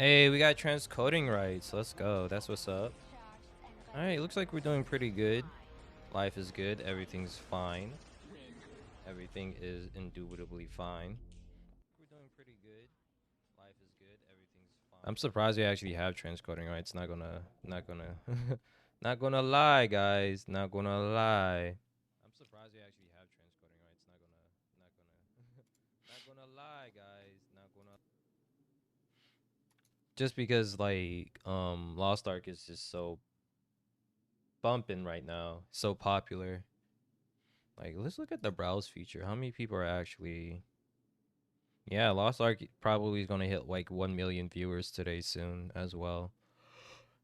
Hey, we got transcoding rights. Let's go. That's what's up. All right, looks like we're doing pretty good. Life is good. Everything's fine. Everything is indubitably fine. We're doing pretty good. Life is good. Everything's fine. I'm surprised we actually have transcoding rights. Not gonna lie, guys. Not gonna lie. I'm surprised we actually have transcoding rights. Not gonna lie, guys. Not gonna. Just because like Lost Ark is just so bumping right now, so popular. Like, let's look at the browse feature. How many people are actually? Yeah, Lost Ark probably is gonna hit like 1 million viewers today soon as well.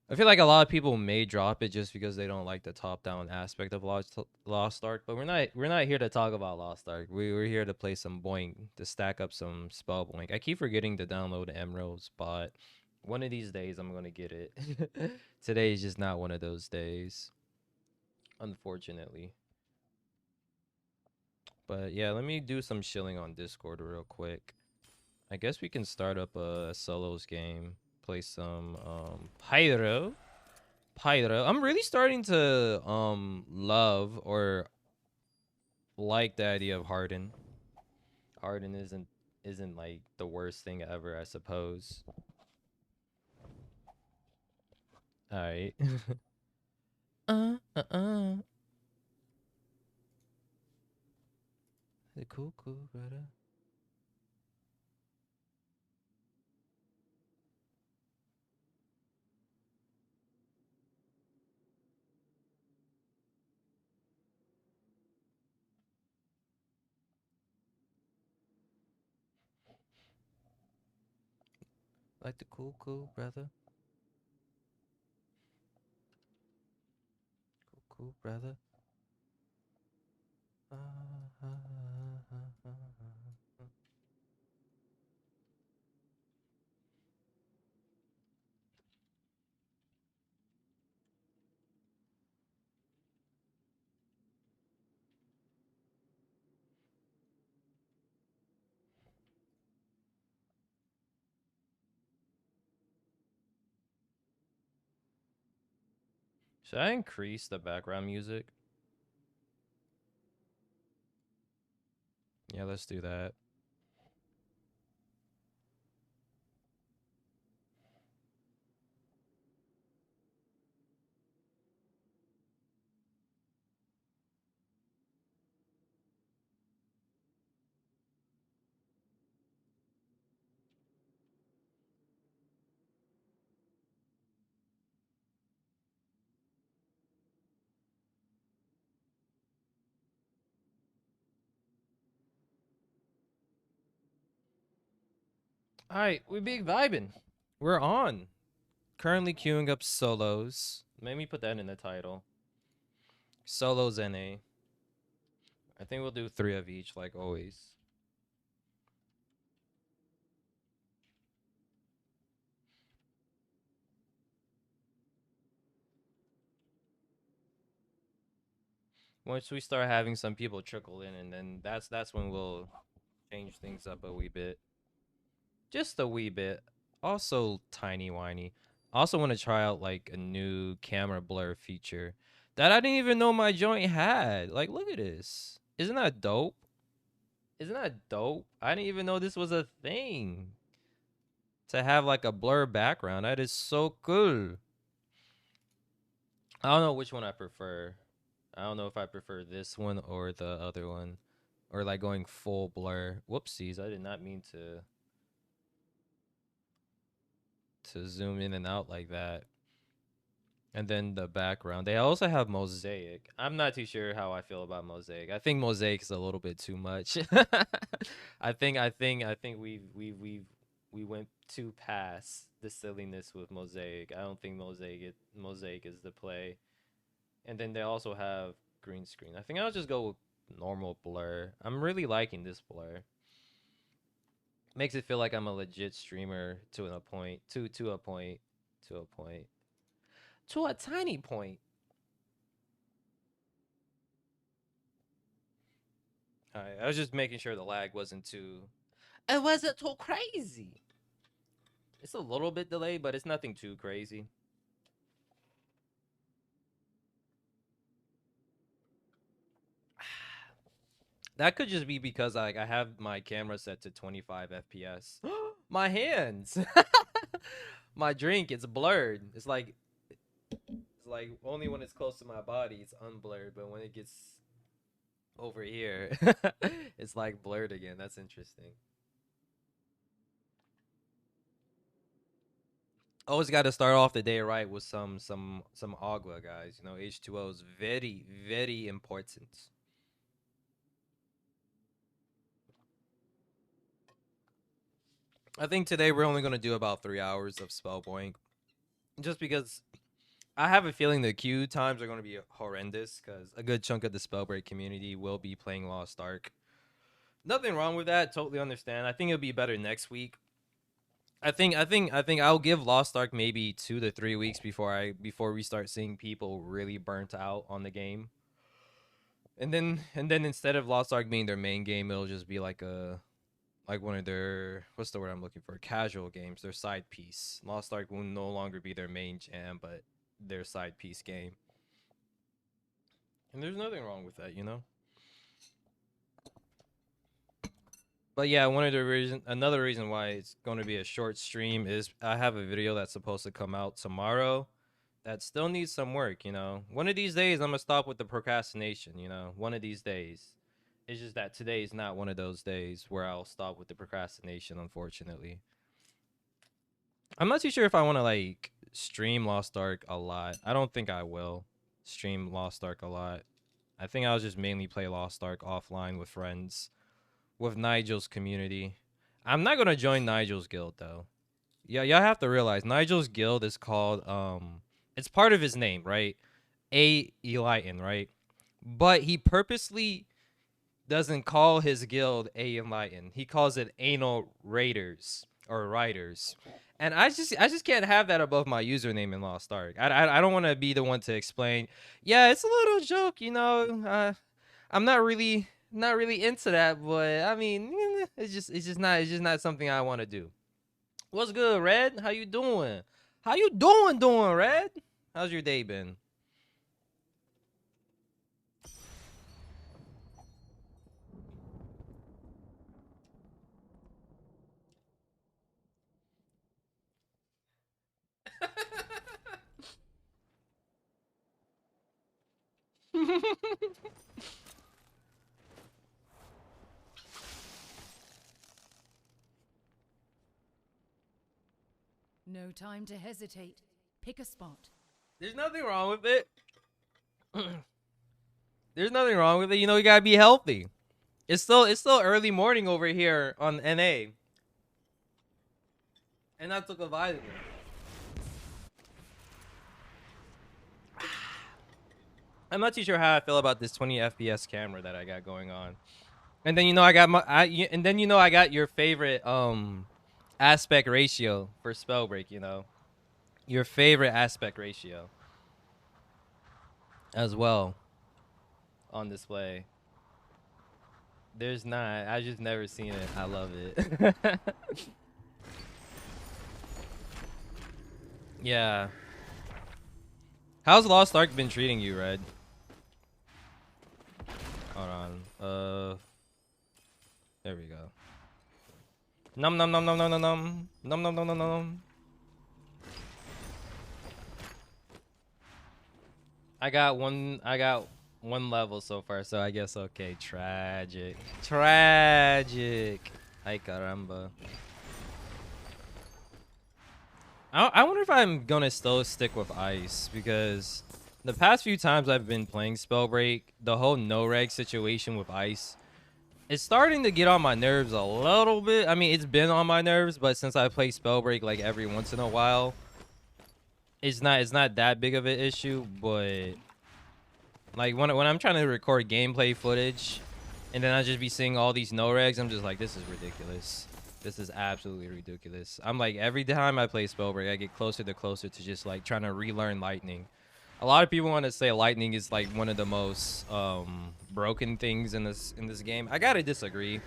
I feel like a lot of people may drop it just because they don't like the top-down aspect of Lost Ark. But we're not here to talk about Lost Ark. We're here to play some Boink, to stack up some spell Boink. I keep forgetting to download Emeralds, but one of these days I'm gonna get it. Today is just not one of those days, unfortunately. But yeah, let me do some shilling on Discord real quick. I guess we can start up a solos game. Play some Pyro. Pyro. I'm really starting to love or like the idea of Harden. Harden isn't like the worst thing ever, I suppose. Alright. uh. Cool, brother. Like the cool, brother. Cool, brother. Should I increase the background music? Yeah, let's do that. All right, we big vibing. We're on. Currently queuing up solos. Maybe put that in the title. Solos NA. I think we'll do 3 of each, like always. Once we start having some people trickle in, and then that's when we'll change things up a wee bit. Just a wee bit. Also tiny whiny. Also want to try out like a new camera blur feature that I didn't even know my joint had. Like, look at this. Isn't that dope? Isn't that dope? I didn't even know this was a thing. To have like a blur background. That is so cool. I don't know which one I prefer. I don't know if I prefer this one or the other one. Or like going full blur. Whoopsies, I did not mean to zoom in and out like that. And then the background. They also have mosaic. I'm not too sure how I feel about mosaic. I think mosaic is a little bit too much. I think we went too past the silliness with mosaic. I don't think mosaic is the play. And then they also have green screen. I think I'll just go with normal blur. I'm really liking this blur. Makes it feel like I'm a legit streamer to a point. To a point. To a point. To a tiny point. I was just making sure the lag wasn't too. It wasn't too crazy. It's a little bit delayed, but it's nothing too crazy. That could just be because like I have my camera set to 25 FPS. My hands. My drink, it's blurred. It's like only when it's close to my body it's unblurred, but when it gets over here, it's like blurred again. That's interesting. Always got to start off the day right with some agua, guys. You know, H2O is very very important. I think today we're only gonna do about 3 hours of Spellpoint, just because I have a feeling the queue times are gonna be horrendous because a good chunk of the Spellbreak community will be playing Lost Ark. Nothing wrong with that. Totally understand. I think it'll be better next week. I think I'll give Lost Ark maybe 2 to 3 weeks before we start seeing people really burnt out on the game. And then instead of Lost Ark being their main game, it'll just be like one of their, what's the word I'm looking for? Casual games, their side piece. Lost Ark will no longer be their main jam, but their side piece game. And there's nothing wrong with that, you know? But yeah, another reason why it's going to be a short stream is I have a video that's supposed to come out tomorrow that still needs some work, you know. One of these days I'm going to stop with the procrastination, you know. One of these days. It's just that today is not one of those days where I'll stop with the procrastination, unfortunately. I'm not too sure if I want to like stream Lost Ark a lot. I don't think I will stream Lost Ark a lot. I think I'll just mainly play Lost Ark offline with friends, with Nigel's community. I'm not gonna join Nigel's guild though. Yeah, y'all have to realize Nigel's guild is called it's part of his name, right? A Eliton, right? But he purposely doesn't call his guild A Enlighten. He calls it Anal Raiders or Riders. And I just can't have that above my username in Lost Ark. I don't want to be the one to explain. Yeah, it's a little joke, you know. I'm not really into that, but I mean, it's just not something I want to do. What's good, Red? How you doing? How you doing, Red? How's your day been? No time to hesitate. Pick a spot. There's nothing wrong with it. There's nothing wrong with it. You know, you gotta be healthy. It's still early morning over here on NA, and I took a vitamin. I'm not too sure how I feel about this 20 FPS camera that I got going on. And then I got your favorite aspect ratio for Spellbreak, you know. Your favorite aspect ratio as well on display. There's not. I just never seen it. I love it. Yeah. How's Lost Ark been treating you, Red? Hold on. There we go. Num num num num num num num num num num num num. I got one level so far, so I guess okay. Tragic. Tragic. Ay caramba. I wonder if I'm gonna still stick with ice, because the past few times I've been playing Spellbreak, the whole no reg situation with ice, it's starting to get on my nerves a little bit. I mean, it's been on my nerves, but since I play Spellbreak like every once in a while, it's not that big of an issue. But like when I'm trying to record gameplay footage, and then I just be seeing all these no regs, I'm just like, this is ridiculous. This is absolutely ridiculous. I'm like, every time I play Spellbreak, I get closer to just like trying to relearn Lightning. A lot of people want to say Lightning is like one of the most broken things in this game. I gotta disagree.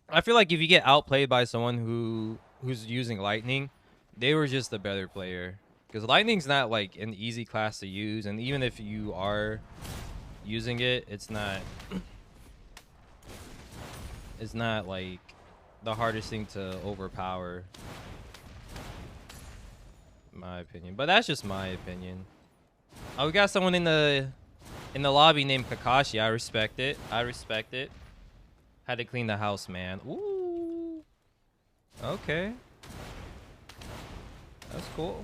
I feel like if you get outplayed by someone who's using lightning, they were just a better player. Because lightning's not like an easy class to use, and even if you are using it, it's not like the hardest thing to overpower, in my opinion. But that's just my opinion. Oh, we got someone in the lobby named Kakashi. I respect it. I respect it. Had to clean the house, man. Ooh. Okay. That's cool.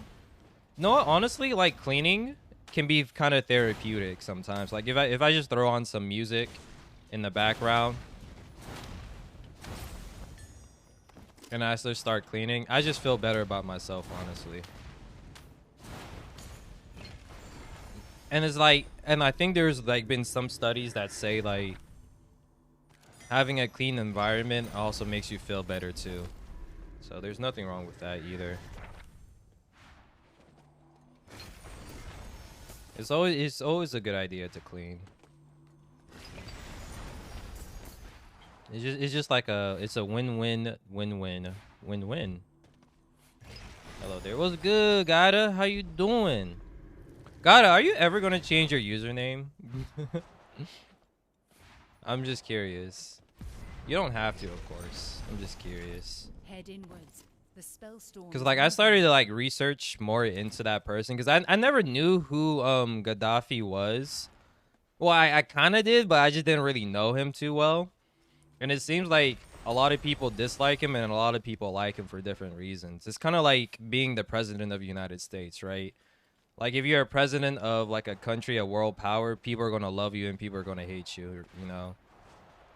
No, honestly, like cleaning can be kind of therapeutic sometimes. Like if I just throw on some music in the background and I just start cleaning, I just feel better about myself, honestly. And it's like, and I think there's like been some studies that say like having a clean environment also makes you feel better too. So there's nothing wrong with that either. It's always a good idea to clean. It's just like it's a win-win. Hello there. What's good, Gada? How you doing? Gada, are you ever gonna change your username? I'm just curious. You don't have to, of course. I'm just curious. Head inwards. The spell storm. Cause like I started to like research more into that person, cause I never knew who Gaddafi was. Well, I kind of did, but I just didn't really know him too well. And it seems like a lot of people dislike him and a lot of people like him for different reasons. It's kind of like being the president of the United States, right? Like if you're a president of like a country, a world power, people are gonna love you and people are gonna hate you, you know.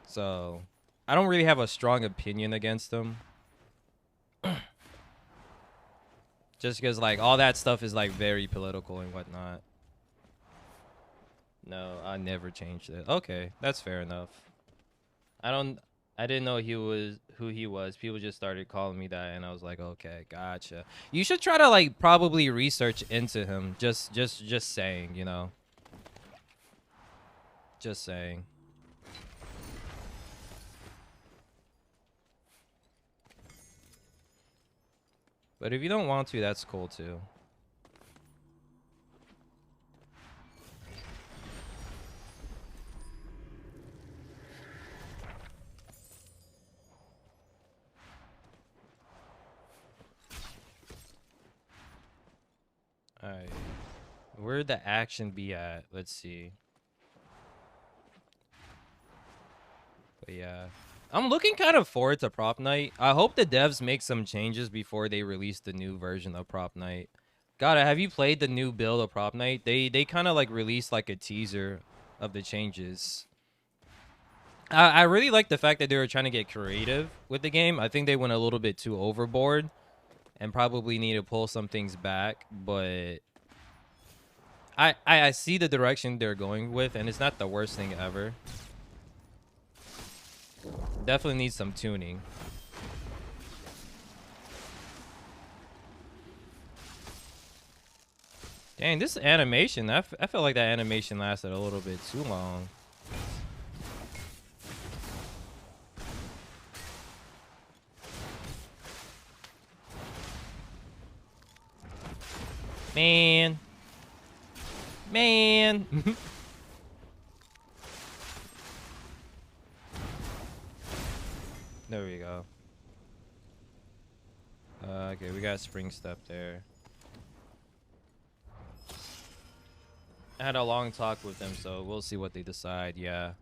So I don't really have a strong opinion against him. Just because, like, all that stuff is, like, very political and whatnot. No, I never changed it. Okay, that's fair enough. I didn't know who he was. People just started calling me that, and I was like, okay, gotcha. You should try to, like, probably research into him. Just saying, you know. Just saying. But if you don't want to, that's cool too. Alright. Where'd the action be at? Let's see. But yeah. I'm looking kind of forward to Prop Night. I hope the devs make some changes before they release the new version of Prop Night. God, have you played the new build of Prop Night? They kind of like released like a teaser of the changes. I really like the fact that they were trying to get creative with the game. I think they went a little bit too overboard and probably need to pull some things back, but I see the direction they're going with, and it's not the worst thing ever. Definitely needs some tuning. Dang, this animation, I felt like that animation lasted a little bit too long. Man. There we go. Okay, we got spring step there. I had a long talk with them, so we'll see what they decide. Yeah.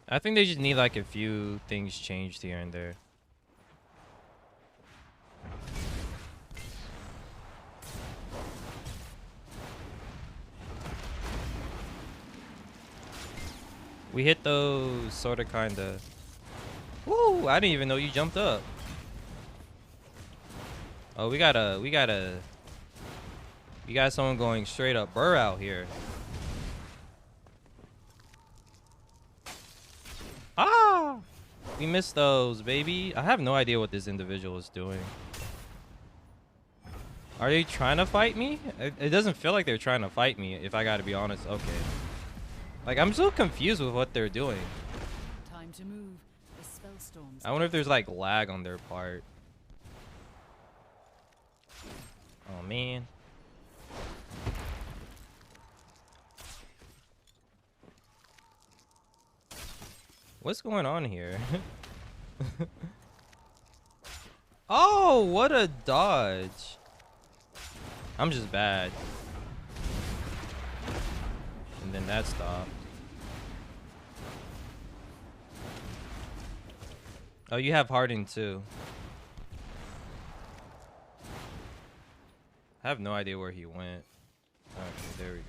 I think they just need like a few things changed here and there. We hit those sorta kinda. Woo! I didn't even know you jumped up. Oh, we got someone going straight up burr out here. Ah! We missed those, baby. I have no idea what this individual is doing. Are they trying to fight me? It doesn't feel like they're trying to fight me, if I gotta be honest. Okay. Like, I'm so confused with what they're doing. Time to move. The spell storms. I wonder if there's like lag on their part. Oh man. What's going on here? Oh, what a dodge. I'm just bad. And then that stopped. Oh, you have hardened too. I have no idea where he went. Okay, there we go.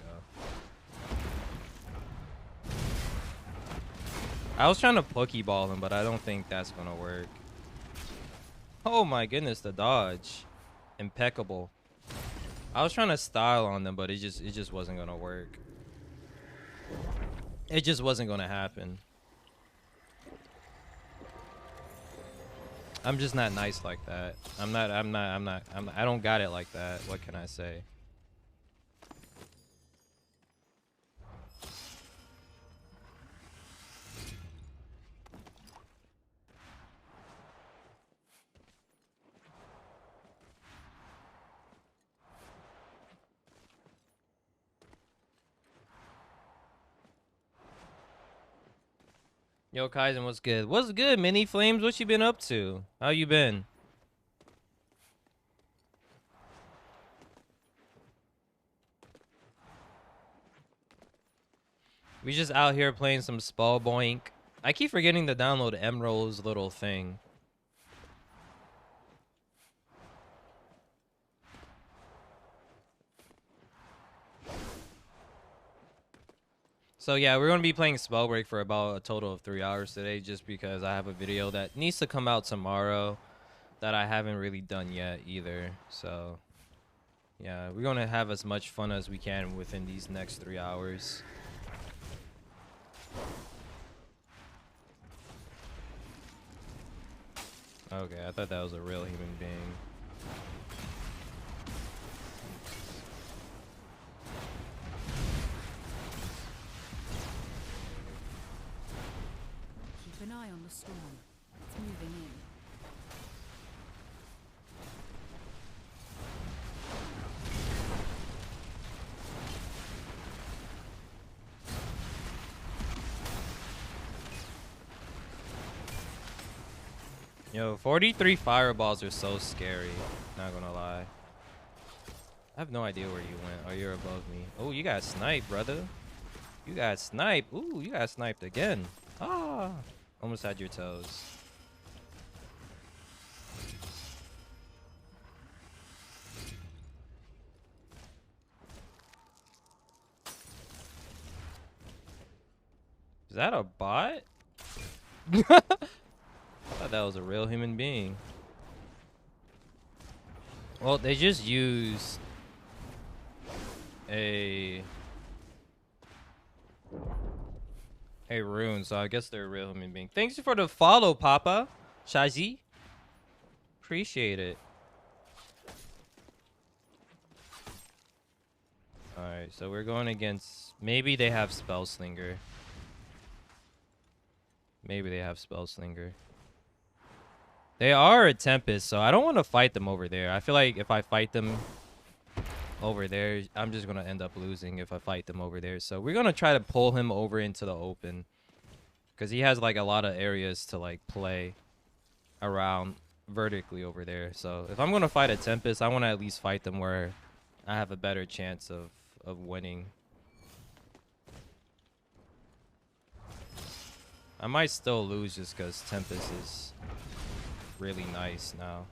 I was trying to pokeball him, but I don't think that's gonna work. Oh my goodness, the dodge. Impeccable. I was trying to style on them, but it just wasn't gonna work. It just wasn't gonna happen. I'm just not nice like that. I don't got it like that. What can I say? Yo, Kaizen, what's good? What's good, Mini Flames? What you been up to? How you been? We just out here playing some Spell Boink. I keep forgetting to download Emerald's little thing. So yeah, we're gonna be playing Spellbreak for about a total of 3 hours today, just because I have a video that needs to come out tomorrow that I haven't really done yet either. So yeah, we're gonna have as much fun as we can within these next 3 hours. Okay, I thought that was a real human being. Keep an eye on the storm. It's moving in. Yo, 43 fireballs are so scary. Not gonna lie. I have no idea where you went. Oh, you're above me. Oh, you got sniped, brother. You got sniped. Ooh, you got sniped again. Ah, almost had your toes. Is that a bot? I thought that was a real human being. Well, they just used a rune, so I guess they're a real human being. Thanks for the follow, Papa. Shazi. Appreciate it. Alright, so we're going against... Maybe they have Spellslinger. Maybe they have Spellslinger. They are a Tempest, so I don't want to fight them over there. I feel like if I fight them over there, I'm just going to end up losing if I fight them over there. So we're going to try to pull him over into the open, because he has like a lot of areas to like play around vertically over there. So if I'm going to fight a Tempest, I want to at least fight them where I have a better chance of winning. I might still lose just because Tempest is really nice now.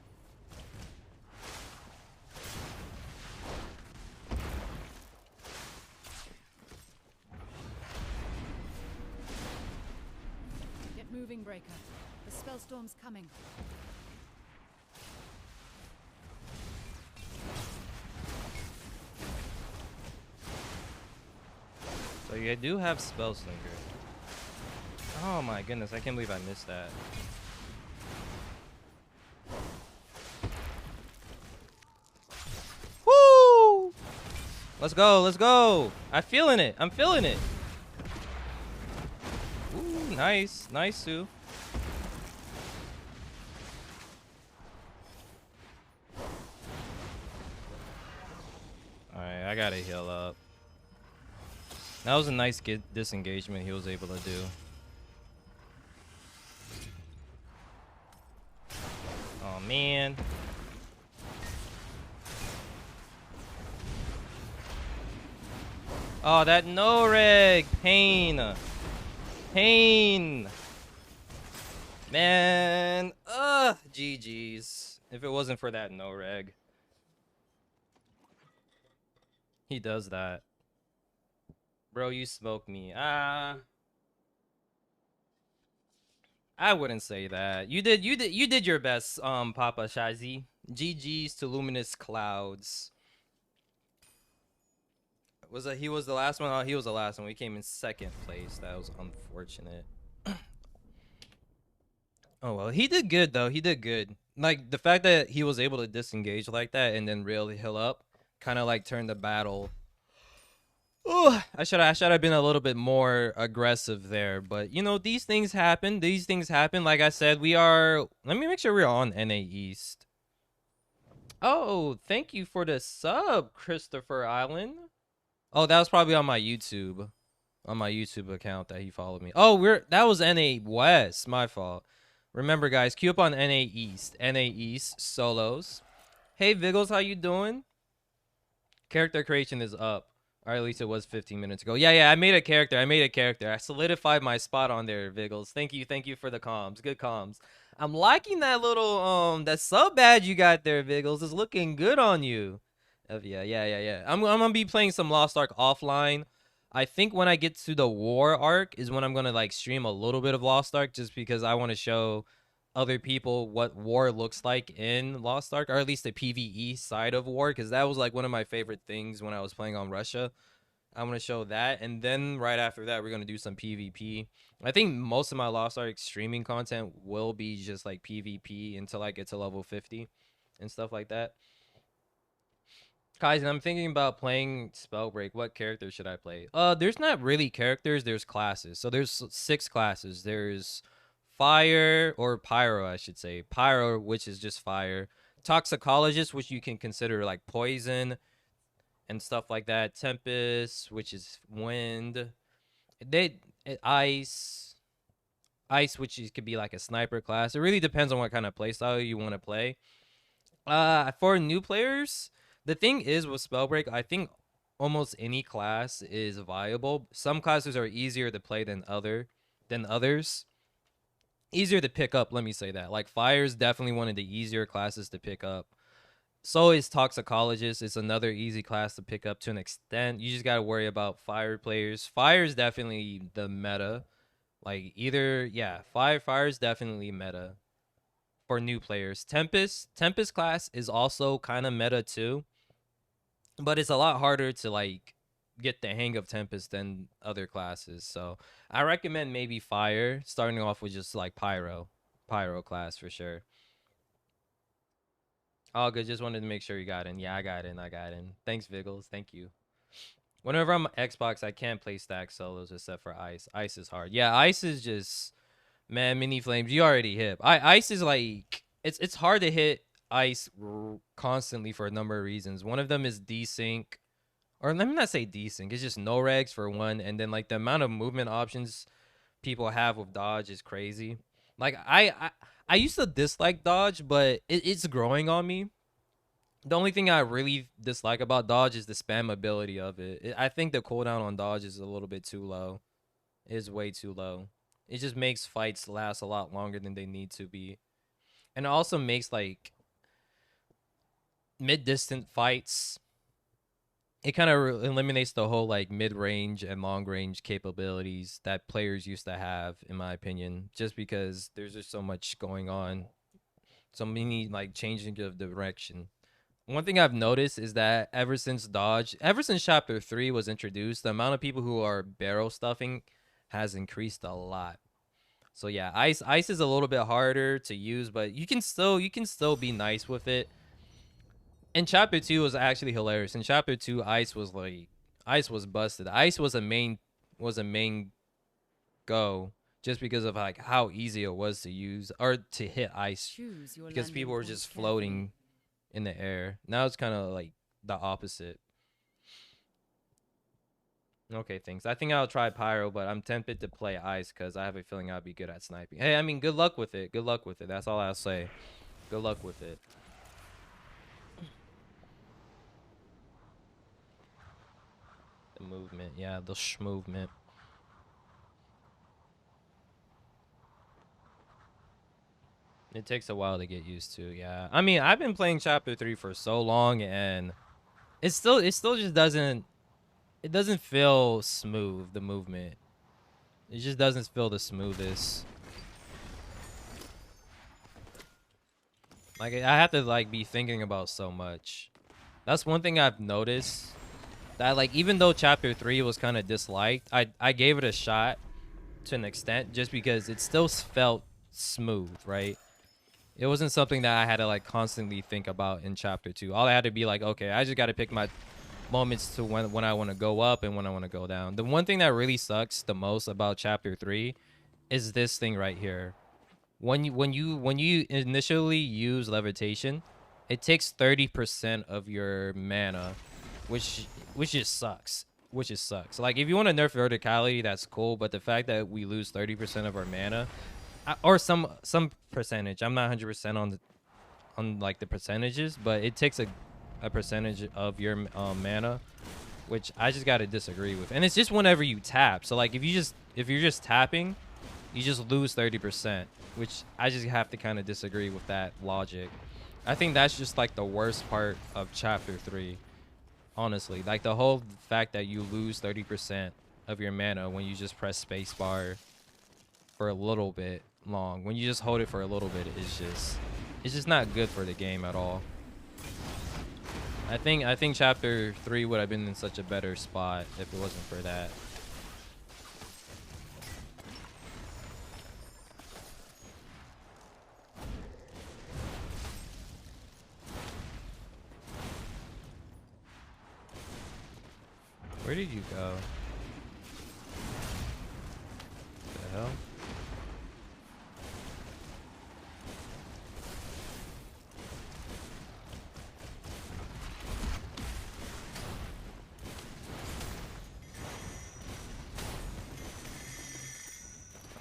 Get moving, Breaker. The spellstorm's coming. So you do have Spellslinger. Oh my goodness, I can't believe I missed that. Woo! Let's go, let's go. I'm feeling it. I'm feeling it. Ooh, nice. Nice, Sue. Alright, I gotta heal up. That was a nice disengagement he was able to do. Oh, man. Oh, that no reg. Pain. Pain. Man. Ugh. GG's. If it wasn't for that no reg. He does that. Bro, you smoked me. I wouldn't say that. You did your best, Papa Shazi. GG's to Luminous Clouds. He was the last one? Oh, he was the last one. We came in second place. That was unfortunate. Oh well, he did good though. He did good. Like the fact that he was able to disengage like that and then really heal up, kind of like turned the battle. Oh, I should have been a little bit more aggressive there, but you know these things happen. These things happen. Like I said, we are. Let me make sure we're on NA East. Oh, thank you for the sub, Christopher Island. Oh, that was probably on my YouTube. On my YouTube account that he followed me. Oh, that was NA West. My fault. Remember, guys, queue up on NA East. NA East solos. Hey, Viggles, how you doing? Character creation is up. Or at least it was 15 minutes ago. Yeah, I made a character. I solidified my spot on there, Viggles. Thank you for the comms. Good comms. I'm liking that little that sub badge you got there, Viggles. It's looking good on you. Yeah. I'm gonna be playing some Lost Ark offline. I think when I get to the war arc is when I'm gonna like stream a little bit of Lost Ark just because I want to show other people what war looks like in Lost Ark, or at least the PvE side of war, because that was like one of my favorite things when I was playing on Russia. I want to show that, and then right after that, we're gonna do some PvP. I think most of my Lost Ark streaming content will be just like PvP until I get to level 50 and stuff like that. Kaizen, I'm thinking about playing Spellbreak. What character should I play? There's not really characters. There's classes. So there's 6 classes. There's Fire, or Pyro, I should say. Pyro, which is just fire. Toxicologist, which you can consider like poison and stuff like that. Tempest, which is wind. Ice. Ice, which could be like a sniper class. It really depends on what kind of playstyle you want to play. For new players, the thing is with Spellbreak, I think almost any class is viable. Some classes are easier to play than others. Easier to pick up, let me say that. Like Fire is definitely one of the easier classes to pick up. So is Toxicologist. It's another easy class to pick up to an extent. You just got to worry about Fire players. Fire is definitely the meta. Like Fire is definitely meta for new players. Tempest class is also kind of meta too, but it's a lot harder to like get the hang of Tempest than other classes. So I recommend maybe Fire, starting off with just like Pyro class for sure. All good. Just wanted to make sure you got in. Yeah, I got in. Thanks, Viggles. Thank you. Whenever I'm Xbox, I can't play stack solos except for Ice. Ice is hard. Yeah, Ice is just, man, mini flames. You already hit. Ice is like, it's hard to hit Ice constantly for a number of reasons. One of them is desync, or let me not say desync. It's just no regs for one, and then like the amount of movement options people have with dodge is crazy. Like I used to dislike dodge, but it's growing on me. The only thing I really dislike about dodge is the spam ability of it. I think the cooldown on dodge is a little bit too low. It is way too low. It just makes fights last a lot longer than they need to be. And it also makes like mid-distant fights, it kind of eliminates the whole like mid-range and long-range capabilities that players used to have, in my opinion, just because there's just so much going on, so many like changing of direction. One thing I've noticed is that ever since chapter 3 was introduced, the amount of people who are barrel stuffing has increased a lot. So yeah, ice is a little bit harder to use, but you can still be nice with it. And chapter 2 was actually hilarious. In chapter 2, ice was busted. Ice was a main go. just because of like how easy it was to use or to hit ice, Choose your because landing people were points just carefully. floating in the air. Now it's kind of like the opposite. Okay, thanks. I think I'll try pyro, but I'm tempted to play ice because I have a feeling I'll be good at sniping. Hey, I mean, good luck with it. Good luck with it. That's all I'll say. Good luck with it. The movement, yeah, the movement. It takes a while to get used to. Yeah, I mean, I've been playing Chapter 3 for so long, and it still just doesn't. It doesn't feel smooth. The movement. It just doesn't feel the smoothest. Like I have to like be thinking about so much. That's one thing I've noticed. That like even though Chapter 3 was kind of disliked, I gave it a shot to an extent just because it still felt smooth, right? It wasn't something that I had to like constantly think about in Chapter 2. All I had to be like, okay, I just got to pick my moments to when I want to go up and when I want to go down. The one thing that really sucks the most about Chapter 3 is this thing right here. When you initially use levitation, it takes 30% of your mana, which just sucks. Which just sucks. Like if you want to nerf verticality, that's cool, but the fact that we lose 30% of our mana, or some percentage, I'm not 100% on like the percentages, but it takes a percentage of your mana, which I just gotta disagree with. And it's just whenever you tap. So like if you're just tapping, you just lose 30%, which I just have to kind of disagree with that logic. I think that's just like the worst part of Chapter 3, honestly. Like the whole fact that you lose 30% of your mana when you just press spacebar for a little bit long. When you just hold it for a little bit, it's just not good for the game at all. I think Chapter 3 would have been in such a better spot if it wasn't for that. Where did you go? The hell?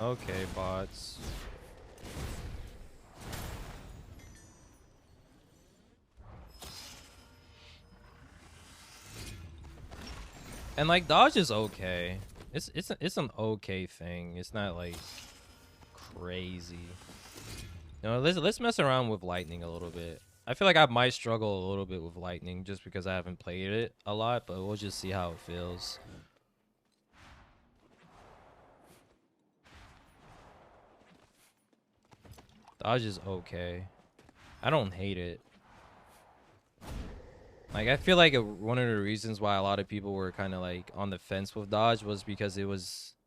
Okay, bots. And like dodge is okay. It's an okay thing. It's not like crazy. No, let's mess around with lightning a little bit. I feel like I might struggle a little bit with lightning just because I haven't played it a lot, but we'll just see how it feels. Dodge is okay. I don't hate it. Like I feel like one of the reasons why a lot of people were kind of like on the fence with dodge was because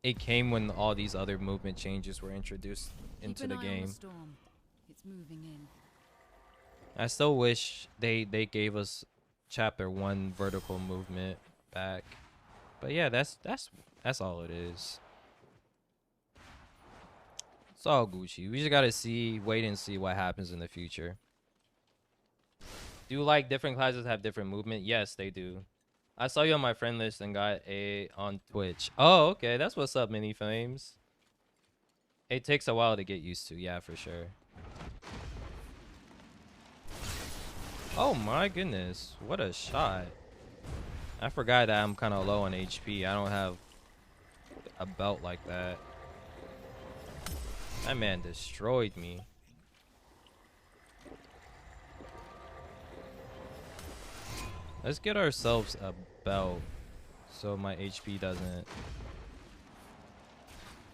it came when all these other movement changes were introduced into Keep the an eye on game. the storm. It's moving in. I still wish they gave us Chapter 1 vertical movement back. But yeah, that's all it is. It's all Gucci. We just gotta wait and see what happens in the future. Do like different classes have different movement? Yes, they do. I saw you on my friend list and got a on Twitch. Oh, okay. That's what's up, Mini Flames. It takes a while to get used to. Yeah, for sure. Oh my goodness. What a shot. I forgot that I'm kind of low on HP. I don't have a belt like that. That man destroyed me. Let's get ourselves a belt so my HP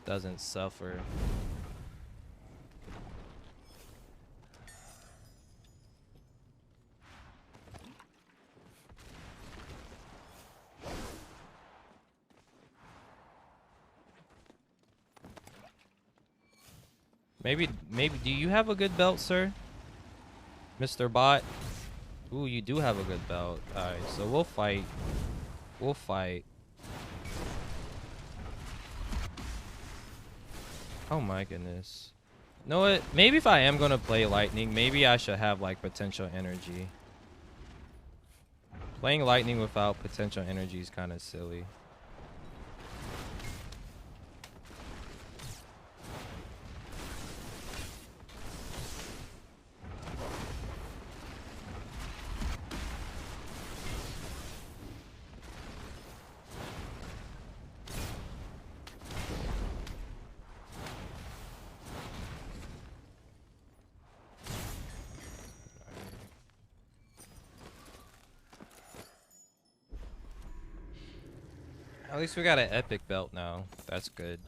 doesn't suffer. Maybe do you have a good belt, sir? Mr. Bot? Ooh, you do have a good belt. Alright, so we'll fight. We'll fight. Oh my goodness. You know what? Maybe if I am gonna play lightning, maybe I should have like potential energy. Playing lightning without potential energy is kind of silly. At least we got an epic belt now. That's good.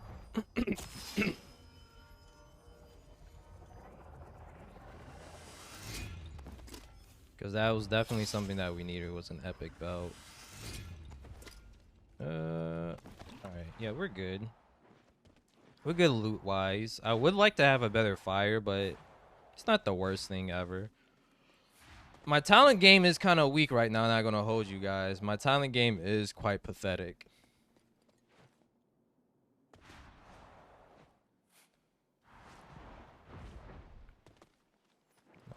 Because that was definitely something that we needed, was an epic belt. Alright. Yeah, we're good. We're good loot-wise. I would like to have a better fire, but it's not the worst thing ever. My talent game is kind of weak right now, not gonna hold you guys. My talent game is quite pathetic.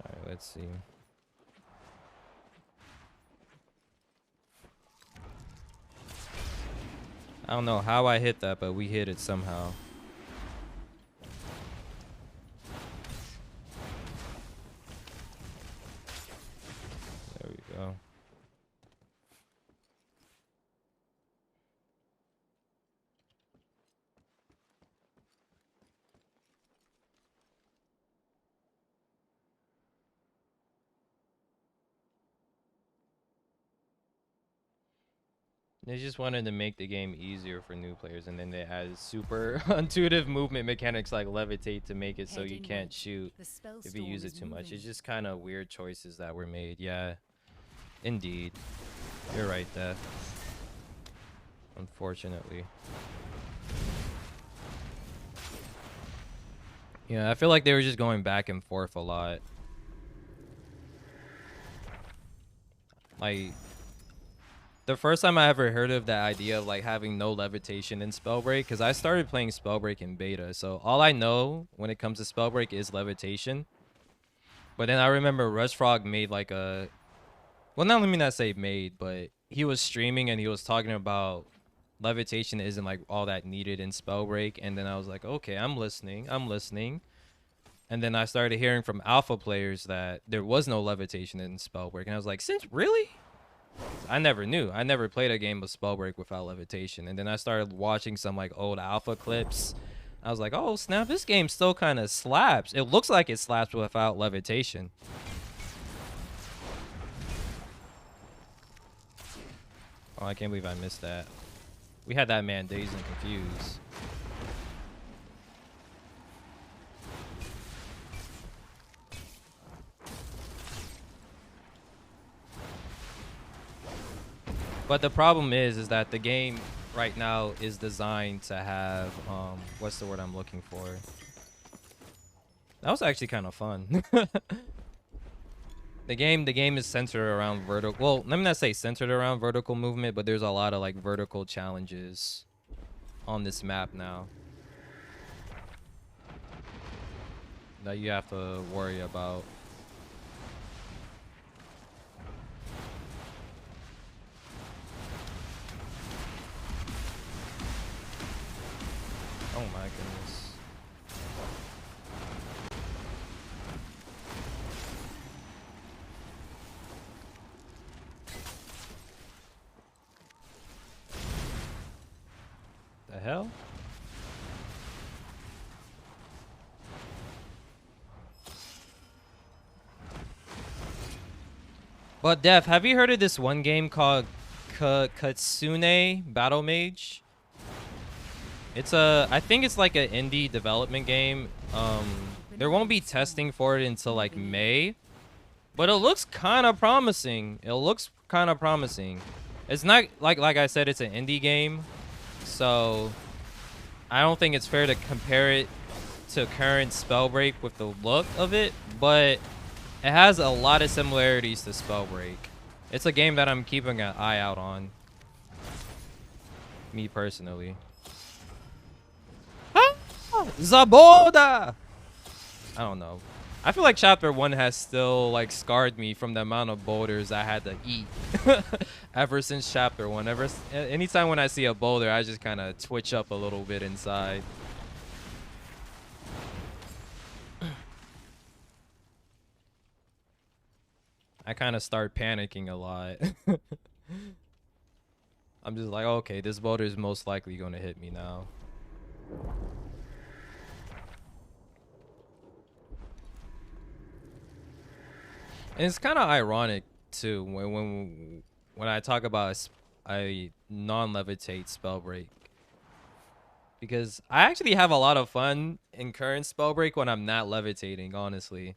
Alright, let's see. I don't know how I hit that, but we hit it somehow. There we go. They just wanted to make the game easier for new players, and then they added super intuitive movement mechanics like levitate to make it so you can't shoot if you use it too much. It's just kind of weird choices that were made. Yeah, indeed. You're right, Death. Unfortunately. Yeah, I feel like they were just going back and forth a lot. Like, the first time I ever heard of that idea of like having no levitation in Spellbreak, because I started playing Spellbreak in beta, so all I know when it comes to Spellbreak is levitation. But then I remember Rushfrog made like a, well, not, let me not say made, but he was streaming and he was talking about levitation isn't like all that needed in Spellbreak, and then I was like, okay, I'm listening. And then I started hearing from alpha players that there was no levitation in Spellbreak, and I was like, since really? I never knew. I never played a game of Spellbreak without levitation. And then I started watching some like old alpha clips. I was like, oh snap, this game still kind of slaps. It looks like it slaps without levitation. Oh, I can't believe I missed that. We had that man dazed and confused. But the problem is that the game right now is designed to have, what's the word I'm looking for? That was actually kind of fun. The game is centered around vertical. Well, let me not say centered around vertical movement, but there's a lot of like vertical challenges on this map now that you have to worry about. Oh my goodness. The hell? But Dev, have you heard of this one game called Katsune Battle Mage? It's I think it's like an indie development game. There won't be testing for it until like May, but it looks kind of promising. It's not like I said, it's an indie game, so I don't think it's fair to compare it to current Spellbreak with the look of it, but it has a lot of similarities to Spellbreak. It's a game that I'm keeping an eye out on, me personally. Zaboda! I don't know. I feel like chapter 1 has still like scarred me from the amount of boulders I had to eat ever since chapter 1. Anytime when I see a boulder, I just kind of twitch up a little bit inside. I kind of start panicking a lot. I'm just like, okay, this boulder is most likely going to hit me now. And it's kind of ironic too when I talk about a non-levitate spell break, because I actually have a lot of fun in current spell break when I'm not levitating, honestly.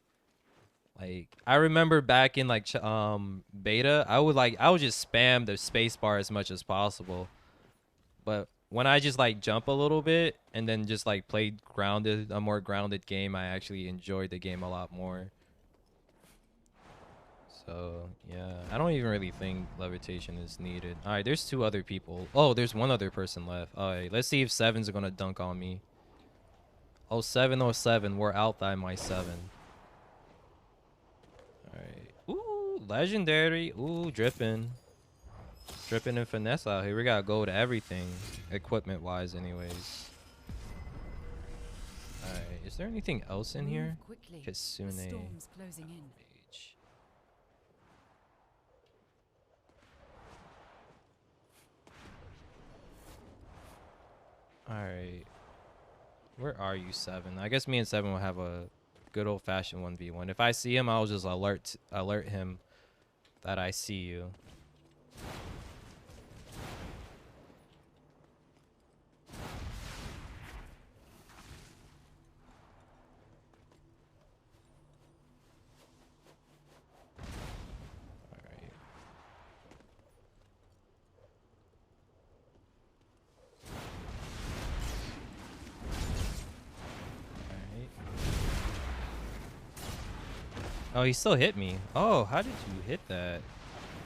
Like I remember back in like beta, I would just spam the space bar as much as possible. But when I just like jump a little bit and then just like play a more grounded game, I actually enjoyed the game a lot more. So yeah, I don't even really think levitation is needed. All right, there's 2 other people. Oh, there's 1 other person left. All right, let's see if 7's gonna dunk on me. Oh, 707, we're out by my 7. All right. Ooh, legendary. Ooh, dripping and finesse out here. We gotta go to everything, equipment wise, anyways. All right, is there anything else in here? Kitsune. Page. All right. Where are you, 7? I guess me and 7 will have a good old-fashioned 1v1. If I see him, I'll just alert him that I see you. All right. Oh, he still hit me. Oh, how did you hit that?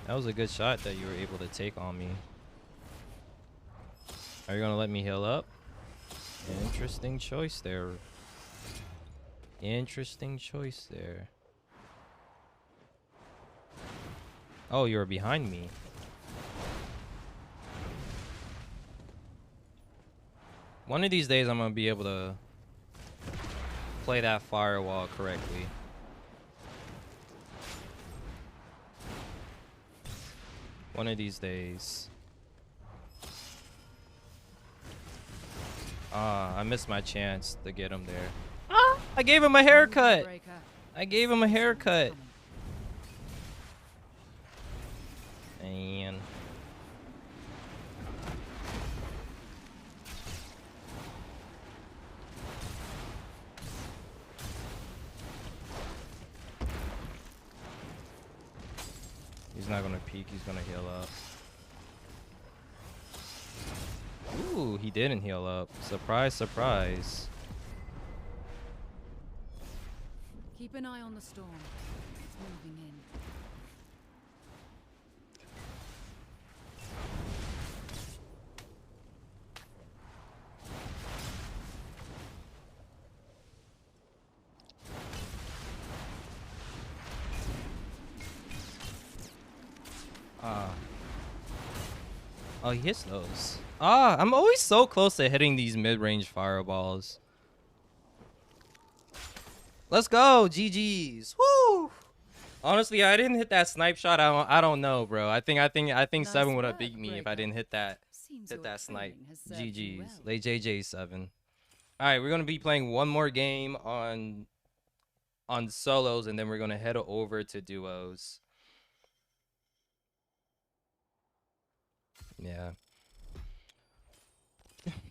That was a good shot that you were able to take on me. Are you gonna let me heal up? Interesting choice there. Interesting choice there. Oh, you were behind me. One of these days I'm gonna be able to play that firewall correctly. One of these days. Ah, I missed my chance to get him there. Ah, I gave him a haircut. I gave him a haircut. Man. He's not gonna peek, he's gonna heal up. Ooh, he didn't heal up. Surprise, surprise. Keep an eye on the storm. It's moving in. Oh, he hits those. Ah, I'm always so close to hitting these mid-range fireballs. Let's go, GG's. Woo! Honestly, I didn't hit that snipe shot. I don't know, bro. I think Nice 7 would have work, beat me if I Breaker. didn't hit that Seems your snipe. training has served you GG's. well. Late JJ 7. All right, we're gonna be playing one more game on solos, and then we're gonna head over to duos. Yeah.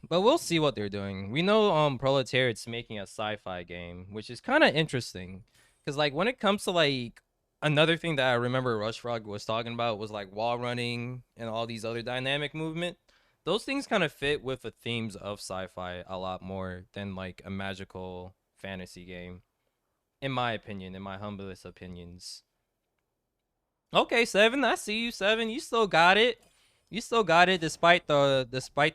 But we'll see what they're doing. We know Proletariat's making a sci-fi game, which is kind of interesting. Because like when it comes to like another thing that I remember Rushfrog was talking about was like wall running and all these other dynamic movement. Those things kind of fit with the themes of sci-fi a lot more than like a magical fantasy game. In my opinion, in my humblest opinions. Okay, 7, I see you, 7. You still got it. You still got it despite the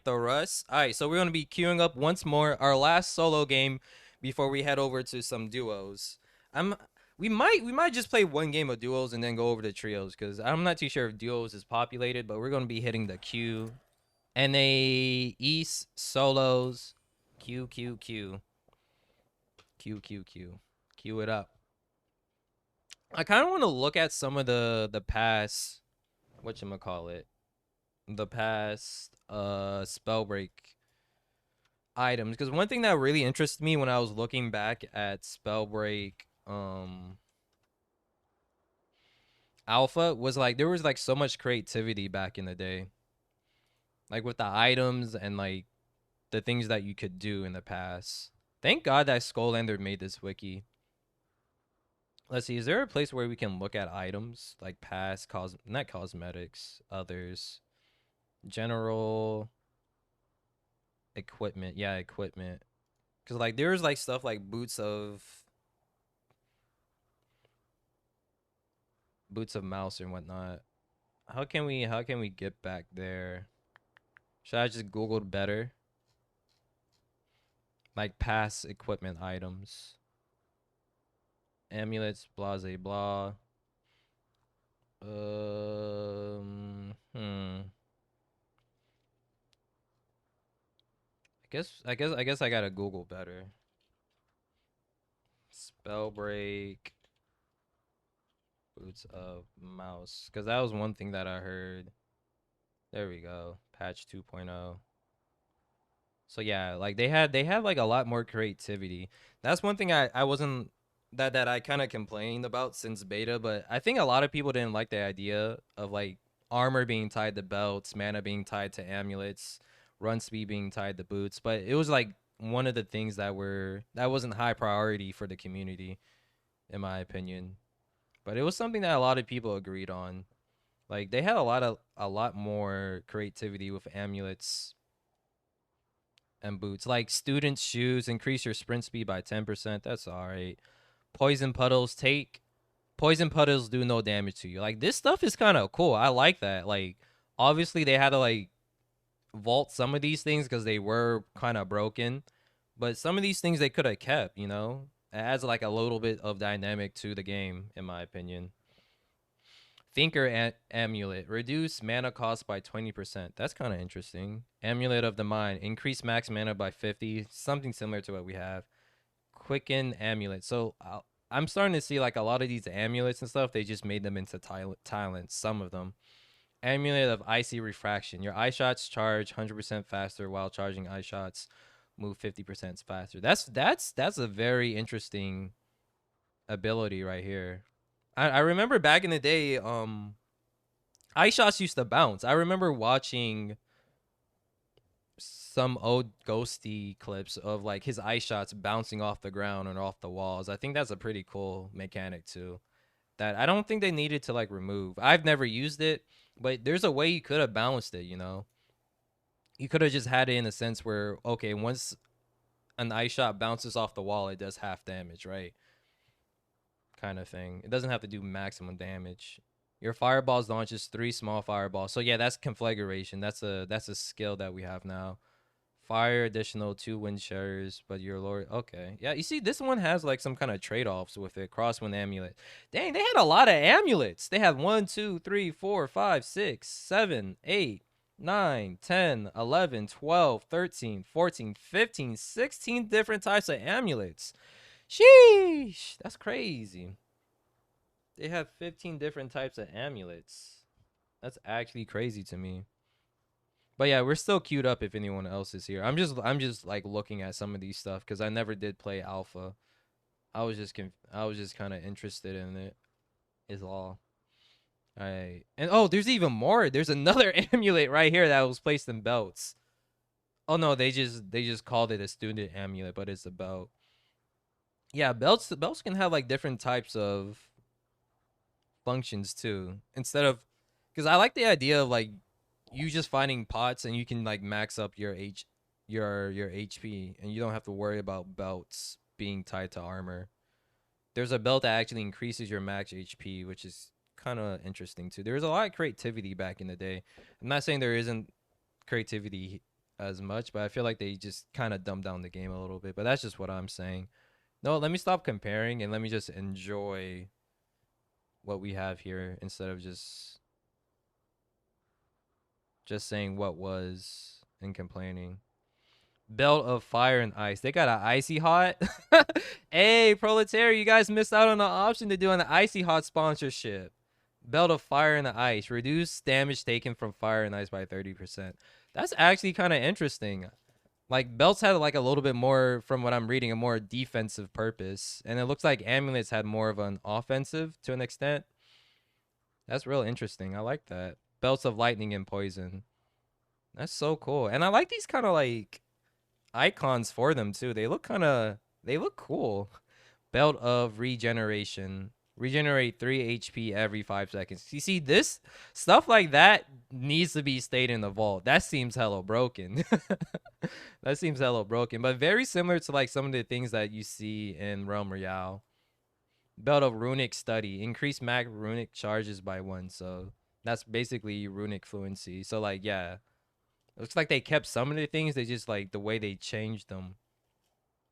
rust. All right, so we're gonna be queuing up once more our last solo game before we head over to some duos. I'm we might just play one game of duos and then go over to trios because I'm not too sure if duos is populated, but we're gonna be hitting the Q, NA East solos, Q Q Q Q Q Q, Q it up. I kind of want to look at some of the past whatchamacallit, the past spell break items, because one thing that really interested me when I was looking back at Spellbreak Alpha was like there was like so much creativity back in the day, like with the items and like the things that you could do in the past. Thank God that Skullander made this wiki. Let's see, is there a place where we can look at items like past not cosmetics, others, general equipment? Yeah, equipment. Cause like there's like stuff like boots of mouse and whatnot. How can we get back there? Should I just Googled better? Like past equipment items. Amulets, blah blah blah. I guess I gotta Google better. Spell break boots of mouse. Cause that was one thing that I heard. There we go. Patch 2.0. So yeah, like they had like a lot more creativity. That's one thing I wasn't that I kind of complained about since beta, but I think a lot of people didn't like the idea of like armor being tied to belts, mana being tied to amulets, run speed being tied to boots, but it was like one of the things that wasn't high priority for the community in my opinion. But it was something that a lot of people agreed on. Like they had a lot more creativity with amulets and boots. Like students' shoes increase your sprint speed by 10%. That's all right. Poison puddles do no damage to you. Like this stuff is kind of cool. I like that. Like obviously they had to like vault some of these things because they were kind of broken, but some of these things they could have kept. It adds like a little bit of dynamic to the game, in my opinion. Thinker Amulet. Reduce mana cost by 20%. That's kind of interesting. Amulet of the Mind. Increase max mana by 50. Something similar to what we have. Quicken Amulet. So I'm starting to see like a lot of these amulets and stuff, they just made them into talents, some of them. Amulet of Icy Refraction. Your eye shots charge 100% faster while charging eye shots move 50% faster. That's a very interesting ability right here. I remember back in the day, eye shots used to bounce. I remember watching some old ghosty clips of like his eye shots bouncing off the ground and off the walls. I think that's a pretty cool mechanic too. That I don't think they needed to like remove. I've never used it, but there's a way you could have balanced it. You could have just had it in a sense where okay, once an eye shot bounces off the wall, it does half damage, right? Kind of thing. It doesn't have to do maximum damage. Your fireballs launches 3 small fireballs. So yeah, that's conflagration. That's a skill that we have now. Fire additional 2 wind sharers, but your lord. Okay, yeah. You see, this one has like some kind of trade offs with it. Crosswind amulet. Dang, they had a lot of amulets. They had 1, 2, 3, 4, 5, 6, 7, 8, 9, 10, 11, 12, 13, 14, 15, 16 different types of amulets. Sheesh, that's crazy. They have 15 different types of amulets. That's actually crazy to me. But yeah, we're still queued up if anyone else is here. I'm just like looking at some of these stuff because I never did play alpha. I was just kind of interested in it. Is all. All right. And oh, there's even more. There's another amulet right here that was placed in belts. Oh no, they just called it a student amulet, but it's a belt. Yeah, belts can have like different types of functions too. Instead of, because I like the idea of like you just finding pots and you can like max up your HP and you don't have to worry about belts being tied to armor. There's a belt that actually increases your max HP, which is kind of interesting too. There was a lot of creativity back in the day. I'm not saying there isn't creativity as much, but I feel like they just kind of dumbed down the game a little bit. But that's just what I'm saying. No, let me stop comparing and let me just enjoy what we have here instead of just saying what was and complaining. Belt of Fire and Ice. They got an Icy Hot. Hey, Proletariat, you guys missed out on the option to do an Icy Hot sponsorship. Belt of Fire and Ice. Reduce damage taken from fire and ice by 30%. That's actually kind of interesting. Like, belts had like a little bit more, from what I'm reading, a more defensive purpose. And it looks like amulets had more of an offensive to an extent. That's real interesting. I like that. Belts of Lightning and Poison. That's so cool. And I like these kind of like icons for them too. They look cool. Belt of Regeneration. Regenerate 3 HP every 5 seconds. You see, this stuff like that needs to be stayed in the vault. That seems hella broken. That seems hella broken, but very similar to like some of the things that you see in Realm Royale. Belt of Runic Study. Increase max runic charges by 1. So that's basically runic fluency. So like, yeah. It looks like they kept some of the things. They just like the way they changed them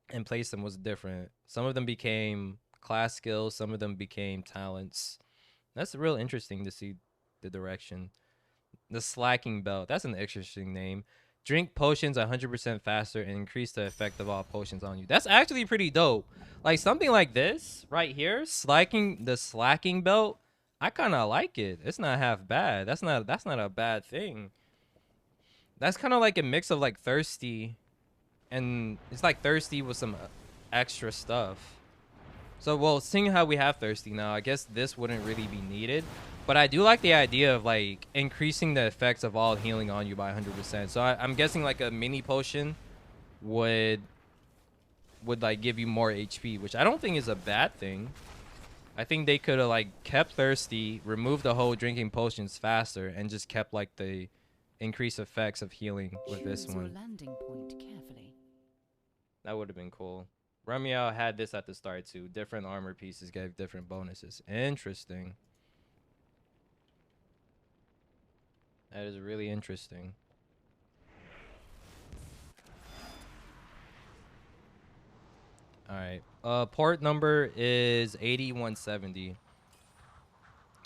and placed them was different. Some of them became class skills. Some of them became talents. That's real interesting to see the direction. The Slacking Belt. That's an interesting name. Drink potions 100% faster and increase the effect of all potions on you. That's actually pretty dope. Like something like this right here, the Slacking Belt. I kind of like it. It's not half bad. That's not a bad thing. That's kind of like a mix of like Thirsty, and it's like Thirsty with some extra stuff. So, well, seeing how we have Thirsty now, I guess this wouldn't really be needed. But I do like the idea of like increasing the effects of all healing on you by 100%. So I'm guessing like a mini potion would like give you more HP, which I don't think is a bad thing. I think they could have like kept Thirsty, removed the whole drinking potions faster, and just kept like the increased effects of healing with this one. Landing point carefully. That would have been cool. Ramiel had this at the start too. Different armor pieces gave different bonuses. Interesting. That is really interesting. All right. Port number is 8170.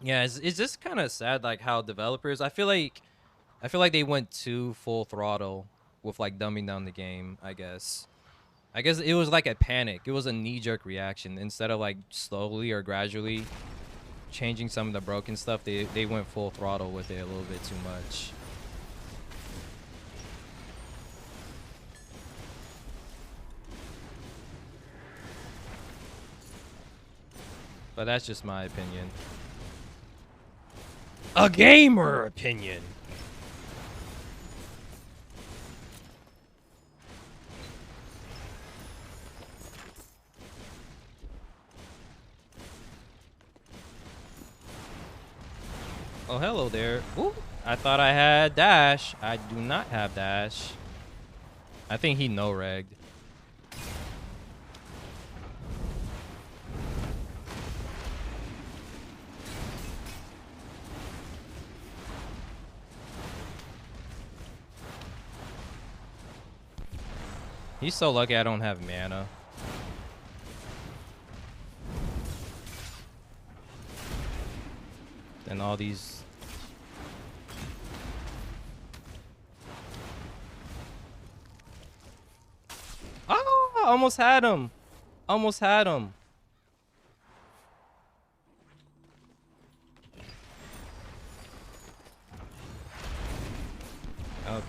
Yeah, it's just kind of sad like how developers, I feel like they went too full throttle with like dumbing down the game, I guess. I guess it was like a panic. It was a knee-jerk reaction. Instead of like slowly or gradually changing some of the broken stuff, they went full throttle with it a little bit too much. But that's just my opinion. A gamer opinion. Oh, hello there. Ooh, I thought I had dash. I do not have dash. I think he no-regged. He's so lucky I don't have mana. And all these... Oh, almost had him. Almost had him. Okay.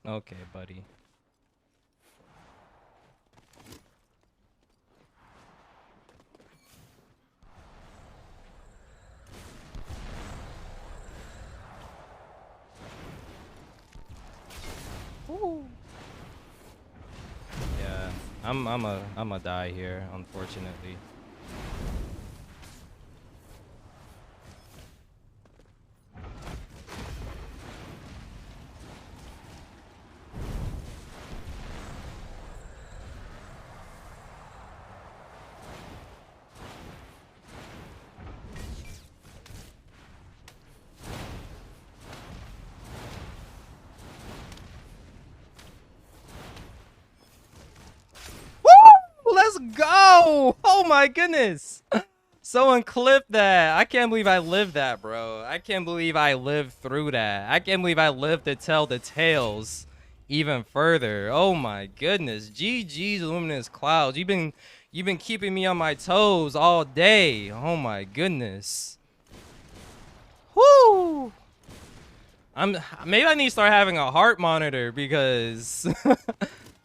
Okay, buddy. Ooh. Yeah, I'm a die here, unfortunately. my goodness. Someone clipped that. I can't believe I lived that, bro. I can't believe I lived through that. I can't believe I lived to tell the tales even further. Oh my goodness. GG's Luminous Clouds. You've been keeping me on my toes all day. Oh my goodness. Whoo! Maybe I need to start having a heart monitor because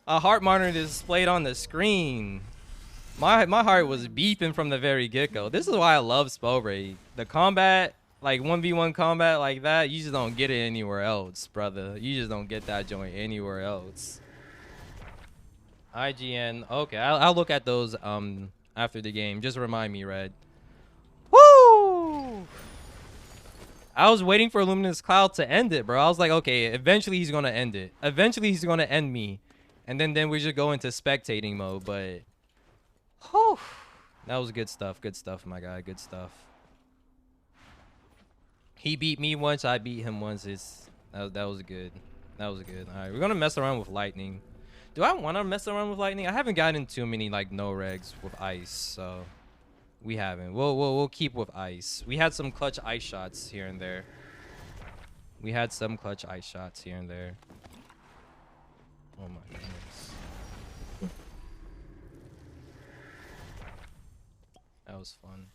a heart monitor is displayed on the screen. My heart was beeping from the very get-go. This is why I love Spellbreak. The combat, like 1v1 combat like that, you just don't get it anywhere else, brother. You just don't get that joint anywhere else. IGN. Okay, I'll look at those after the game. Just remind me, Red. Woo! I was waiting for Luminous Cloud to end it, bro. I was like, okay, eventually he's gonna end it. Eventually he's gonna end me, and then we should go into spectating mode. But, whew, that was good stuff. Good stuff, my guy. Good stuff. He beat me once. I beat him once. That was good. That was good. All right, we're gonna mess around with lightning. Do I want to mess around with lightning? I haven't gotten too many like no regs with ice, so. We haven't. We'll keep with ice. We had some clutch ice shots here and there. We had some clutch ice shots here and there. Oh my goodness. That was fun.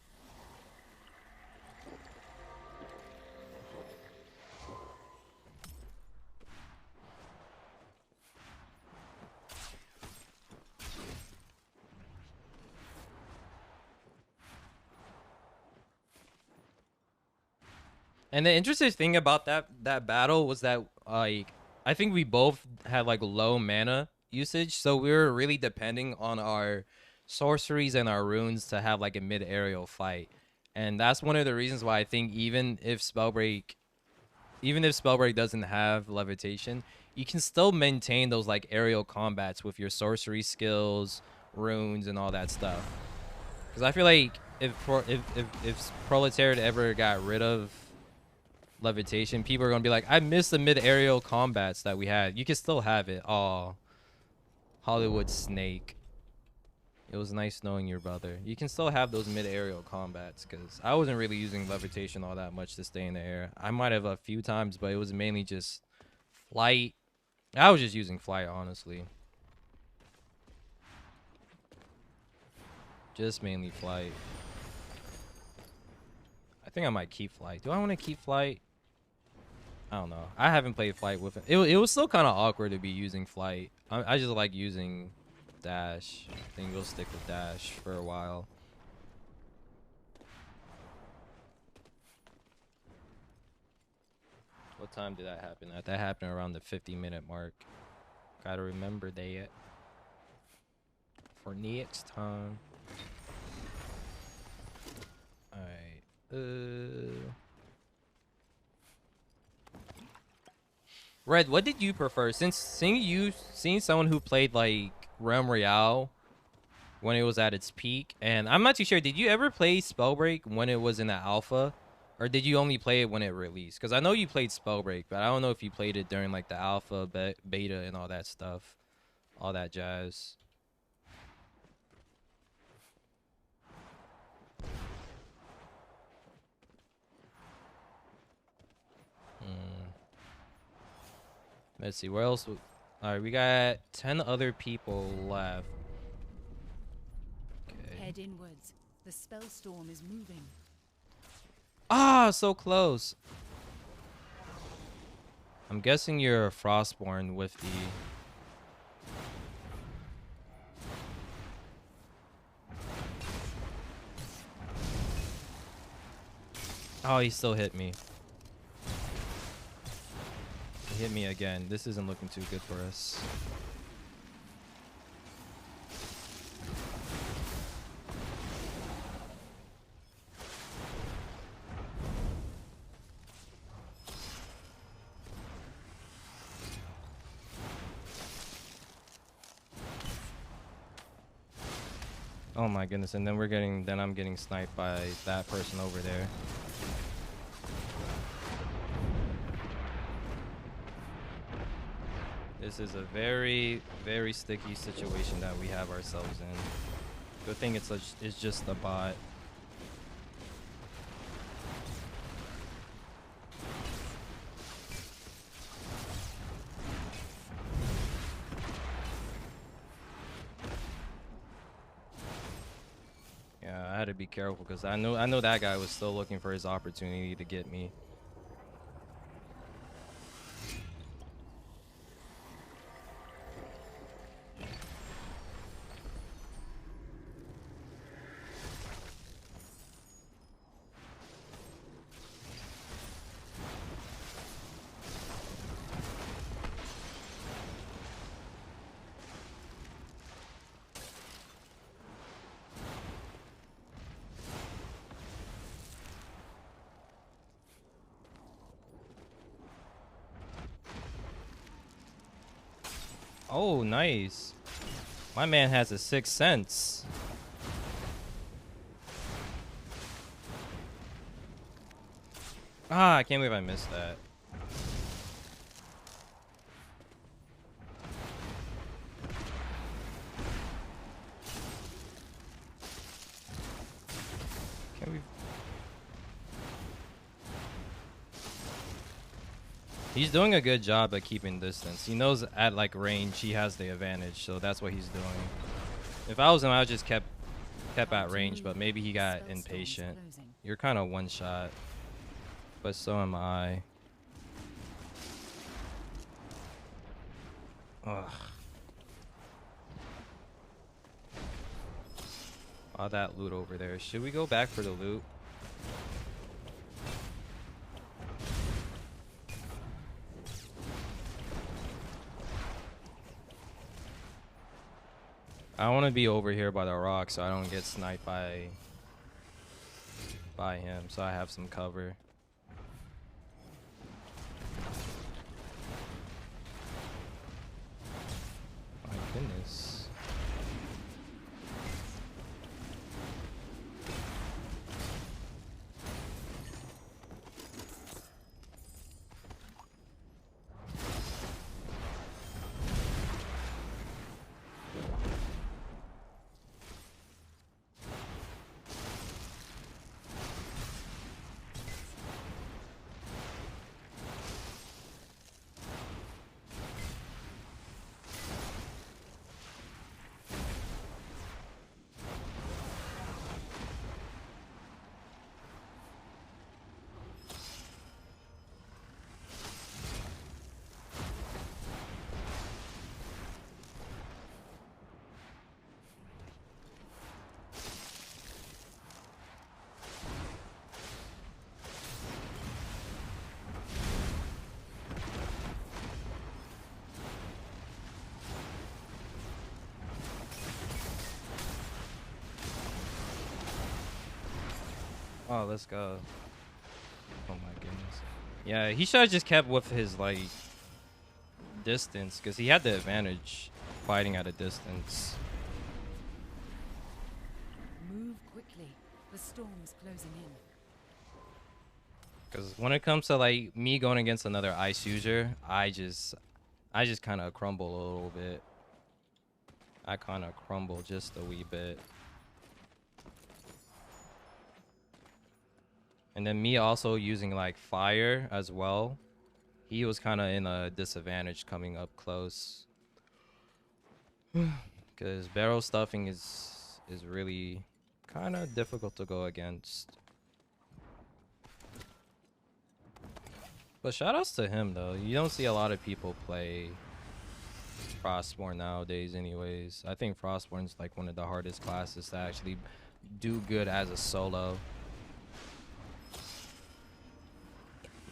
And the interesting thing about that battle was that like I think we both had like low mana usage, so we were really depending on our sorceries and our runes to have like a mid aerial fight. And that's one of the reasons why I think even if Spellbreak doesn't have levitation, you can still maintain those like aerial combats with your sorcery skills, runes, and all that stuff. Because I feel like if Proletariat ever got rid of levitation, people are gonna be like, I miss the mid aerial combats that we had. You can still have it. Oh, Hollywood Snake. It was nice knowing your brother. You can still have those mid aerial combats, because I wasn't really using levitation all that much to stay in the air. I might have a few times, but it was mainly just flight. I was just using flight, honestly. Just mainly flight. I think I might keep flight. Do I want to keep flight? I don't know. I haven't played flight with it. It was still kind of awkward to be using flight. I just like using dash. I think we'll stick with dash for a while. What time did that happen at? That happened around the 50-minute mark. Gotta remember that for next time. Alright. Red, what did you prefer? Since seeing someone who played like Realm Royale when it was at its peak, and I'm not too sure, did you ever play Spellbreak when it was in the alpha, or did you only play it when it released? Because I know you played Spellbreak, but I don't know if you played it during like the alpha, beta, and all that stuff, all that jazz. Let's see, where else? Alright, we got 10 other people left. Okay. Head inwards. The spell storm is moving. Ah, so close. I'm guessing you're a Frostborn with the... Oh, he still hit me. He hit me again. This isn't looking too good for us. Oh my goodness, and then I'm getting sniped by that person over there. This is a very, very sticky situation that we have ourselves in. Good thing it's just a bot. Yeah, I had to be careful because I know that guy was still looking for his opportunity to get me. Oh, nice. My man has a sixth sense. Ah, I can't believe I missed that. Can we? He's doing a good job at keeping distance. He knows at like range he has the advantage, so that's what he's doing. If I was him, I would just kept at range, but maybe he got impatient. You're kind of one shot, but so am I. Ugh. All that loot over there. Should we go back for the loot? I want to be over here by the rock so I don't get sniped by him, so I have some cover. My goodness. Oh, let's go. Oh my goodness. Yeah, he should have just kept with his like distance because he had the advantage fighting at a distance. Move quickly. The storm's closing in. Because when it comes to like me going against another ice user, I just kind of crumble a little bit. I kind of crumble just a wee bit. And then me also using like fire as well. He was kind of in a disadvantage coming up close. Because barrel stuffing is really kind of difficult to go against. But shoutouts to him though. You don't see a lot of people play Frostborn nowadays anyways. I think Frostborn's like one of the hardest classes to actually do good as a solo.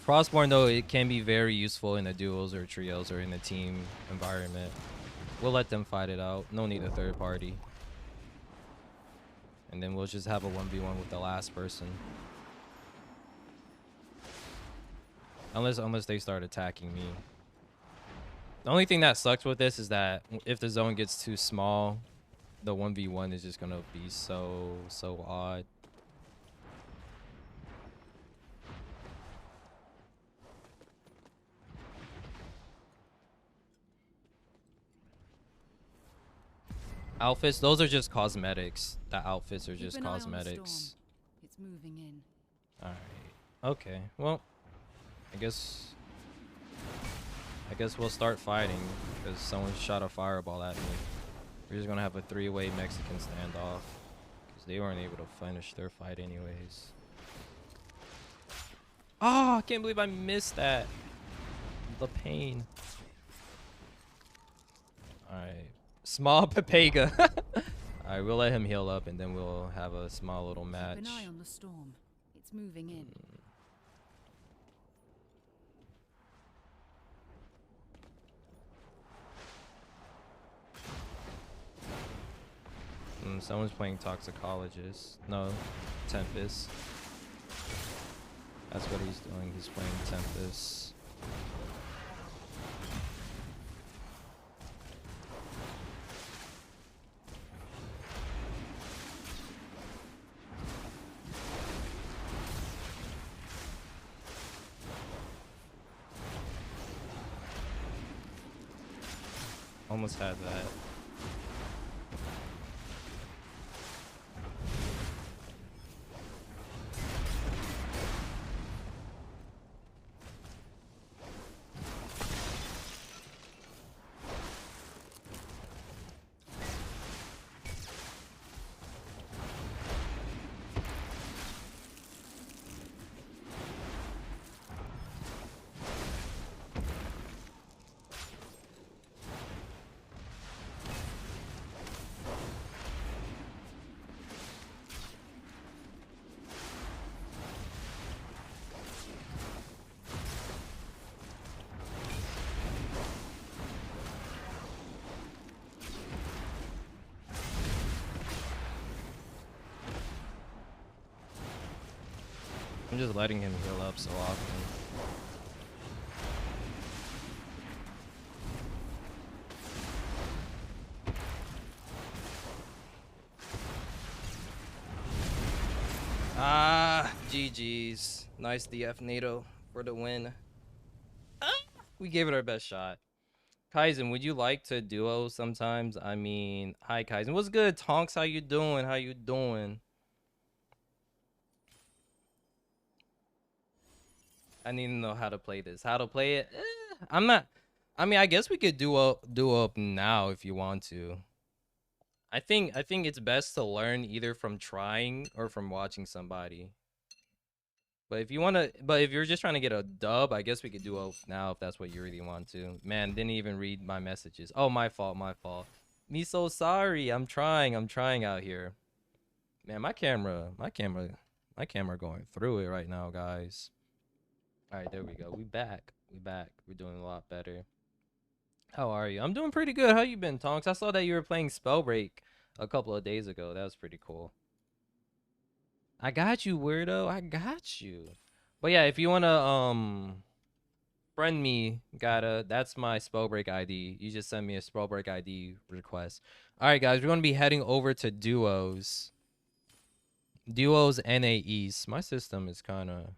Frostborn though, it can be very useful in the duos or trios or in the team environment. We'll let them fight it out. No need a third party. And then we'll just have a 1v1 with the last person. Unless they start attacking me. The only thing that sucks with this is that if the zone gets too small, the 1v1 is just gonna be so odd. Outfits, those are just cosmetics. The outfits are Keep just an eye on the storm. cosmetics. It's moving in. Alright. Okay. Well, I guess we'll start fighting because someone shot a fireball at me. We're just gonna have a 3-way Mexican standoff because they weren't able to finish their fight anyways. Oh, I can't believe I missed that. The pain. Alright. Small Pepega. Alright, we'll let him heal up and then we'll have a small little match. Keep an eye on the storm. It's moving in. Someone's playing Toxicologist. No, Tempest. That's what he's doing. He's playing Tempest. Almost had that. I'm just letting him heal up so often. Ah, GG's. Nice DF NATO for the win. We gave it our best shot. Kaizen, would you like to duo sometimes? I mean, hi Kaizen. What's good? Tonks, how you doing? How you doing? I need to know how to play this. How to play it? I'm not. I mean, I guess we could duo up now if you want to. I think it's best to learn either from trying or from watching somebody. But if you're just trying to get a dub, I guess we could duo now if that's what you really want to. Man, didn't even read my messages. Oh, my fault, my fault. Me so sorry. I'm trying out here. Man, my camera going through it right now, guys. All right, there we go. We back. We're doing a lot better. How are you? I'm doing pretty good. How you been, Tonks? I saw that you were playing Spellbreak a couple of days ago. That was pretty cool. I got you, weirdo. I got you. But yeah, if you wanna friend me, that's my Spellbreak ID. You just send me a Spellbreak ID request. All right, guys, we're gonna be heading over to duos. Duos NAEs. My system is kind of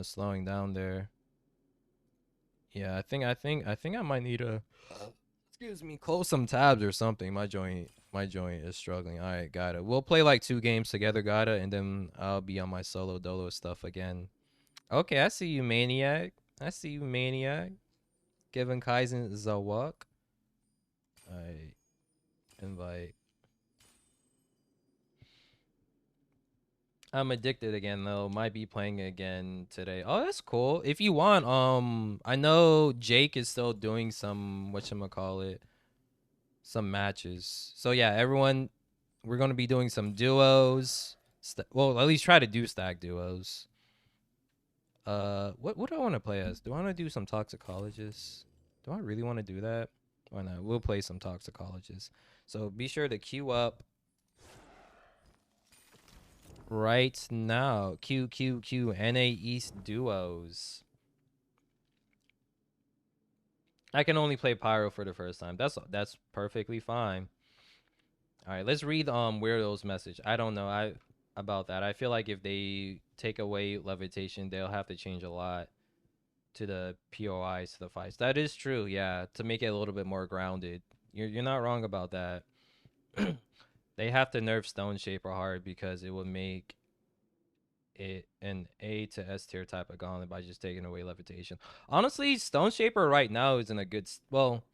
slowing down there. Yeah, I think I might need to excuse me, close some tabs or something. My joint is struggling. All right, got it. We'll play like 2 games together, got it, and then I'll be on my solo dolo stuff again. Okay, I see you, Maniac. Giving Kaizen Zawak. I invite. I'm addicted again though. Might be playing again today. Oh, that's cool. If you want, I know Jake is still doing some whatchamacallit, some matches. So yeah, everyone, we're gonna be doing some duos. Well, at least try to do stack duos. What do I want to play as? Do I want to do some toxicologists? Do I really want to do that? Why not? We'll play some toxicologists. So be sure to queue up right now. Q NA East duos. I can only play Pyro for the first time. That's perfectly fine. All right, let's read Weirdo's message. I don't know about that. I feel like if they take away levitation, they'll have to change a lot. to the POIs, to the fights. That is true, yeah, to make it a little bit more grounded. You're not wrong about that. They have to nerf Stone Shaper hard because it would make it an A to S tier type of gauntlet by just taking away levitation. Honestly, Stone Shaper right now is in a good well,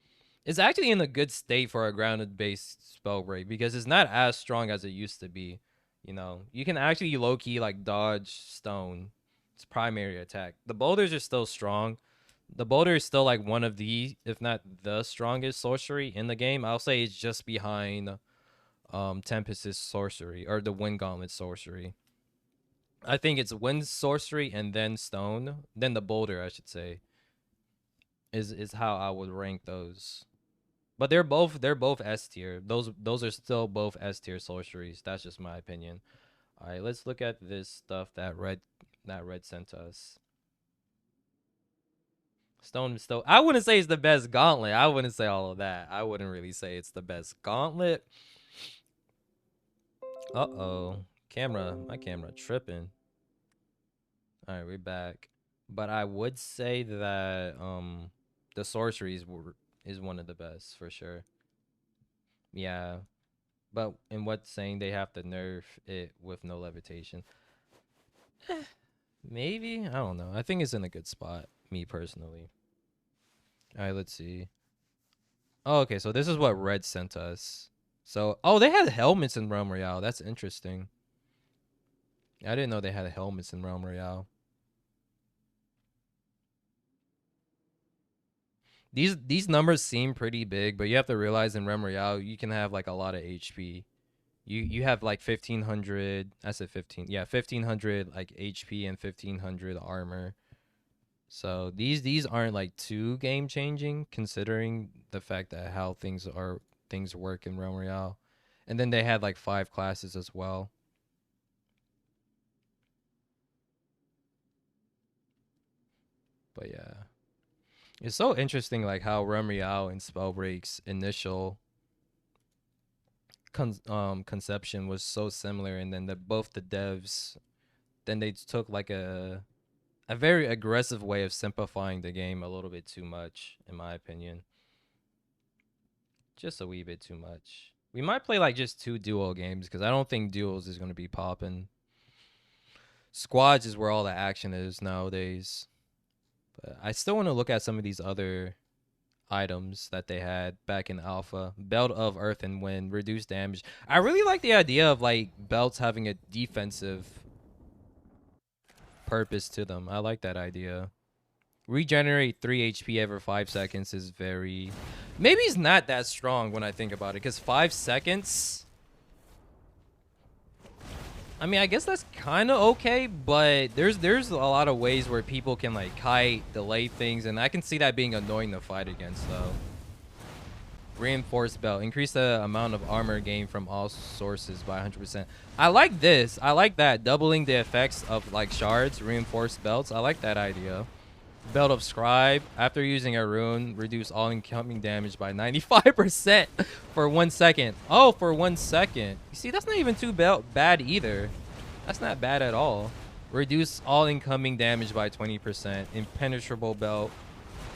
it's actually in a good state for a grounded based spell break because it's not as strong as it used to be. You know, you can actually low key like dodge stone. It's primary attack. The boulders are still strong. The boulder is still like one of the, if not the strongest sorcery in the game. I'll say it's just behind Tempest's sorcery or the Wind Gauntlet sorcery. I think it's Wind sorcery and then stone, then the boulder, I should say, is how I would rank those. But they're both S tier. Those are still both S tier sorceries. That's just my opinion. All right, let's look at this stuff that red sent us. Stone. I wouldn't say it's the best gauntlet. I wouldn't say all of that. I wouldn't really say it's the best gauntlet. Uh-oh. My camera tripping. All right, we're back. But I would say that the sorceries is one of the best for sure. Yeah. But in what saying they have to nerf it with no levitation? Maybe. I don't know. I think it's in a good spot, me personally. All right, let's see. Oh, okay, so this is what Red sent us. So, oh, they had helmets in Realm Royale. That's interesting. I didn't know they had helmets in Realm Royale. These numbers seem pretty big, but you have to realize in Realm Royale you can have like a lot of HP. You have like 1500. I said 15. Yeah, 1500 like HP and 1500 armor. So these aren't like too game changing considering the fact that how things work in Realm Royale. And then they had like 5 classes as well. But yeah. It's so interesting like how Realm Royale and Spellbreak's initial conception was so similar, and then both the devs then they took like a very aggressive way of simplifying the game a little bit too much, in my opinion. Just a wee bit too much. We might play like just 2 duo games because I don't think duos is going to be popping. Squads is where all the action is nowadays. But I still want to look at some of these other items that they had back in alpha. Belt of Earth and Wind, reduced damage. I really like the idea of like belts having a defensive purpose to them. I like that idea. Regenerate 3 HP every 5 seconds is very... Maybe it's not that strong when I think about it, because 5 seconds... I mean, I guess that's kind of okay, but there's a lot of ways where people can like kite, delay things, and I can see that being annoying to fight against though. Reinforced belt. Increase the amount of armor gained from all sources by 100%. I like this. I like that. Doubling the effects of like shards, reinforced belts. I like that idea. Belt of Scribe. After using a rune, reduce all incoming damage by 95% for 1 second. Oh, for 1 second. You see, that's not even too bad either. That's not bad at all. Reduce all incoming damage by 20%. Impenetrable belt.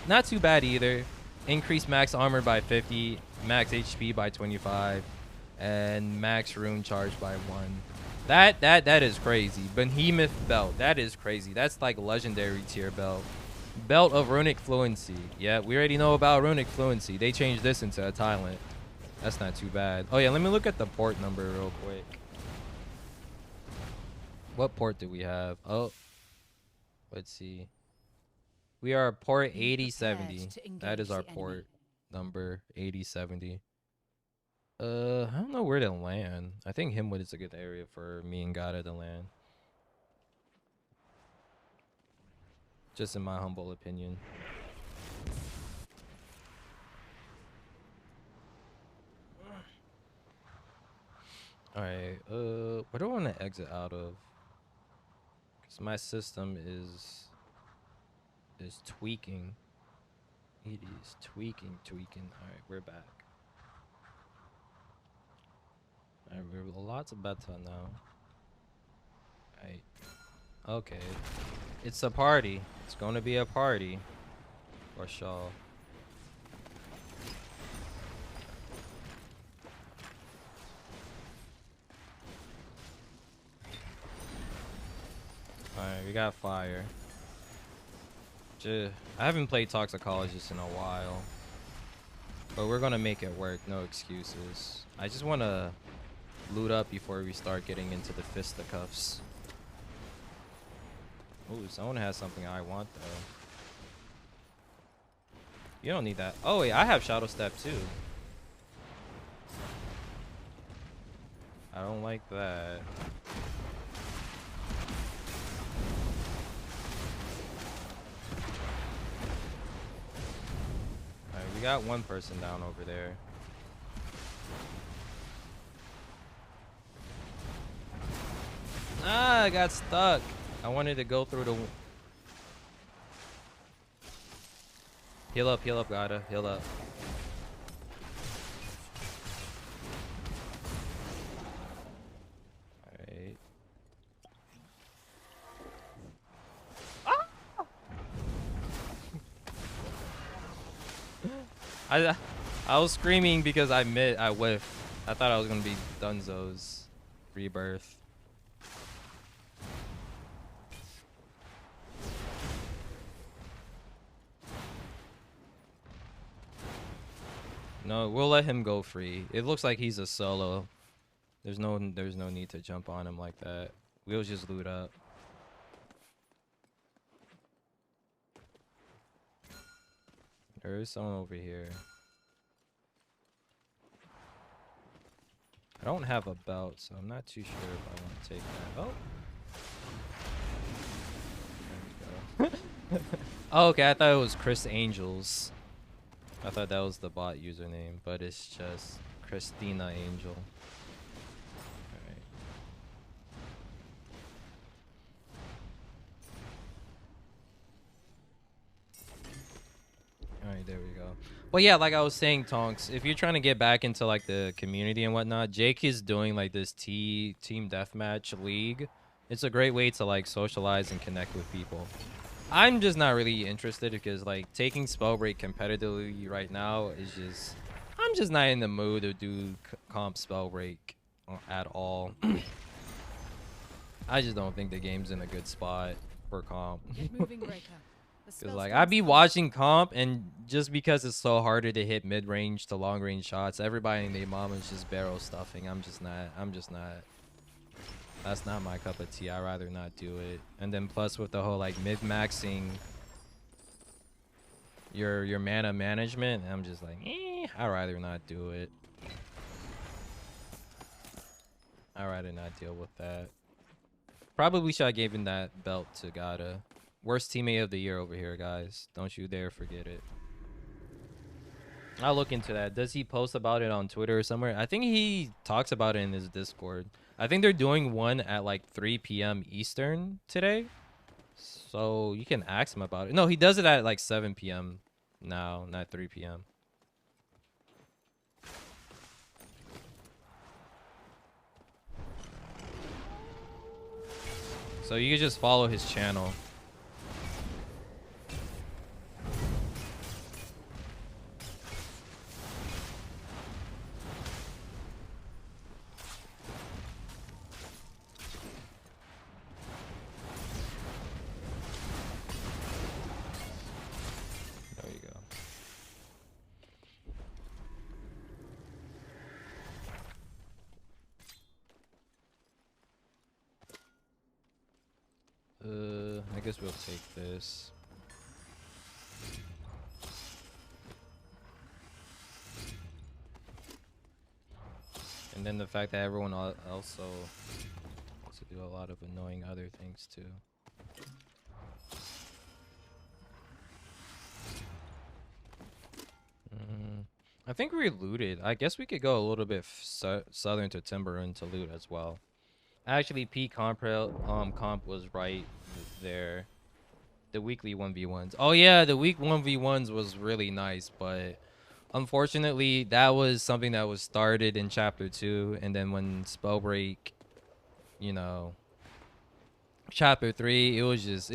Not too bad either. Increase max armor by 50. Max HP by 25. And max rune charge by 1. That is crazy. Behemoth belt. That is crazy. That's like legendary tier belt. Belt of Runic Fluency. Yeah, we already know about Runic Fluency. They changed this into a talent. That's not too bad. Oh yeah, let me look at the port number real quick. What port do we have? Oh, let's see. We are port 8070. That is our port number, 8070. I don't know where to land. I think Himwood is a good area for me and Gata to land. Just in my humble opinion. Alright, where do I want to exit out of? Because my system is tweaking. It is tweaking. Alright, we're back. Alright, we're lots of beta now. Alright. Okay. It's a party. It's gonna be a party. For sure. Alright, we got fire. I haven't played Toxicologist in a while. But we're gonna make it work, no excuses. I just wanna loot up before we start getting into the fisticuffs. Ooh, someone has something I want though. You don't need that. Oh wait, I have Shadow Step too. I don't like that. Alright, we got one person down over there. Ah, I got stuck. I wanted to go through the... Heal up, gotta. Heal up. Alright. I was screaming because I whiffed. I thought I was gonna be Dunzo's rebirth. No, we'll let him go free. It looks like he's a solo. There's no need to jump on him like that. We'll just loot up. There is someone over here. I don't have a belt, so I'm not too sure if I want to take that. Oh. There we go. Oh, okay, I thought it was Chris Angels. I thought that was the bot username, but it's just Christina Angel. Alright. Alright, there we go. Well, yeah, like I was saying, Tonks, if you're trying to get back into like the community and whatnot, Jake is doing like this team deathmatch league. It's a great way to like socialize and connect with people. I'm just not really interested because like taking Spellbreak competitively right now is just... I'm just not in the mood to do comp Spellbreak at all. I just don't think the game's in a good spot for comp. Cause like I'd be watching comp and just because it's so harder to hit mid-range to long-range shots, everybody and their mom is just barrel stuffing. I'm just not. That's not my cup of tea. I'd rather not do it. And then plus with the whole like mid-maxing your mana management, I'm just like, I'd rather not do it. I'd rather not deal with that. Probably should have given that belt to Gata. Worst teammate of the year over here, guys. Don't you dare forget it. I'll look into that. Does he post about it on Twitter or somewhere? I think he talks about it in his Discord. I think they're doing one at like 3 p.m. Eastern today. So you can ask him about it. No, he does it at like 7 p.m. now, not 3 p.m. So you can just follow his channel. I guess we'll take this. And then the fact that everyone also wants to do a lot of annoying other things too. I think we looted. I guess we could go a little bit southern to Timberland to loot as well. Actually, P comp was right there. The weekly 1v1s. Oh yeah, the week 1v1s was really nice, but unfortunately, that was something that was started in chapter 2, and then when Spellbreak, you know, chapter 3, it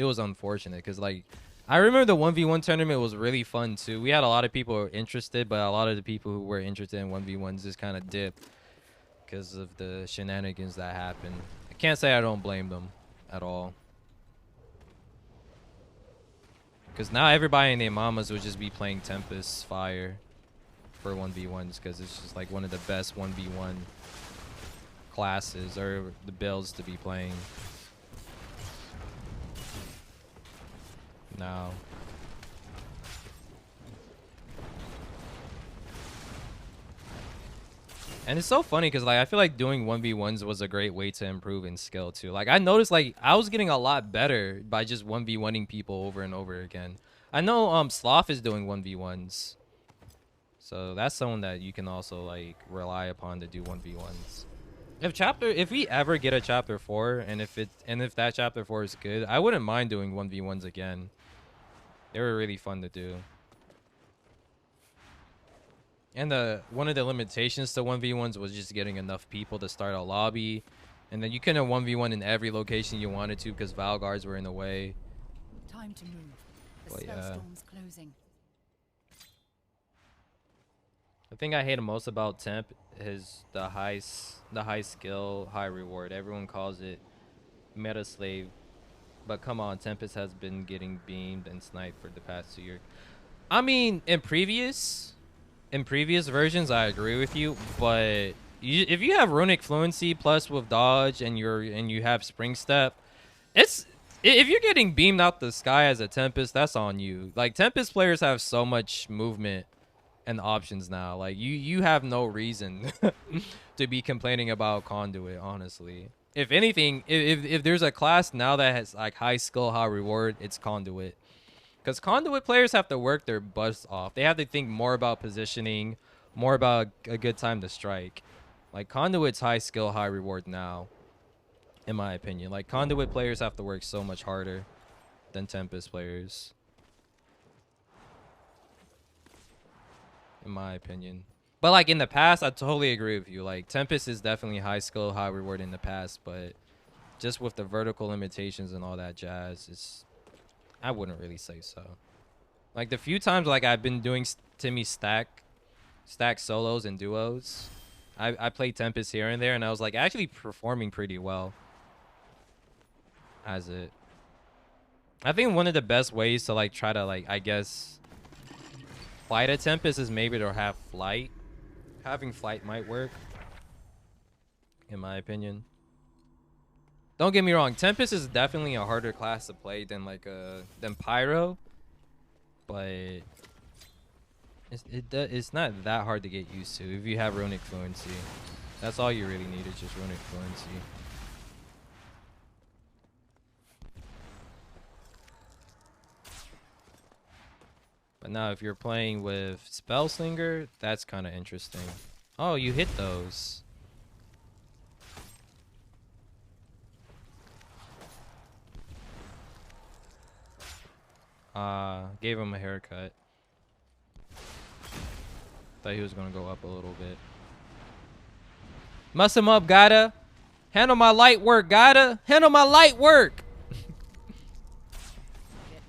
was unfortunate because like I remember the 1v1 tournament was really fun too. We had a lot of people who were interested, but a lot of the people who were interested in 1v1s just kind of dipped because of the shenanigans that happened. I can't say I don't blame them at all. Because now everybody and their mamas would just be playing Tempest Fire for 1v1s because it's just like one of the best 1v1 classes or the builds to be playing now. And it's so funny because like I feel like doing 1v1s was a great way to improve in skill too. Like I noticed like I was getting a lot better by just 1v1ing people over and over again. I know Sloth is doing 1v1s. So that's someone that you can also like rely upon to do 1v1s. If we ever get a chapter 4 and if that chapter 4 is good, I wouldn't mind doing 1v1s again. They were really fun to do. And one of the limitations to 1v1s was just getting enough people to start a lobby. And then you couldn't 1v1 in every location you wanted to because Val guards were in the way. Time to move. The But spell yeah. storm's closing. The thing I hate most about Temp is the high skill, high reward. Everyone calls it meta slave. But come on, Tempest has been getting beamed and sniped for the past 2 years. I mean, in previous versions, I agree with you, but if you have runic fluency plus with dodge and you have spring step, if you're getting beamed out the sky as a Tempest, that's on you. Like Tempest players have so much movement and options now. Like you have no reason to be complaining about Conduit, honestly. If anything, if there's a class now that has like high skill, high reward, it's Conduit. Because Conduit players have to work their butts off. They have to think more about positioning, more about a good time to strike. Like Conduit's high skill, high reward now, in my opinion. Like Conduit players have to work so much harder than Tempest players, in my opinion. But like in the past, I totally agree with you. Like Tempest is definitely high skill, high reward in the past, but just with the vertical limitations and all that jazz, I wouldn't really say so. Like the few times like I've been doing Timmy stack solos and duos, I played Tempest here and there, and I was like actually performing pretty well as it. I think one of the best ways to like try to like I guess fight a Tempest is maybe to have flight. Having flight might work, in my opinion. Don't get me wrong, Tempest is definitely a harder class to play than like than Pyro, but it's not that hard to get used to if you have runic fluency. That's all you really need is just runic fluency. But now if you're playing with Spellslinger, that's kind of interesting. Oh, you hit those. Gave him a haircut. Thought he was gonna go up a little bit. Muss him up, gotta. Handle my light work, gotta. Handle my light work. Get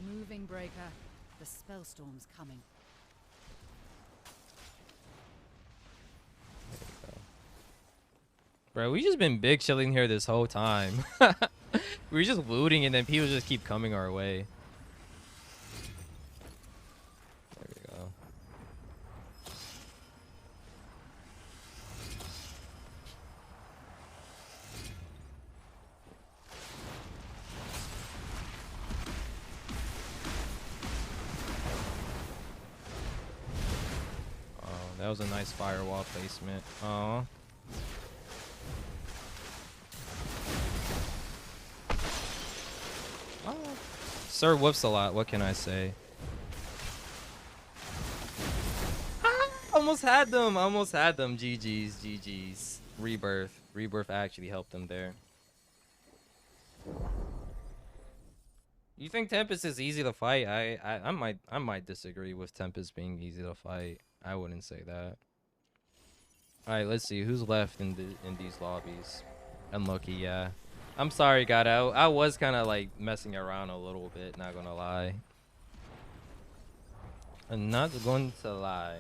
moving, Breaker. The spell storm's coming. Bro, we just been big chilling here this whole time. We were just looting and then people just keep coming our way. There we go. Oh, that was a nice firewall placement. Oh. Oh. Sir whoops a lot. What can I say? Ah, almost had them. Almost had them. GG's. GG's. Rebirth. Rebirth actually helped them there. You think Tempest is easy to fight? I might disagree with Tempest being easy to fight. I wouldn't say that. All right, let's see who's left in these lobbies. Unlucky, yeah. I'm sorry, God. I was kind of like messing around a little bit. Not gonna lie. I'm not going to lie.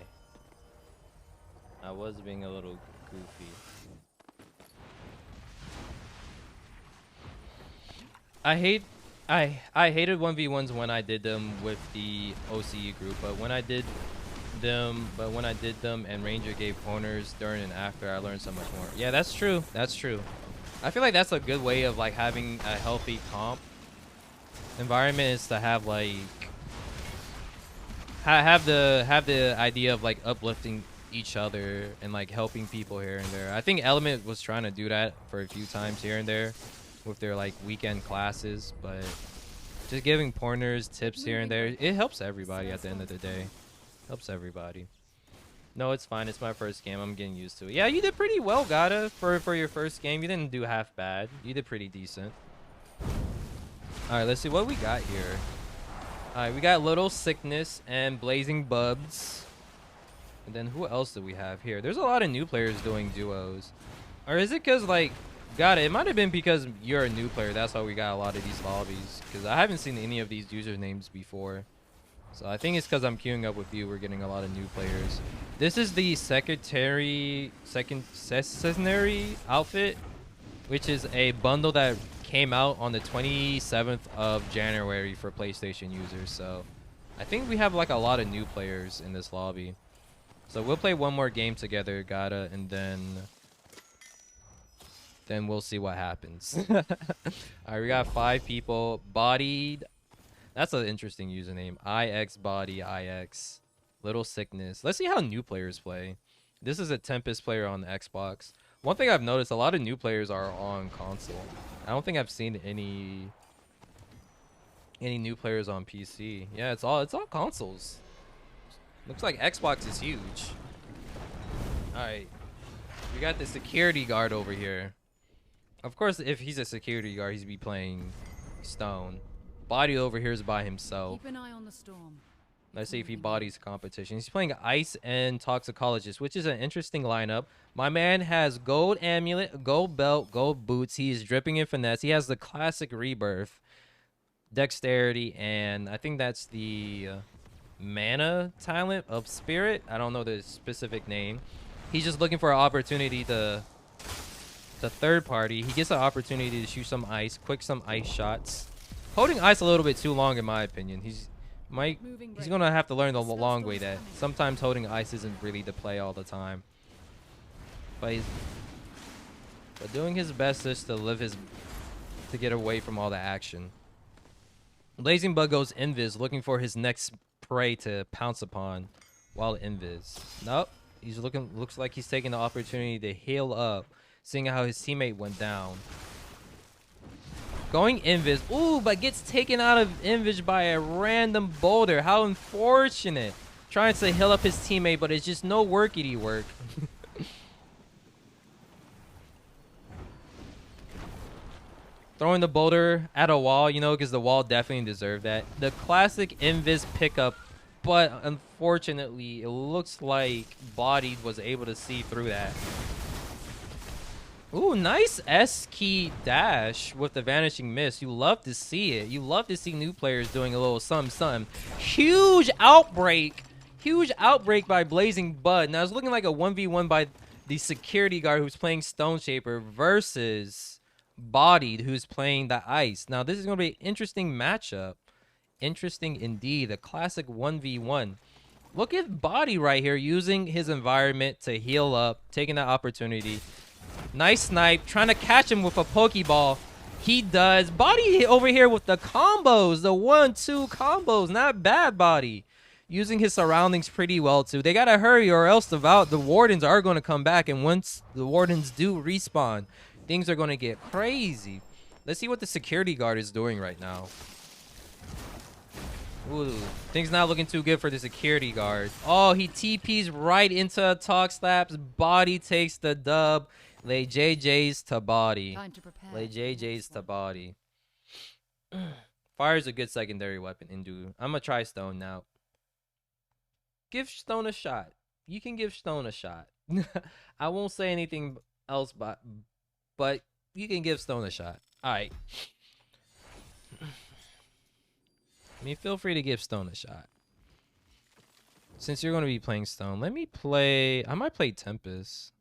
I was being a little goofy. I hate. I hated 1v1s when I did them with the OCE group, but when I did them and Ranger gave corners during and after, I learned so much more. Yeah, that's true. That's true. I feel like that's a good way of like having a healthy comp environment, is to have like have the idea of like uplifting each other and like helping people here and there. I think Element was trying to do that for a few times here and there with their like weekend classes, but just giving pointers, tips here and there, it helps everybody at the end of the day. Helps everybody. No, it's fine. It's my first game. I'm getting used to it. Yeah, you did pretty well, Gata, for your first game. You didn't do half bad. You did pretty decent. All right, let's see what we got here. All right, we got Little Sickness and Blazing Bubs. And then who else do we have here? There's a lot of new players doing duos. Or is it because, like, it might have been because you're a new player. That's why we got a lot of these lobbies. Because I haven't seen any of these usernames before. So I think it's because I'm queuing up with you. We're getting a lot of new players. This is the secondary outfit, which is a bundle that came out on the 27th of January for PlayStation users. So I think we have like a lot of new players in this lobby. So we'll play one more game together, Gata, and then we'll see what happens. All right, we got 5 people. Bodied. That's an interesting username. IX Body IX. Little Sickness. Let's see how new players play. This is a Tempest player on the Xbox. One thing I've noticed, a lot of new players are on console. I don't think I've seen any new players on PC. Yeah, it's all consoles. Looks like Xbox is huge. All right. We got the security guard over here. Of course, if he's a security guard, he's be playing Stone. Body over here is by himself. Keep an eye on the storm. Let's see if he bodies competition. He's playing Ice and Toxicologist, which is an interesting lineup. My man has gold amulet, gold belt, gold boots. He is dripping in finesse. He has the classic rebirth, dexterity, and I think that's the mana talent of spirit. I don't know the specific name. He's just looking for an opportunity to the third party. He gets an opportunity to shoot some ice, some ice shots. Holding ice a little bit too long, in my opinion. He's gonna have to learn the long way that sometimes holding ice isn't really the play all the time. But he's doing his best just to get away from all the action. Blazing Bug goes invis, looking for his next prey to pounce upon while invis. Nope. Looks like he's taking the opportunity to heal up, seeing how his teammate went down. Going invis. Ooh, but gets taken out of invis by a random boulder. How unfortunate. Trying to heal up his teammate, but it's just no workity work. Throwing the boulder at a wall, you know, because the wall definitely deserved that. The classic invis pickup, but unfortunately, it looks like Bodied was able to see through that. Ooh, nice S-key dash with the Vanishing Mist. You love to see it. You love to see new players doing a little something. Huge outbreak. Huge outbreak by Blazing Bud. Now, it's looking like a 1v1 by the security guard who's playing Stone Shaper versus Bodied, who's playing the Ice. Now, this is going to be an interesting matchup. Interesting indeed. A classic 1v1. Look at Body right here using his environment to heal up, taking that opportunity. Nice snipe, trying to catch him with a Pokeball. He does. Body over here with the combos, the 1-2 combos. Not bad, Body. Using his surroundings pretty well, too. They got to hurry or else the Wardens are going to come back. And once the Wardens do respawn, things are going to get crazy. Let's see what the security guard is doing right now. Ooh, things not looking too good for the security guard. Oh, he TPs right into a Talk Slaps. Body takes the dub. Lay JJ's to Body. Lay JJ's to Body. Fire is a good secondary weapon in Dude. I'm going to try Stone now. Give Stone a shot. You can give Stone a shot. I won't say anything else, but you can give Stone a shot. Alright. I mean, feel free to give Stone a shot. Since you're going to be playing Stone, let me play... I might play Tempest.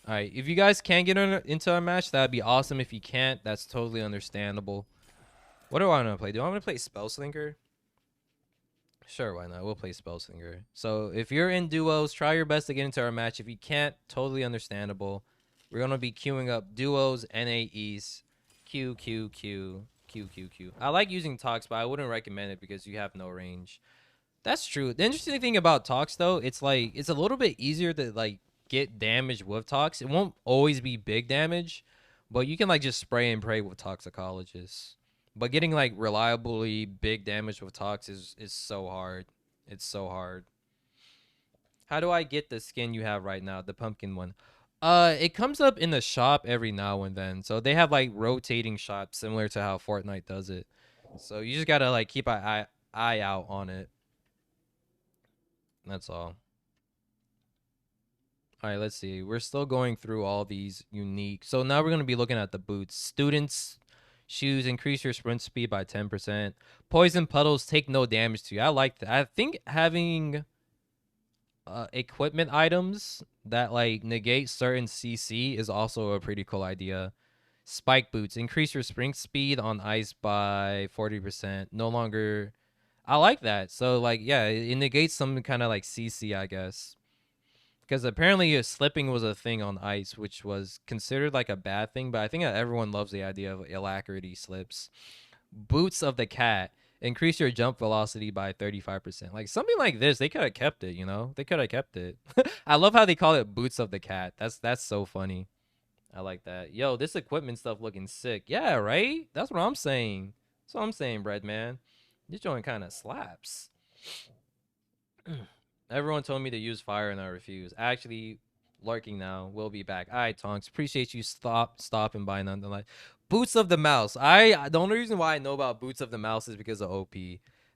Alright, if you guys can get into a match, that'd be awesome. If you can't, that's totally understandable. What do I want to play? Do I want to play Spellslinger? Sure, why not? We'll play Spellslinger. So if you're in duos, try your best to get into our match. If you can't, totally understandable. We're going to be queuing up duos, NAEs, Q, Q, Q, Q, Q, Q. I like using Tox, but I wouldn't recommend it because you have no range. That's true. The interesting thing about Tox, though, it's like it's a little bit easier to like get damage with Tox. It won't always be big damage, but you can like just spray and pray with Toxicologists. But getting like reliably big damage with Tox is so hard. It's so hard. How do I get the skin you have right now, the pumpkin one? It comes up in the shop every now and then. So they have like rotating shops similar to how Fortnite does it. So you just gotta like keep an eye out on it. That's all. All right, let's see. We're still going through all these unique. So now we're going to be looking at the boots. Students, shoes, increase your sprint speed by 10%. Poison puddles take no damage to you. I like that. I think having equipment items that like negate certain CC is also a pretty cool idea. Spike boots, increase your sprint speed on ice by 40%. No longer. I like that. So like, yeah, it negates some kind of like CC, I guess. Because apparently slipping was a thing on ice, which was considered like a bad thing, but I think that everyone loves the idea of alacrity slips. Boots of the cat. Increase your jump velocity by 35%. Like something like this, they could have kept it, you know? They could have kept it. I love how they call it boots of the cat. That's so funny. I like that. Yo, this equipment stuff looking sick. Yeah, right? That's what I'm saying. That's what I'm saying, bread man. This joint kind of slaps. Everyone told me to use fire and I refuse. Actually, lurking now. We'll be back. All right, Tonks. Appreciate you stopping by nonetheless. Boots of the Mouse. The only reason why I know about Boots of the Mouse is because of OP.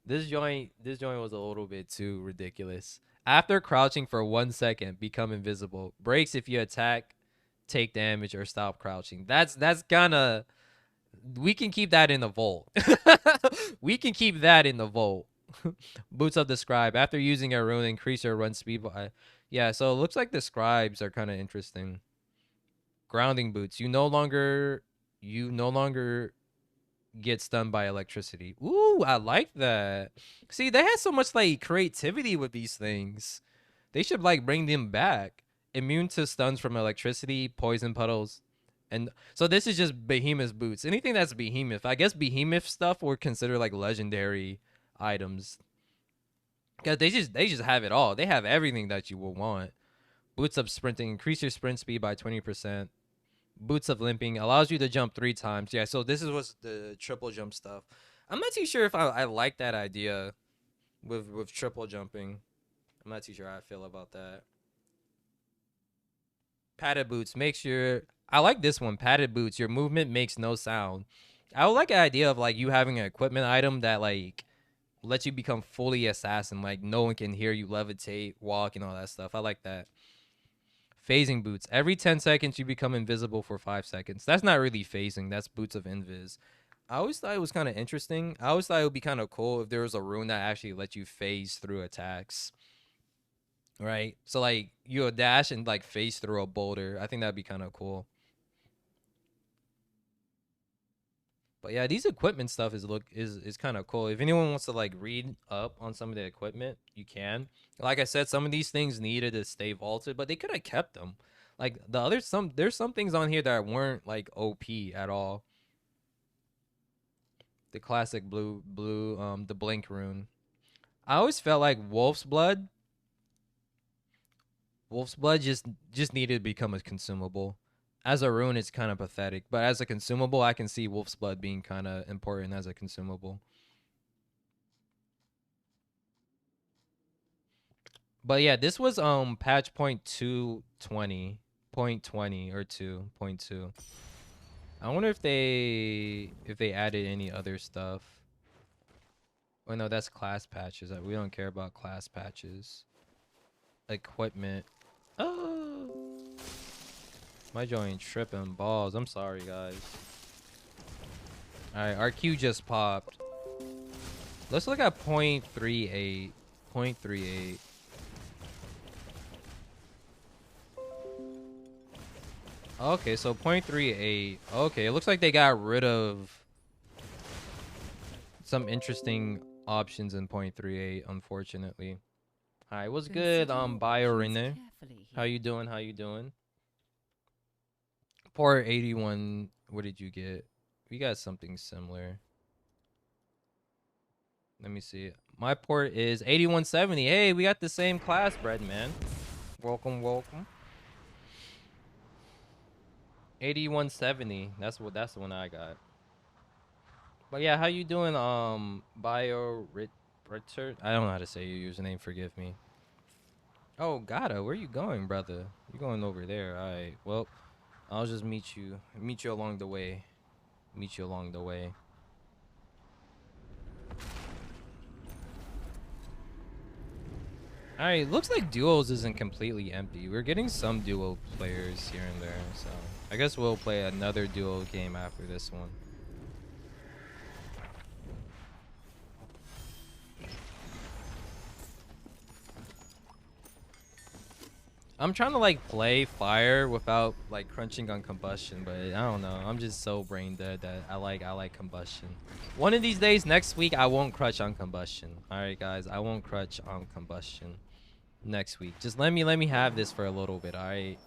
This joint was a little bit too ridiculous. After crouching for 1 second, become invisible. Breaks if you attack, take damage, or stop crouching. That's gonna. We can keep that in the vault. We can keep that in the vault. Boots of the Scribe. After using a rune, increase your run speed by... Yeah, so it looks like the scribes are kind of interesting. Grounding boots. You no longer get stunned by electricity. Ooh, I like that. See, they had so much like creativity with these things. They should like bring them back. Immune to stuns from electricity, poison puddles. And so this is just Behemoth's boots. Anything that's Behemoth. I guess Behemoth stuff were considered like legendary items. Cause they just have it all. They have everything that you will want. Boots of sprinting, increase your sprint speed by 20%. Boots of limping allows you to jump 3 times. Yeah, so this is what's the triple jump stuff. I'm not too sure if I like that idea with triple jumping. I'm not too sure how I feel about that. Padded boots makes your... I like this one. Padded boots. Your movement makes no sound. I would like an idea of like you having an equipment item that like lets you become fully assassin. Like no one can hear you levitate, walk, and all that stuff. I like that. Phasing boots. Every 10 seconds, you become invisible for 5 seconds. That's not really phasing. That's boots of invis. I always thought it was kind of interesting. I always thought it would be kind of cool if there was a rune that actually let you phase through attacks. Right? So, like, you would dash and, like, phase through a boulder. I think that'd be kind of cool. But yeah, these equipment stuff is kind of cool. If anyone wants to like read up on some of the equipment, you can. Like I said, some of these things needed to stay vaulted, but they could have kept them. Like there's some things on here that weren't like OP at all. The classic the blink rune. I always felt like Wolf's blood just needed to become a consumable. As a rune, it's kind of pathetic, but as a consumable, I can see Wolf's blood being kind of important as a consumable. But yeah, this was patch point 220.20 or 2.2. I wonder if they added any other stuff. Oh no, that's class patches. We don't care about class patches. Equipment. Oh, my joint tripping balls. I'm sorry, guys. All right, our Q just popped. Let's look at 0.38. 0.38. Okay, so 0.38. Okay, it looks like they got rid of some interesting options in 0.38, unfortunately. Hi, what's good? Consider your Bio options Rene. carefully How here. you doing? How you doing? Port 81. What did you get? We got something similar. Let me see. My port is 8170. Hey, we got the same class, bread man. Welcome, welcome. 8170. That's the one I got. But yeah, how you doing? Richard. I don't know how to say your username. Forgive me. Oh, Gata, where you going, brother? You going over there? All right. Well, I'll just meet you. Meet you along the way. Meet you along the way. All right. Looks like duos isn't completely empty. We're getting some duo players here and there. So I guess we'll play another duo game after this one. I'm trying to like play fire without like crunching on combustion, but I don't know. I'm just so brain dead that I like combustion. One of these days, next week, I won't crutch on combustion. All right, guys, I won't crutch on combustion next week. Just let me have this for a little bit. All right,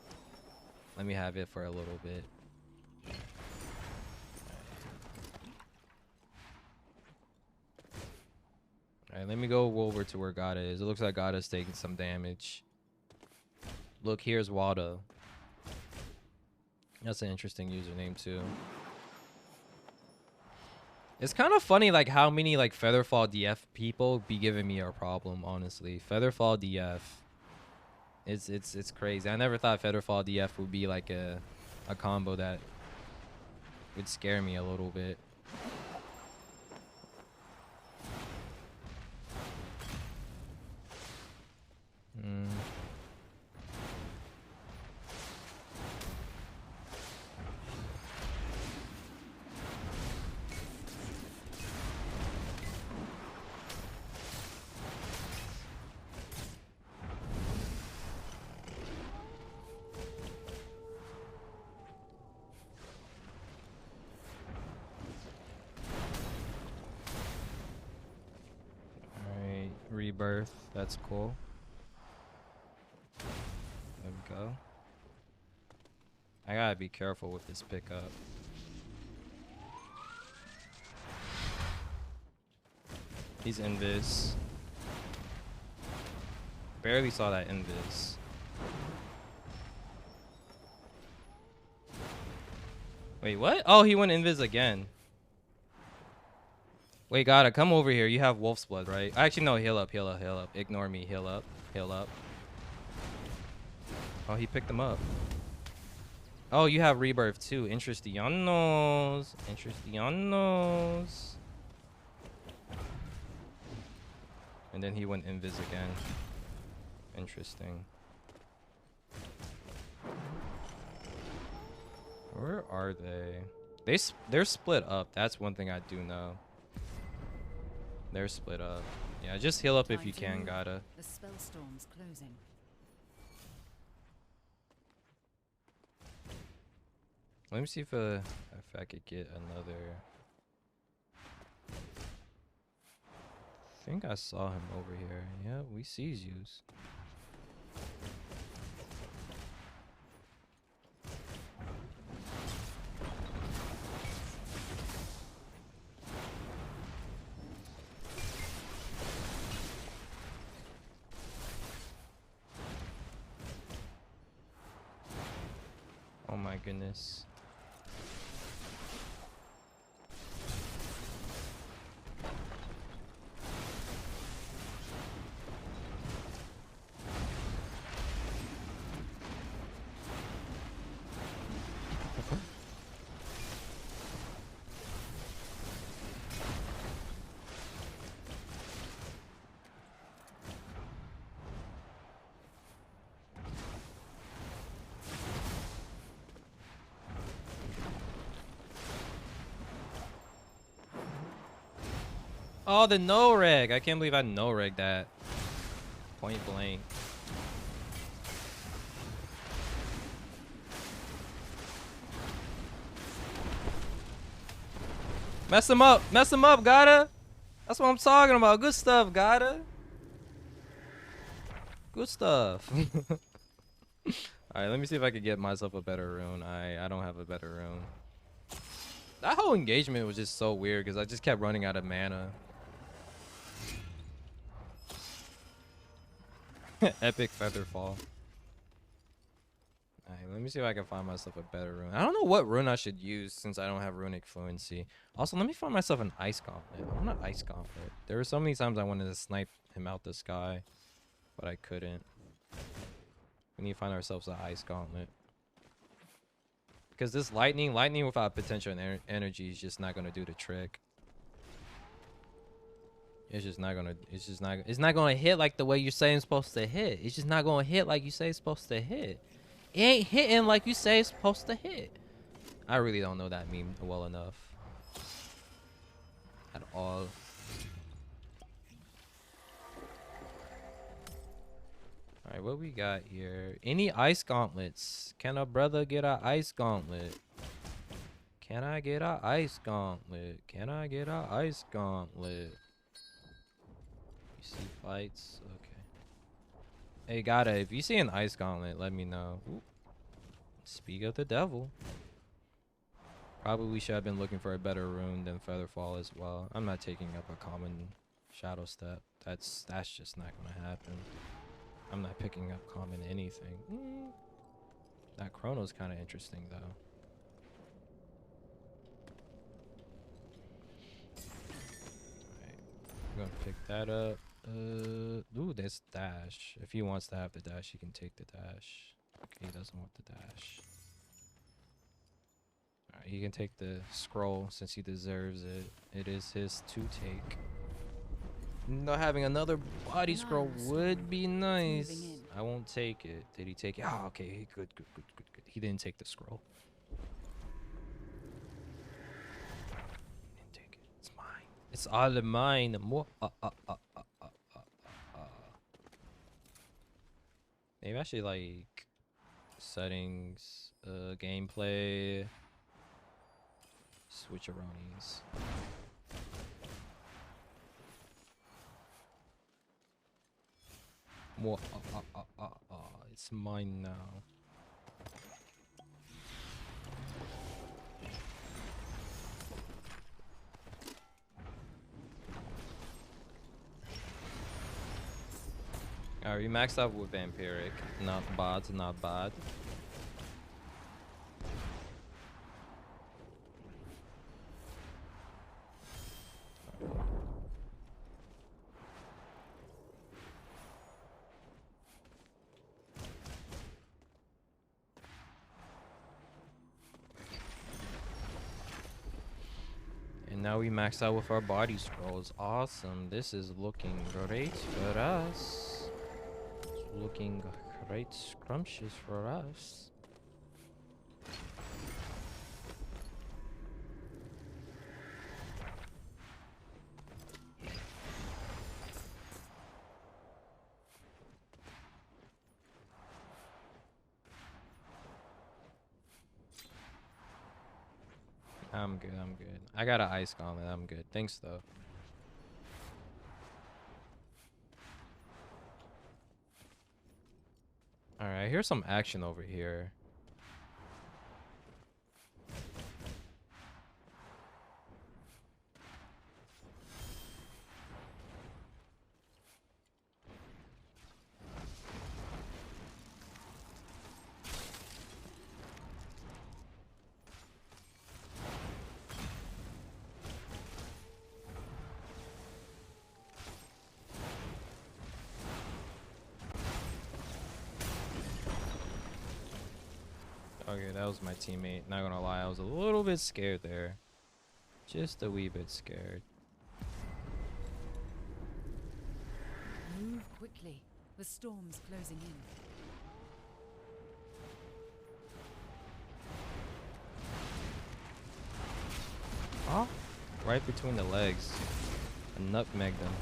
let me have it for a little bit. All right, let me go over to where Gata is. It looks like Gata's taking some damage. Look, here's Wada. That's an interesting username too. It's kind of funny, like, how many, like, Featherfall DF people be giving me a problem, honestly. Featherfall DF. It's crazy. I never thought Featherfall DF would be, like, a combo that would scare me a little bit. Mm. Alright, rebirth. That's cool. There we go. I gotta be careful with this pickup. He's invis. Barely saw that invis. Wait, what? Oh, he went invis again. Wait, gotta come over here. You have wolf's blood, right? Actually, no. Heal up, heal up, heal up. Ignore me. Heal up, heal up. Oh, he picked him up. Oh, you have rebirth too. Interestianos. Interestianos. And then he went invis again. Interesting. Where are they? They're split up. That's one thing I do know. They're split up. Yeah, just heal up if you can, gotta. The spell storm's closing. Let me see if I could get another. I think I saw him over here. Yeah, we sees yous. Oh my goodness. Oh, the no reg. I can't believe I no reg that. Point blank. Mess him up. Mess him up, gotta. That's what I'm talking about. Good stuff, gotta. Good stuff. Alright, let me see if I can get myself a better rune. I don't have a better rune. That whole engagement was just so weird because I just kept running out of mana. Epic Featherfall. Alright, let me see if I can find myself a better rune. I don't know what rune I should use since I don't have runic fluency. Also, let me find myself an ice gauntlet. I want an ice gauntlet. There were so many times I wanted to snipe him out the sky, but I couldn't. We need to find ourselves an ice gauntlet. Because this lightning without potential and energy is just not gonna do the trick. It's not gonna hit like the way you're saying it's supposed to hit. It's just not gonna hit like you say it's supposed to hit. It ain't hitting like you say it's supposed to hit. I really don't know that meme well enough. At all. Alright, what we got here? Any ice gauntlets? Can a brother get an ice gauntlet? Can I get an ice gauntlet? Can I get an ice gauntlet? You see fights? Okay. Hey, gotta, if you see an ice gauntlet, let me know. Ooh. Speak of the devil. Probably should have been looking for a better rune than Featherfall as well. I'm not taking up a common shadow step. That's just not gonna happen. I'm not picking up common anything. That chrono's kind of interesting though. Alright, I'm gonna pick that up. Ooh, that's dash. If he wants to have the dash, he can take the dash. Okay, he doesn't want the dash. Alright, he can take the scroll since he deserves it. It is his to take. No, having another body scroll would be nice. I won't take it. Did he take it? Oh, okay. Good. He didn't take the scroll. He didn't take it. It's mine. It's all of mine. Maybe I should like settings, gameplay, switcheroonies. It's mine now. Alright, we maxed out with Vampiric. Not bad, not bad. And now we maxed out with our body scrolls. Awesome. This is looking great for us. It's looking great scrumptious for us. I'm good. I got an ice gauntlet. I'm good. Thanks, though. Alright, here's some action over here. Okay, that was my teammate. Not gonna lie, I was a little bit scared there. Just a wee bit scared. Move quickly. The storm's closing in. Oh, right between the legs. Nutmeg them.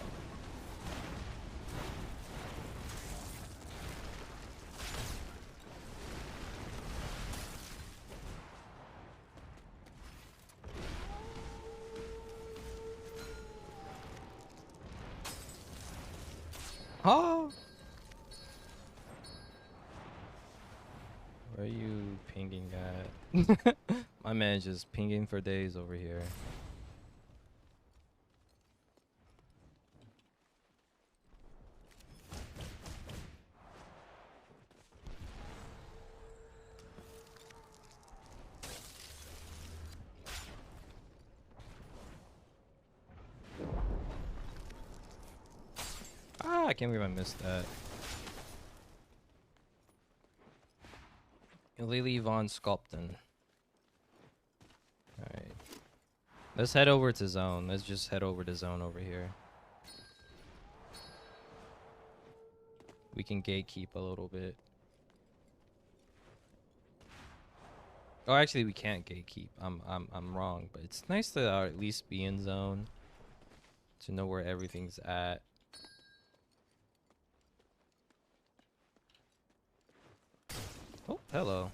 Oh! Where are you pinging at? My man just pinging for days over here. Ah, I can't believe I missed that. Lily Von Sculpton. Alright. Let's head over to zone. Let's just head over to zone over here. We can gatekeep a little bit. Oh, actually, we can't gatekeep. I'm wrong, but it's nice to at least be in zone to know where everything's at. Oh, hello.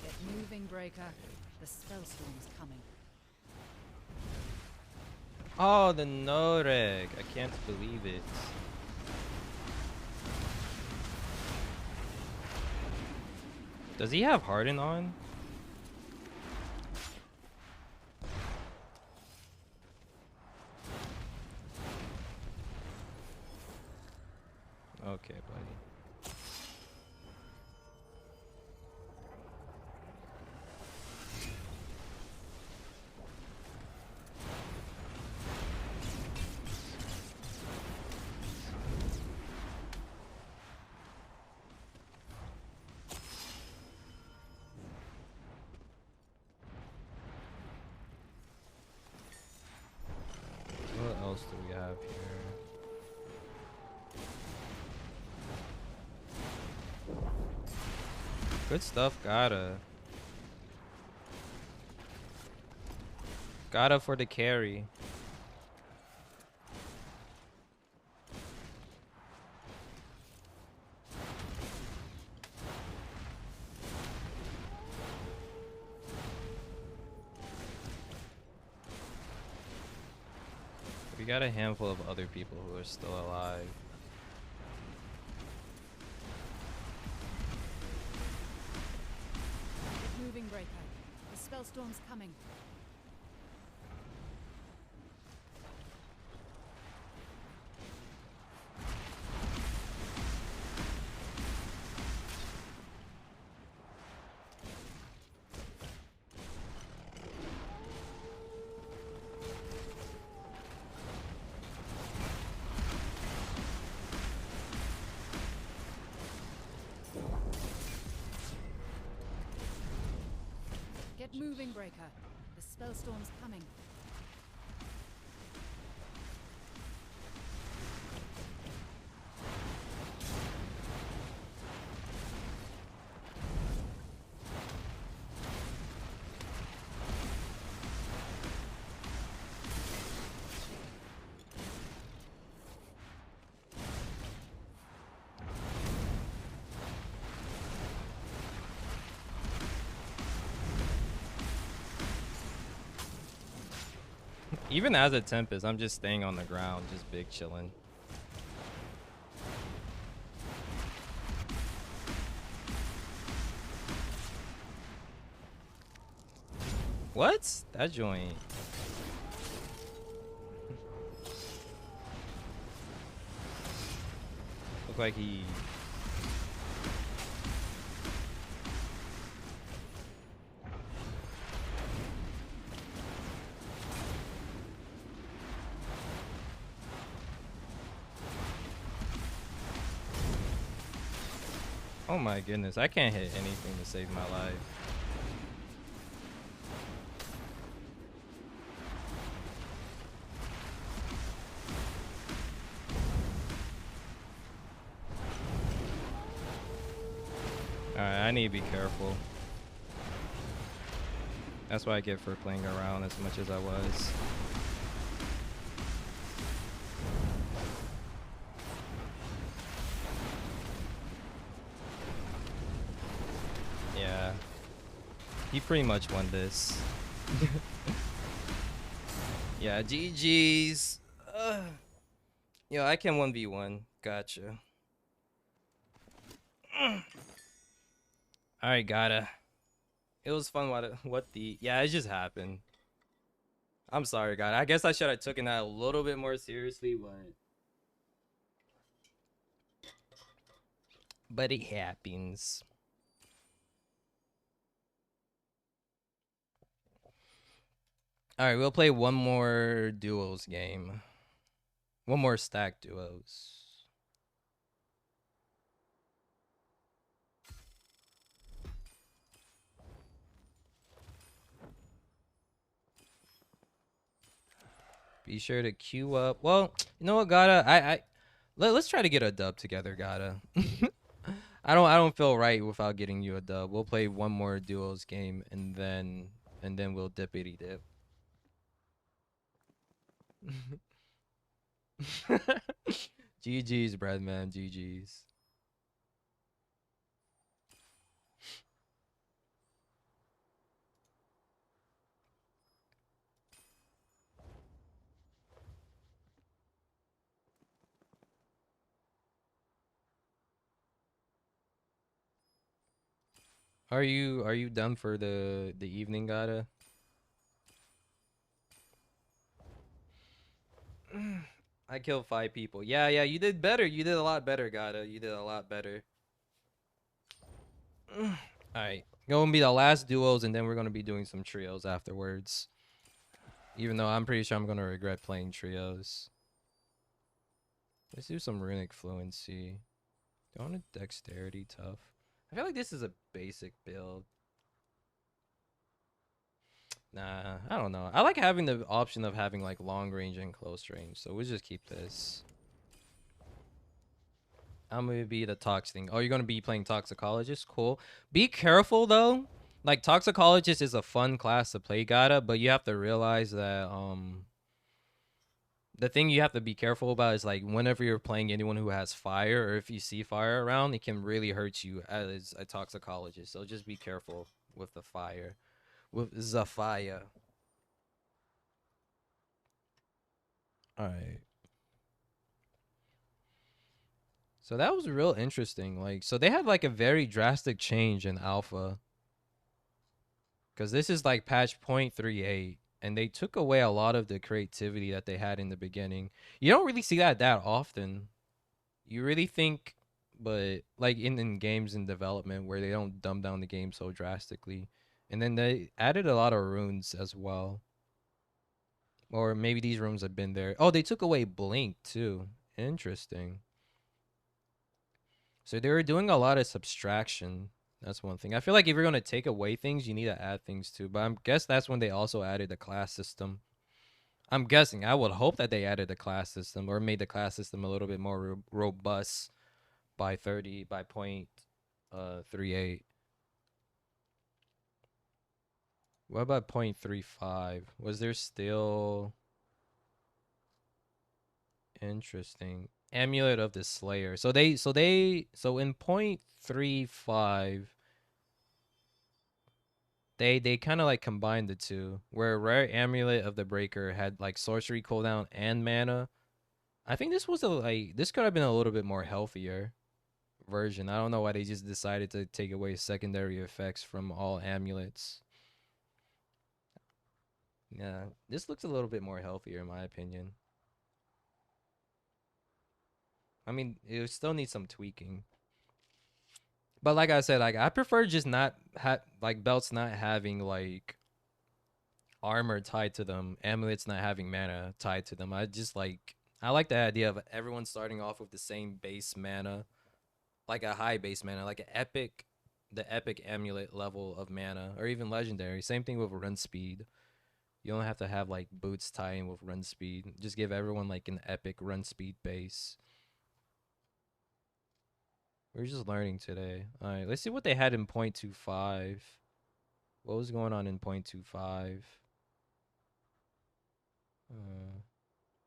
Get moving, Breaker. The spellstorm's coming. Oh, the Noreg. I can't believe it. Does he have Harden on? Okay, buddy. What else do we have here? Good stuff, gotta. Gotta for the carry. We got a handful of other people who are still alive. Get moving, Breaker. The spellstorm's coming. Get moving, Breaker. The spellstorm's coming. Even as a Tempest, I'm just staying on the ground, just big chilling. What? That joint. Look like he... Oh my goodness, I can't hit anything to save my life. Alright, I need to be careful. That's what I get for playing around as much as I was. Yeah. He pretty much won this. Yeah, GG's. Yo, I can 1v1. Gotcha. Alright, gotta. It was fun. What the? Yeah, it just happened. I'm sorry, God. I guess I should have taken that a little bit more seriously, but it happens. All right, we'll play one more duos game. One more stack duos. Be sure to queue up. Well, you know what, Gotta? Let's try to get a dub together, Gotta. I don't feel right without getting you a dub. We'll play one more duos game and then we'll dippity dip. GG's, bread man. GG's. Are you done for the evening, Gotta? I killed 5 people. Yeah, you did better. You did a lot better, Gotta. You did a lot better. All right, gonna be the last duos, and then we're gonna be doing some trios afterwards. Even though I'm pretty sure I'm gonna regret playing trios. Let's do some runic fluency. Do I want a dexterity tough? I feel like this is a basic build. Nah, I don't know. I like having the option of having like long range and close range, so we'll just keep this. I'm gonna be the tox thing. Oh, you're gonna be playing toxicologist? Cool. Be careful though. Like toxicologist is a fun class to play, Gotta, but you have to realize that the thing you have to be careful about is like whenever you're playing anyone who has fire, or if you see fire around, it can really hurt you as a toxicologist. So just be careful with the fire. With the fire. Alright. So that was real interesting. Like, so they had like a very drastic change in alpha. Because this is like patch 0.38. And they took away a lot of the creativity that they had in the beginning. You don't really see that often. You really think, but like in games in development where they don't dumb down the game so drastically. And then they added a lot of runes as well. Or maybe these runes have been there. Oh, they took away blink too. Interesting. So they were doing a lot of subtraction. That's one thing. I feel like if you're gonna take away things, you need to add things too. But I guess that's when they also added the class system. I'm guessing. I would hope that they added the class system or made the class system a little bit more robust by 30 by point 38. What about 0.35? Was there still interesting amulet of the slayer? So in 0.35 they kind of like combined the two, where rare amulet of the breaker had like sorcery cooldown and mana. I think this was this could have been a little bit more healthier version. I don't know why they just decided to take away secondary effects from all amulets. Yeah, this looks a little bit more healthier in my opinion. I mean, it still needs some tweaking. But like I said, like I prefer just not like belts not having like armor tied to them, amulets not having mana tied to them. I like the idea of everyone starting off with the same base mana like a high base mana, like an epic, the epic amulet level of mana, or even legendary. Same thing with run speed. You don't have to have like boots tying with run speed. Just give everyone like an epic run speed base. We're just learning today. All right, let's see what they had in 0.25. What was going on in 0.25?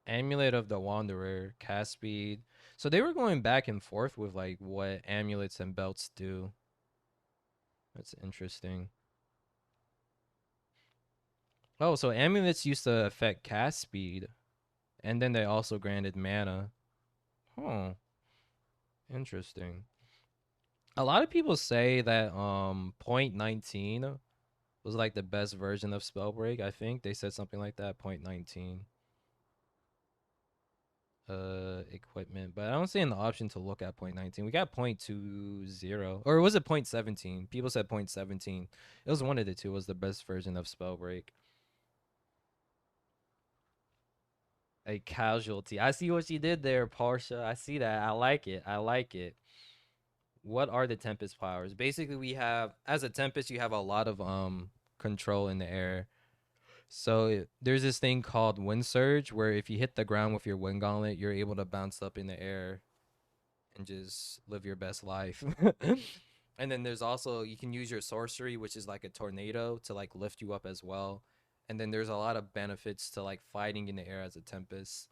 Amulet of the Wanderer, cast speed. So they were going back and forth with like what amulets and belts do. That's interesting. Oh, so amulets used to affect cast speed, and then they also granted mana. Huh. Interesting. A lot of people say that 0.19 was like the best version of Spellbreak. I think they said something like that. 0.19. Equipment, but I don't see an option to look at 0.19. We got 0.20, or was it 0.17? People said 0.17. It was one of the two. Was the best version of Spellbreak. A casualty. I see what you did there, Portia. I see that. I like it. I like it. What are the Tempest powers? Basically, we have, as a Tempest, you have a lot of control in the air. So there's this thing called Wind Surge, where if you hit the ground with your Wind Gauntlet, you're able to bounce up in the air and just live your best life. And then there's also, you can use your sorcery, which is like a tornado, to like lift you up as well. And then there's a lot of benefits to like fighting in the air as a Tempest.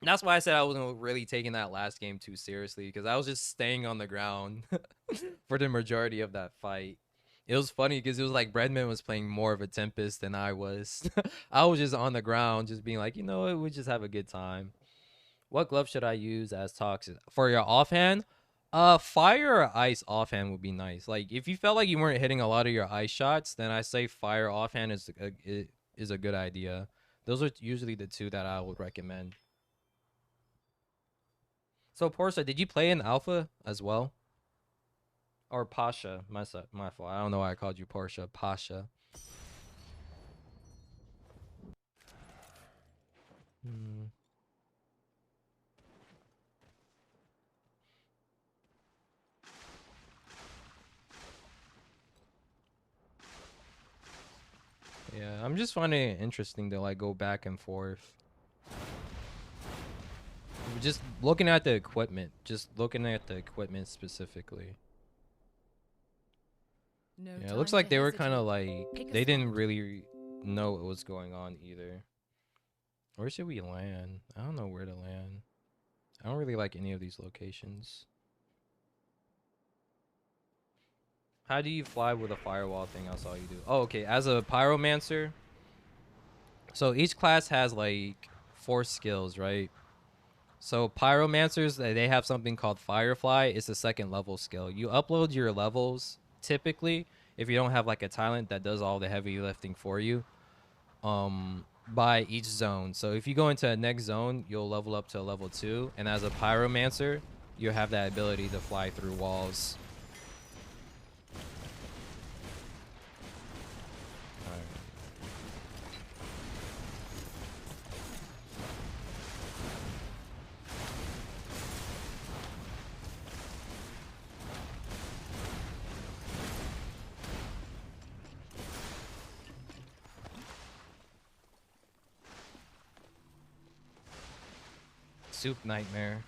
That's why I said I wasn't really taking that last game too seriously, because I was just staying on the ground for the majority of that fight. It was funny because it was like Breadman was playing more of a Tempest than I was. I was just on the ground, just being like, you know what, we just have a good time. What glove should I use as toxic for your offhand? Fire or ice offhand would be nice. Like if you felt like you weren't hitting a lot of your ice shots, then I say fire offhand is a good idea. Those are usually the two that I would recommend. So Portia, did you play in alpha as well? Or Pasha? My fault. I don't know why I called you Portia. Pasha. Hmm. Yeah, I'm just finding it interesting to like go back and forth. Just looking at the equipment. Just looking at the equipment specifically. No Yeah, it looks time to like they were kind hesitate. of like Pick a they didn't spot. really know what was going on either. Where should we land? I don't know where to land. I don't really like any of these locations. How do you fly with a firewall thing? I saw you do. Oh, okay. As a pyromancer, so each class has like 4 skills, right? So pyromancers, they have something called Firefly. It's a second level skill. You upload your levels typically if you don't have like a talent that does all the heavy lifting for you. By each zone. So if you go into a next zone, you'll level up to a level 2, and as a pyromancer, you have that ability to fly through walls. All right. Soup nightmare.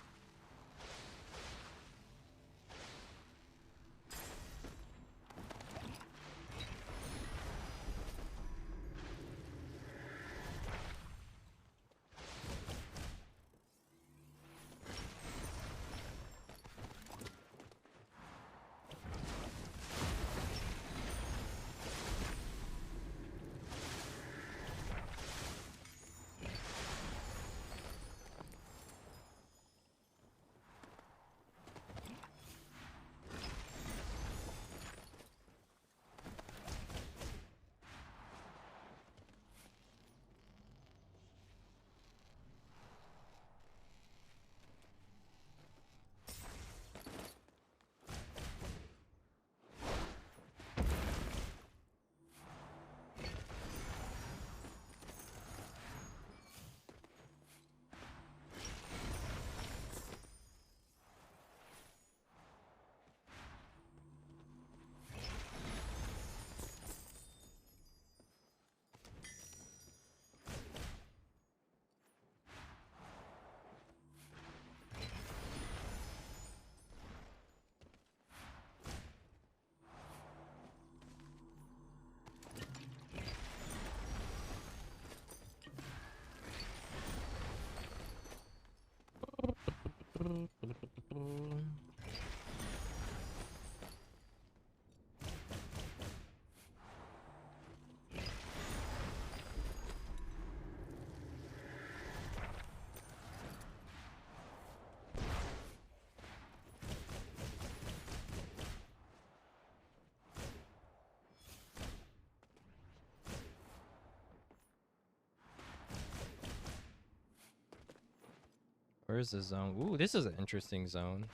Where's the zone? Ooh, this is an interesting zone.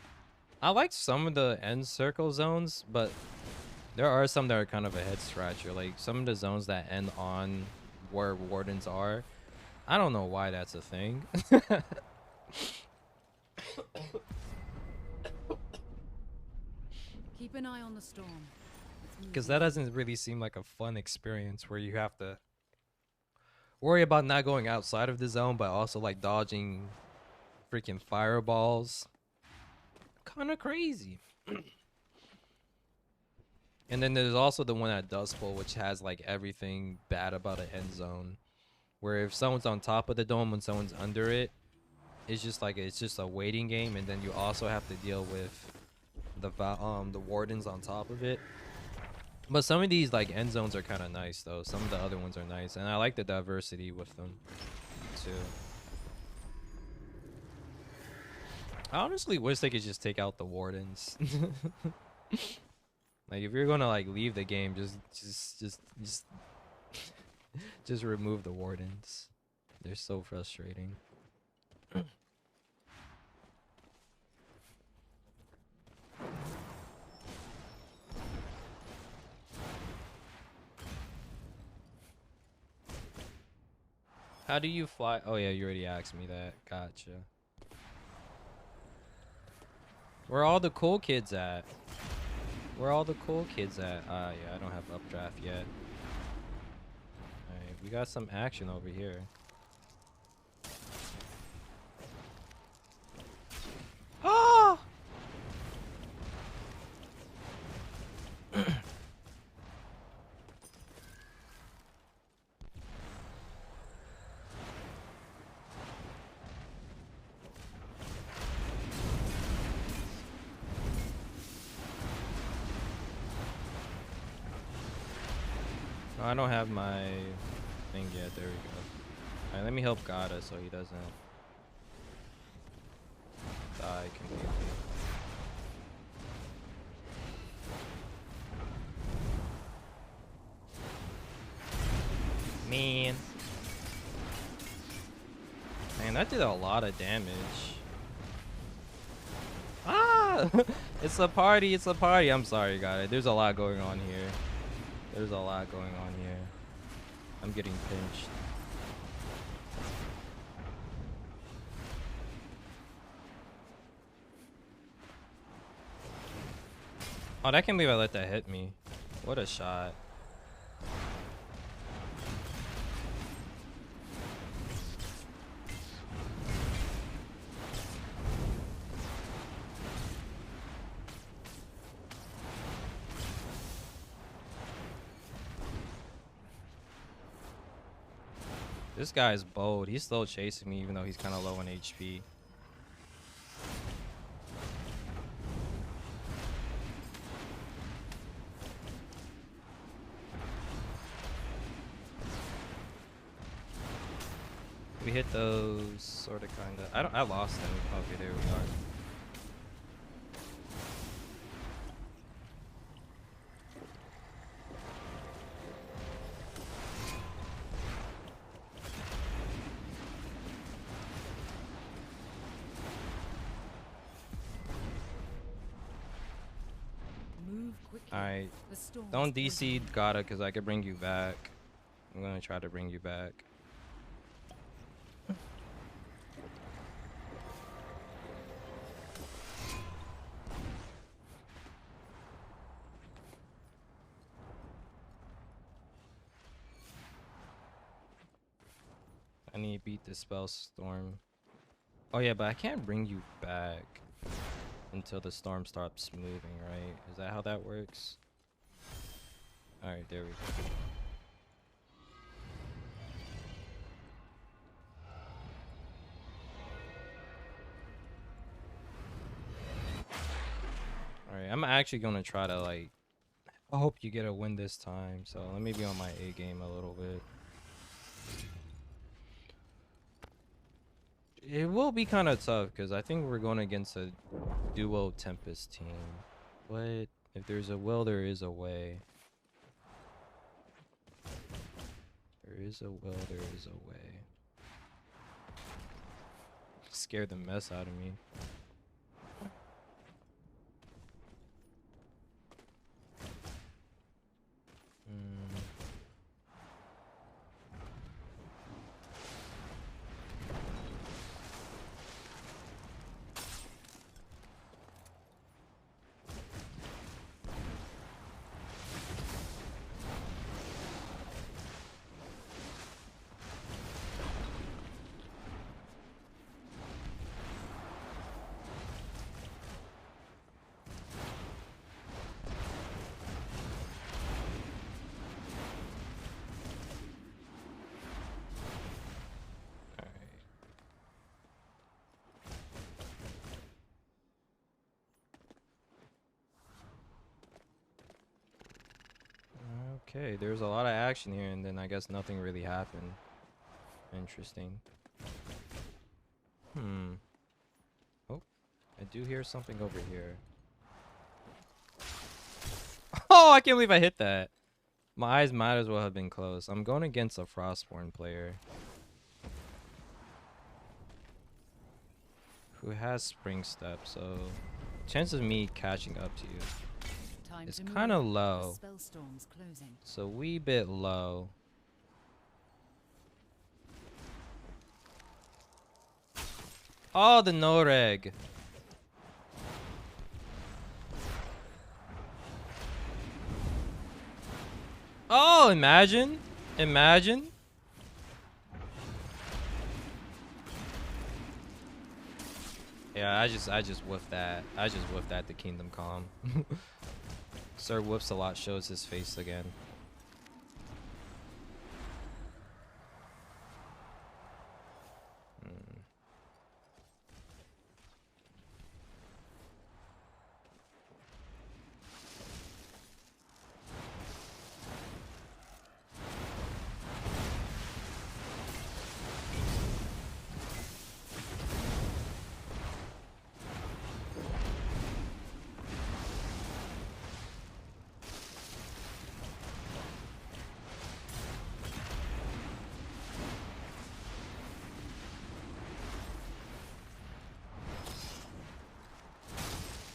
I like some of the end circle zones, but there are some that are kind of a head scratcher. Like some of the zones that end on where wardens are. I don't know why that's a thing. Keep an eye on the storm. Because that doesn't really seem like a fun experience where you have to worry about not going outside of the zone, but also like dodging freaking fireballs. Kind of crazy. And then there's also the one at Dust Bowl, which has like everything bad about an end zone. Where if someone's on top of the dome and someone's under it, it's just like it's just a waiting game, and then you also have to deal with the wardens on top of it. But some of these like end zones are kind of nice though. Some of the other ones are nice, and I like the diversity with them too. I honestly wish they could just take out the wardens. Like if you're gonna like leave the game, just remove the wardens. They're so frustrating. How do you fly? Oh yeah, you already asked me that. Gotcha. Where are all the cool kids at? Where are all the cool kids at? Ah, yeah, I don't have updraft yet. Alright, we got some action over here. Ah! I don't have my thing yet. There we go. Alright, let me help Gata so he doesn't die completely. Man. Man, that did a lot of damage. Ah! It's a party, it's a party. I'm sorry, Gata. There's a lot going on here. There's a lot going on here. I'm getting pinched. Oh, I can't believe I let that hit me. What a shot. This guy is bold. He's still chasing me even though he's kind of low on HP. We hit those sort of kind of. I lost him. Okay, there we are. Alright, don't DC Gata because I could bring you back. I'm gonna try to bring you back. I need to beat the spell storm. Oh yeah, but I can't bring you back until the storm stops moving, right? Is that how that works? Alright, there we go. Alright, I'm actually gonna try to like I hope you get a win this time, so let me be on my A game a little bit. It will be kind of tough because I think we're going against a duo Tempest team. But if there's a will, there is a way. There is a will, there is a way. Scared the mess out of me. Okay, there's a lot of action here, and then I guess nothing really happened. Interesting. Oh, I do hear something over here. Oh, I can't believe I hit that. My eyes might as well have been closed. I'm going against a Frostborn player who has Spring Step, so chance of me catching up to you is kind of low. It's a wee bit low. Oh, the no-reg. Oh, imagine. Imagine. Yeah, I just whiffed that. I just whiffed that to Kingdom Come. Sir Whoops a lot shows his face again.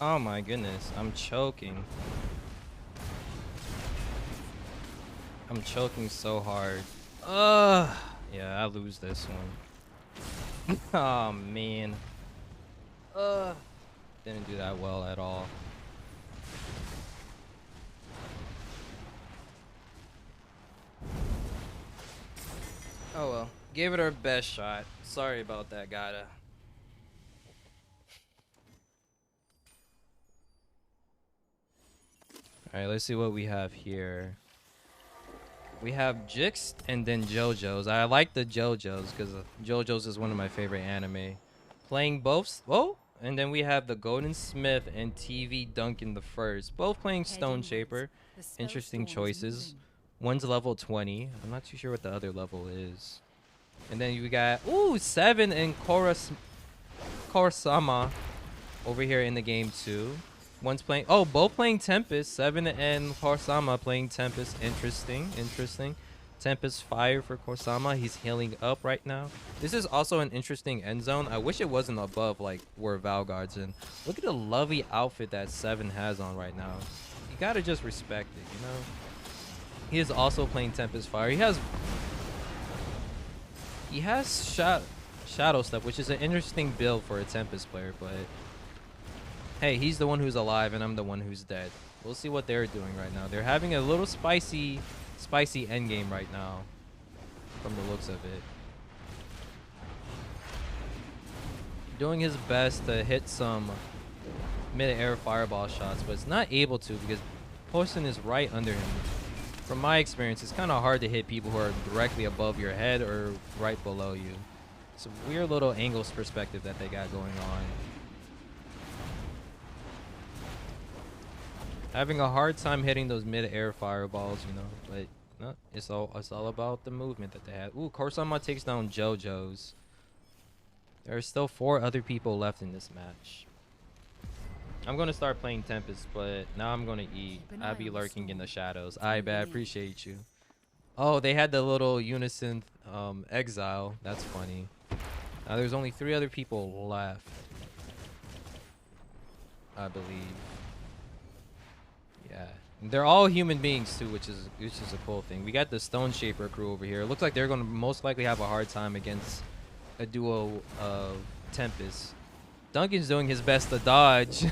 Oh my goodness, I'm choking. I'm choking so hard. Ugh. Yeah, I lose this one. Oh man. Didn't do that well at all. Oh well. Gave it our best shot. Sorry about that, Gata. Alright, let's see what we have here. We have Jix and then JoJo's. I like the JoJo's because JoJo's is one of my favorite anime. Playing both. Oh, and then we have the Golden Smith and TV Duncan the First. Both playing Stone Shaper. Interesting choices. One's level 20. I'm not too sure what the other level is. And then we got, ooh, 7 and Korosama over here in the game too. One's playing, oh, both playing Tempest. 7 and Korosama playing Tempest. Interesting, interesting. Tempest Fire for Korosama. He's healing up right now. This is also an interesting end zone. I wish it wasn't above like where Valguard's in. Look at the lovely outfit that 7 has on right now. You gotta just respect it, you know? He is also playing Tempest Fire. He has Shadow Step, which is an interesting build for a Tempest player, but hey, he's the one who's alive and I'm the one who's dead. We'll see what they're doing right now. They're having a little spicy endgame right now from the looks of it. Doing his best to hit some mid-air fireball shots, but it's not able to because Poison is right under him. From my experience, it's kind of hard to hit people who are directly above your head or right below you. It's a weird little angles perspective that they got going on. Having a hard time hitting those mid-air fireballs, you know, but no, it's all about the movement that they have. Ooh, Korosama takes down JoJo's. There are still 4 other people left in this match. I'm gonna start playing Tempest, but now I'm gonna eat. I'll be lurking in the shadows. I bet, appreciate you. Oh, they had the little unison exile. That's funny. There's only 3 other people left, I believe. Yeah, they're all human beings too, which is a cool thing. We got the Stone Shaper crew over here. It looks like they're gonna most likely have a hard time against a duo of Tempest. Duncan's doing his best to dodge,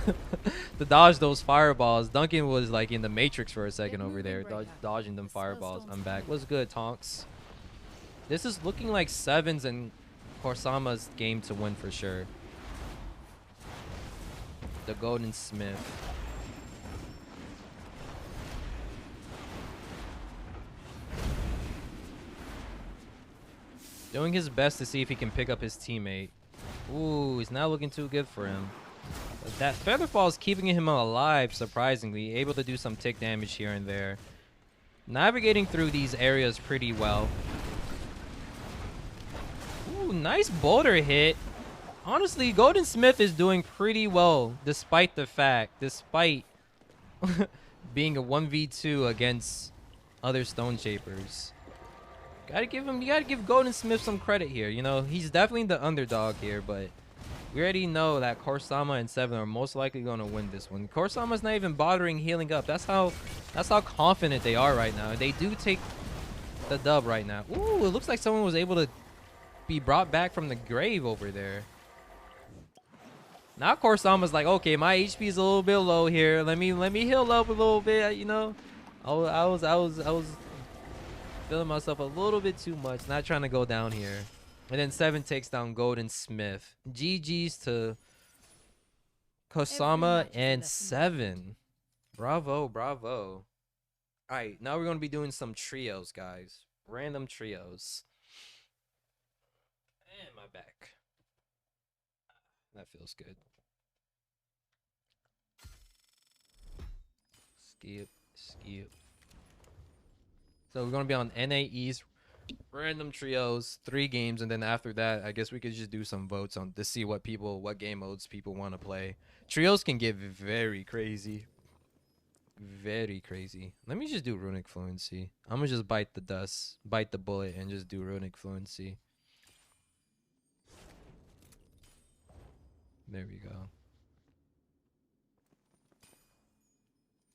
to dodge those fireballs. Duncan was like in the Matrix for a second over there, dodging them fireballs. I'm back. What's good, Tonks? This is looking like Sevens and Korsama's game to win for sure. The Golden Smith. Doing his best to see if he can pick up his teammate. Ooh, it's not looking too good for him. But that Featherfall is keeping him alive, surprisingly. Able to do some tick damage here and there. Navigating through these areas pretty well. Ooh, nice boulder hit. Honestly, Golden Smith is doing pretty well, despite being a 1v2 against other Stone Shapers. You gotta give Golden Smith some credit here. You know, he's definitely the underdog here, but we already know that Korsama and Seven are most likely gonna win this one. Korsama's not even bothering healing up. That's how confident they are right now. They do take the dub right now. Ooh, it looks like someone was able to be brought back from the grave over there. Now Korsama's like, okay, my HP is a little bit low here. Let me heal up a little bit. You know, I was feeling myself a little bit too much. Not trying to go down here. And then Seven takes down Golden Smith. GG's to Kosama and Seven. Bravo, bravo. All right, now we're going to be doing some trios, guys. Random trios. And my back. That feels good. Skip. So we're going to be on NA East. Random trios, 3 games, and then after that, I guess we could just do some votes on to see what game modes people want to play. Trios can get very crazy. Very crazy. Let me just do Runic Fluency. I'm gonna just bite the bullet, and just do Runic Fluency. There we go.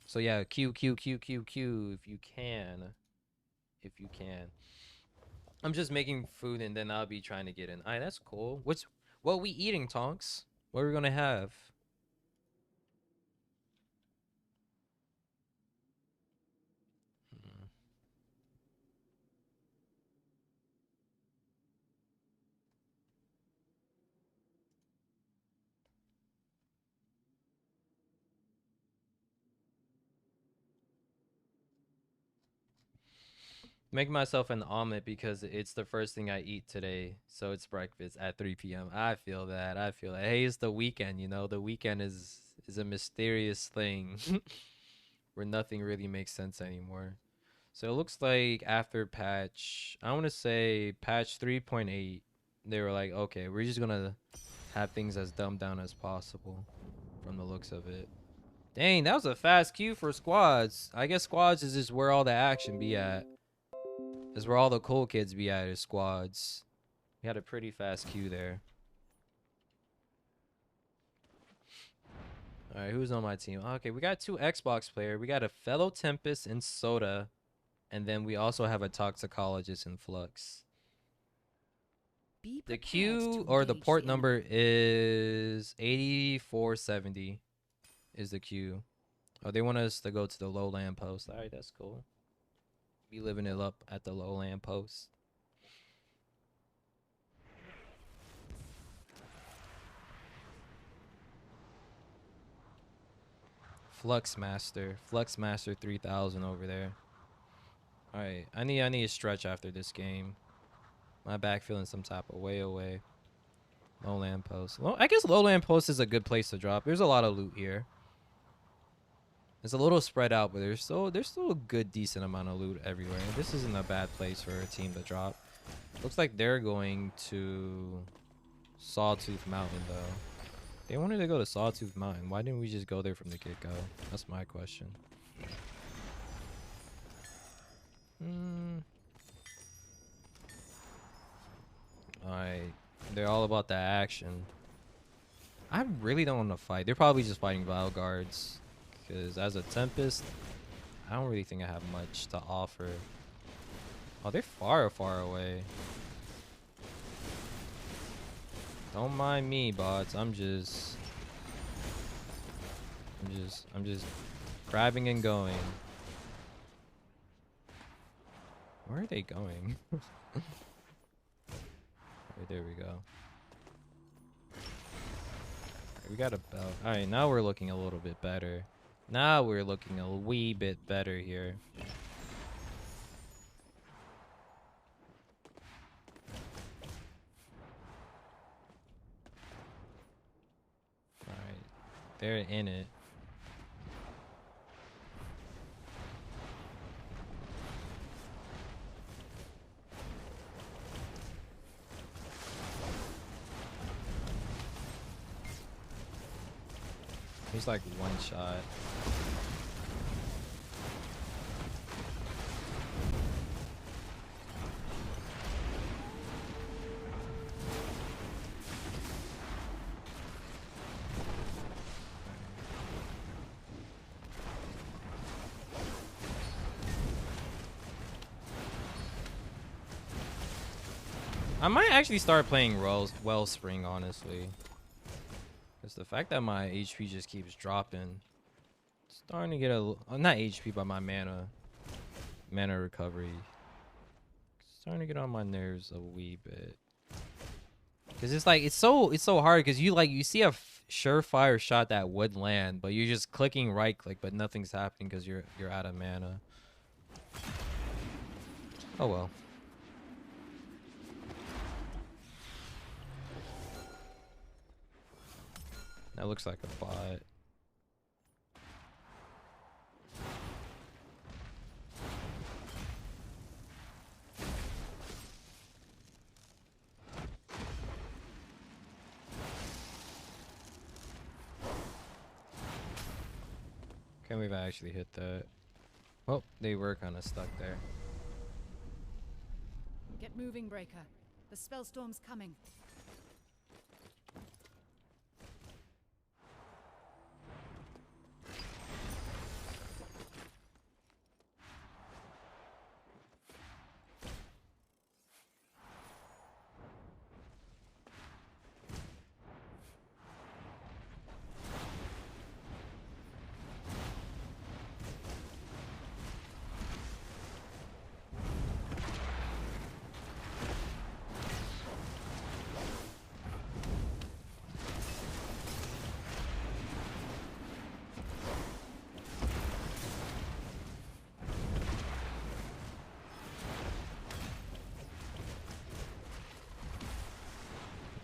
So yeah, Q, if you can. If you can. I'm just making food and then I'll be trying to get in. Alright, that's cool. What we eating, Tonks? What are we gonna have? Make myself an omelet because it's the first thing I eat today. So it's breakfast at 3 p.m. I feel that. Hey, it's the weekend, you know. The weekend is a mysterious thing where nothing really makes sense anymore. So it looks like after patch, I want to say patch 3.8, they were like, okay, we're just going to have things as dumbed down as possible from the looks of it. Dang, that was a fast queue for squads. I guess squads is just where all the action be at. Is where all the cool kids be at, is squads. We had a pretty fast queue there. Alright, who's on my team? Okay, we got 2 Xbox players. We got a fellow Tempest in Soda. And then we also have a toxicologist in Flux. The queue or the port number is 8470 is the queue. Oh, they want us to go to the lowland post. Alright, that's cool. Be living it up at the lowland post. Fluxmaster 3000 over there. All right, I need a stretch after this game. My back feeling some type of way away. Lowland post. I guess lowland post is a good place to drop. There's a lot of loot here. It's a little spread out, but there's still a good decent amount of loot everywhere. This isn't a bad place for a team to drop. Looks like they're going to Sawtooth Mountain though. They wanted to go to Sawtooth Mountain. Why didn't we just go there from the get-go? That's my question. Alright. They're all about the action. I really don't want to fight. They're probably just fighting Vile Guards. Because as a Tempest, I don't really think I have much to offer. Oh, they're far, far away. Don't mind me, bots. I'm just grabbing and going. Where are they going? Right, there we go. We got a belt. Alright, now we're looking a little bit better. Now we're looking a wee bit better here. Alright, they're in it. He's like one shot. I might actually start playing Wellspring, honestly. Because the fact that my HP just keeps dropping, starting to get not HP, but my mana recovery, starting to get on my nerves a wee bit. Because it's like it's so hard because you see a surefire shot that would land, but you're just clicking right click, but nothing's happening because you're out of mana. Oh well. That looks like a bot. Can't believe I actually hit that. Oh, they were kind of stuck there. Get moving, Breaker. The spellstorm's coming.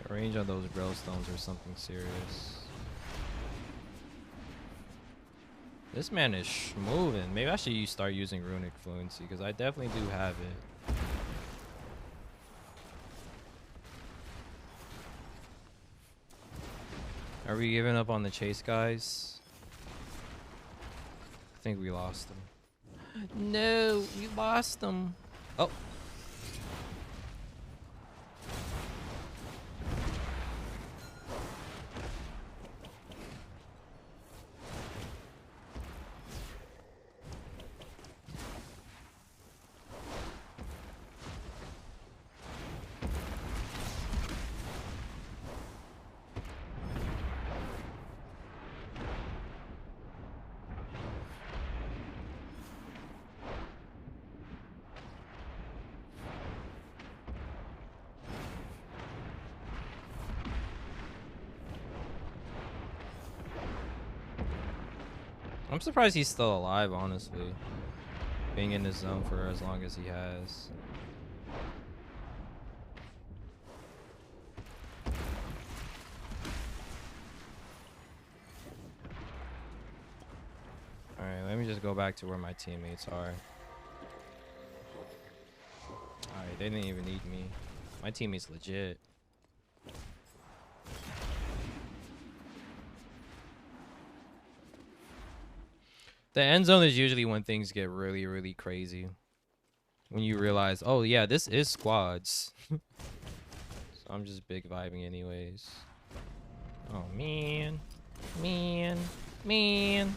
Range on those Grellstones or something serious. This man is moving. Maybe I should start using Runic Fluency because I definitely do have it. Are we giving up on the chase, guys? I think we lost him. No, we lost him. Oh. I'm surprised he's still alive, honestly. Being in this zone for as long as he has. Alright, let me just go back to where my teammates are. Alright, they didn't even need me. My teammate's legit. The end zone is usually when things get really, really crazy. When you realize, oh yeah, this is squads. So I'm just big vibing anyways. Oh man. Man. Man.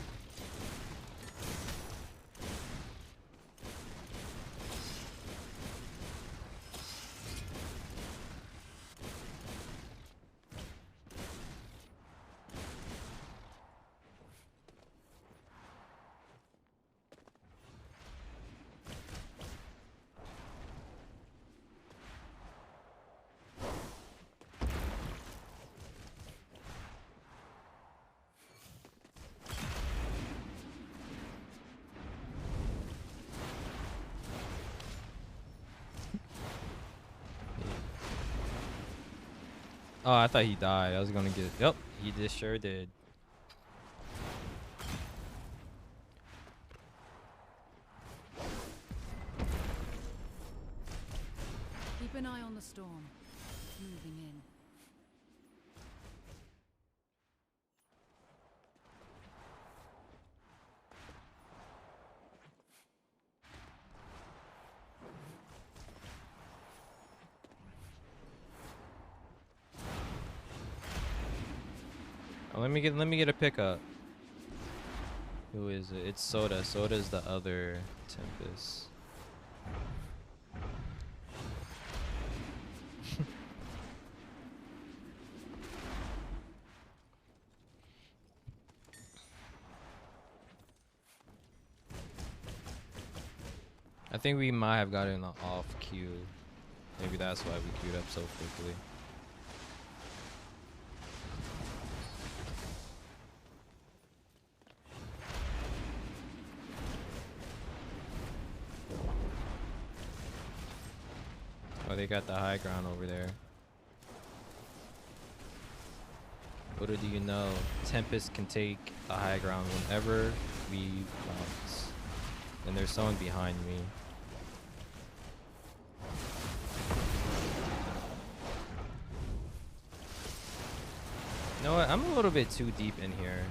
Oh, I thought he died. I was gonna get. Yep, he just sure did. Keep an eye on the storm. It's moving in. Oh, let me get a pickup. Who is it? It's Soda. Soda's the other Tempest. I think we might have gotten an off queue. Maybe that's why we queued up so quickly. Oh, they got the high ground over there. Little do you know, Tempest can take the high ground whenever we bounce. And there's someone behind me. You know what? I'm a little bit too deep in here.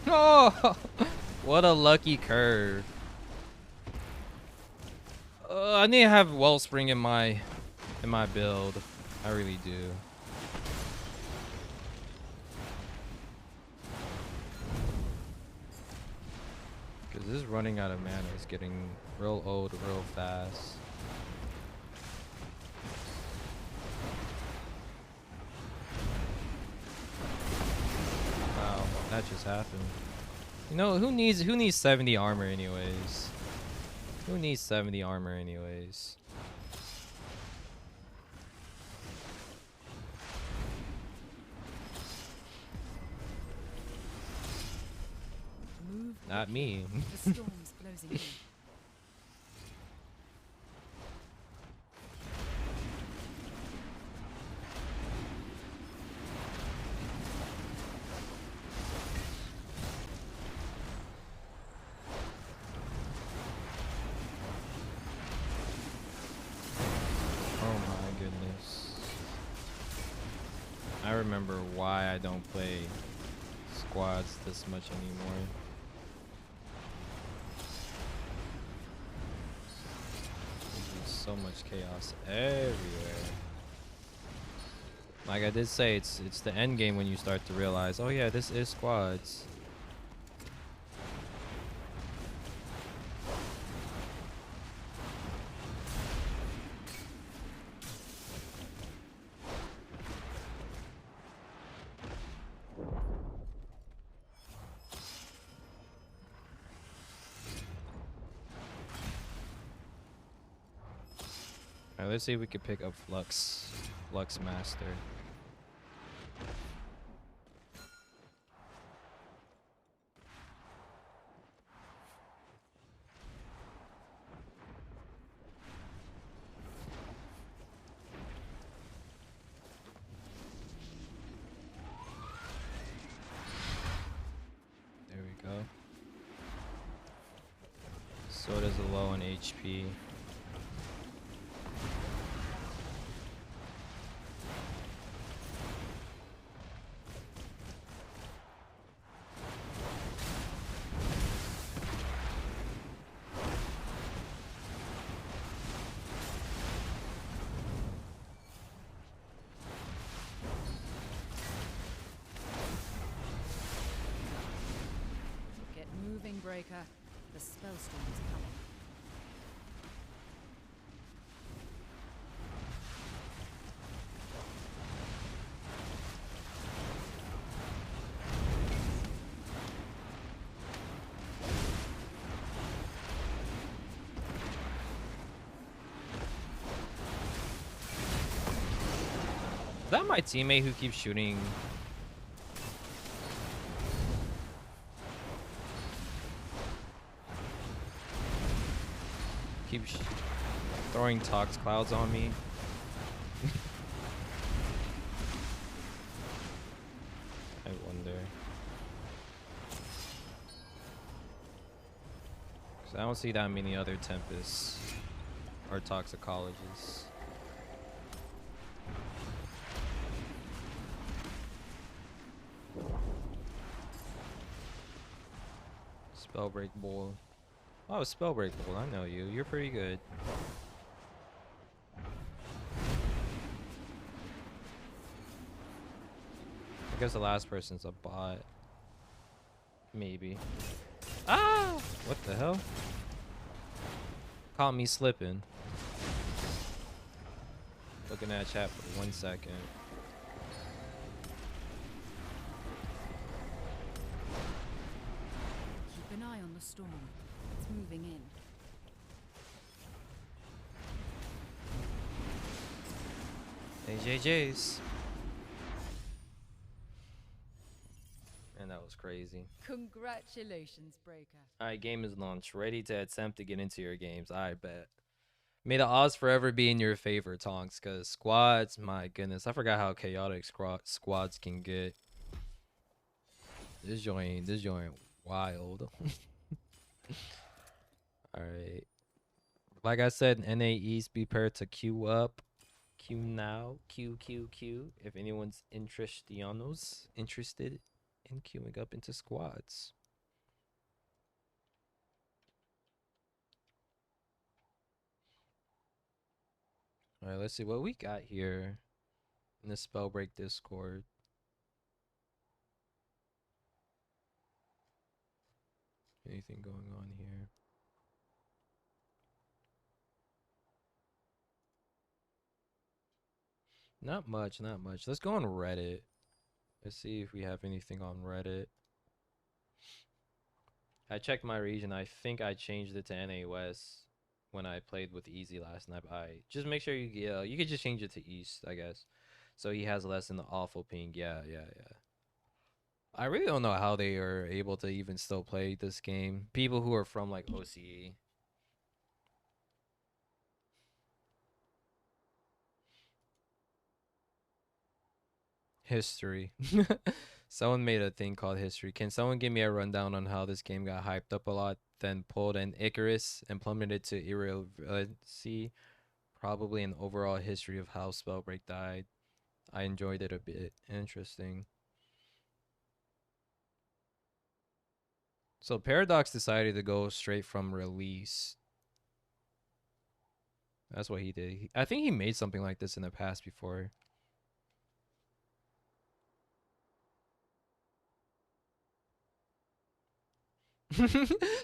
Oh, what a lucky curve. I need to have Wellspring in my build. I really do. Because this running out of mana is getting real old real fast. Wow, that just happened. You know, who needs 70 armor anyways? Who needs 70 armor anyways? Move. Not me. The storm's closing in. Oh my goodness. I remember why I don't play squads this much anymore. There's just so much chaos everywhere. Like I did say, it's the end game when you start to realize, oh yeah, this is squads. Alright, let's see if we can pick up Flux Master. There we go. Sword is low on HP. Get moving, Breaker. The spellstorm is coming. Is that my teammate who keeps shooting? Keeps throwing tox clouds on me. I wonder. 'Cause I don't see that many other Tempests or toxicologists. Spellbreak Bull. Oh, Spellbreak Bull, I know you. You're pretty good. I guess the last person's a bot. Maybe. Ah! What the hell? Caught me slipping. Looking at chat for 1 second. Keep an eye on the storm. It's moving in. AJJs. And that was crazy. Congratulations, Breaker. Alright, game is launched. Ready to attempt to get into your games. I bet. May the odds forever be in your favor, Tonks, because squads, my goodness. I forgot how chaotic squads can get. This joint wild. Alright. Like I said, NAEs be prepared to queue up. Queue now. Queue. If anyone's interested in queuing up into squads. Alright, let's see what we got here in the Spellbreak Discord. Anything going on here? Not much. Let's go on Reddit. Let's see if we have anything on Reddit. I checked my region. I think I changed it to NA West when I played with Easy last night. I just make sure you could just change it to East, I guess. So he has less than the awful ping. Yeah. I really don't know how they are able to even still play this game. People who are from like OCE. History. Someone made a thing called history. Can someone give me a rundown on how this game got hyped up a lot, then pulled an Icarus and plummeted to irrelevancy? Probably an overall history of how Spellbreak died. I enjoyed it a bit. Interesting. So Paradox decided to go straight from release. That's what he did. I think he made something like this in the past before.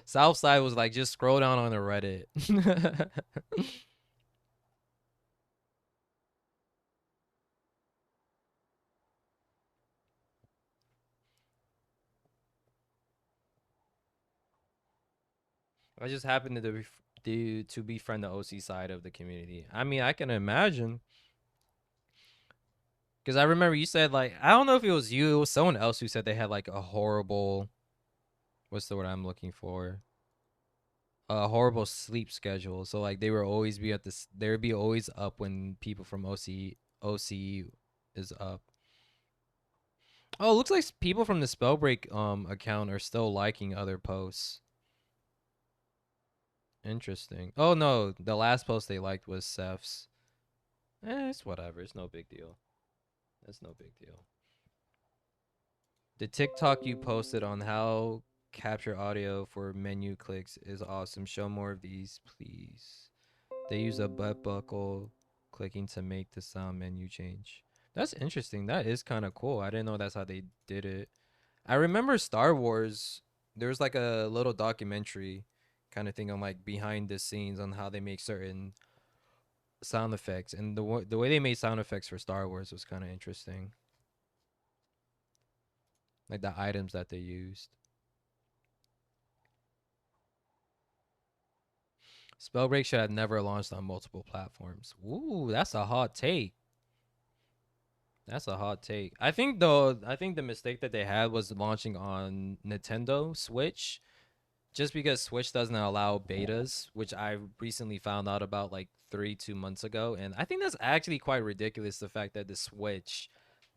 Southside was like, just scroll down on the Reddit. I just happened to befriend the OC side of the community. I mean, I can imagine. Because I remember you said, like, I don't know if it was you, it was someone else who said they had, like, a horrible, what's the word I'm looking for? A horrible sleep schedule. So, like, they would always be they would be always up when people from OC is up. Oh, it looks like people from the Spellbreak account are still liking other posts. Interesting. Oh no, the last post they liked was Seth's. It's whatever. It's no big deal. It's no big deal. The TikTok you posted on how capture audio for menu clicks is awesome. Show more of these, please. They use a butt buckle clicking to make the sound menu change. That's interesting. That is kind of cool. I didn't know that's how they did it. I remember Star Wars. There was like a little documentary kind of thing on like behind the scenes on how they make certain sound effects, and the way they made sound effects for Star Wars was kind of interesting. Like the items that they used. Spellbreak should have never launched on multiple platforms. Ooh, that's a hot take. That's a hot take. I think though, I think the mistake that they had was launching on Nintendo Switch, just because Switch doesn't allow betas, which I recently found out about like 2 months ago, and I think that's actually quite ridiculous. The fact that the Switch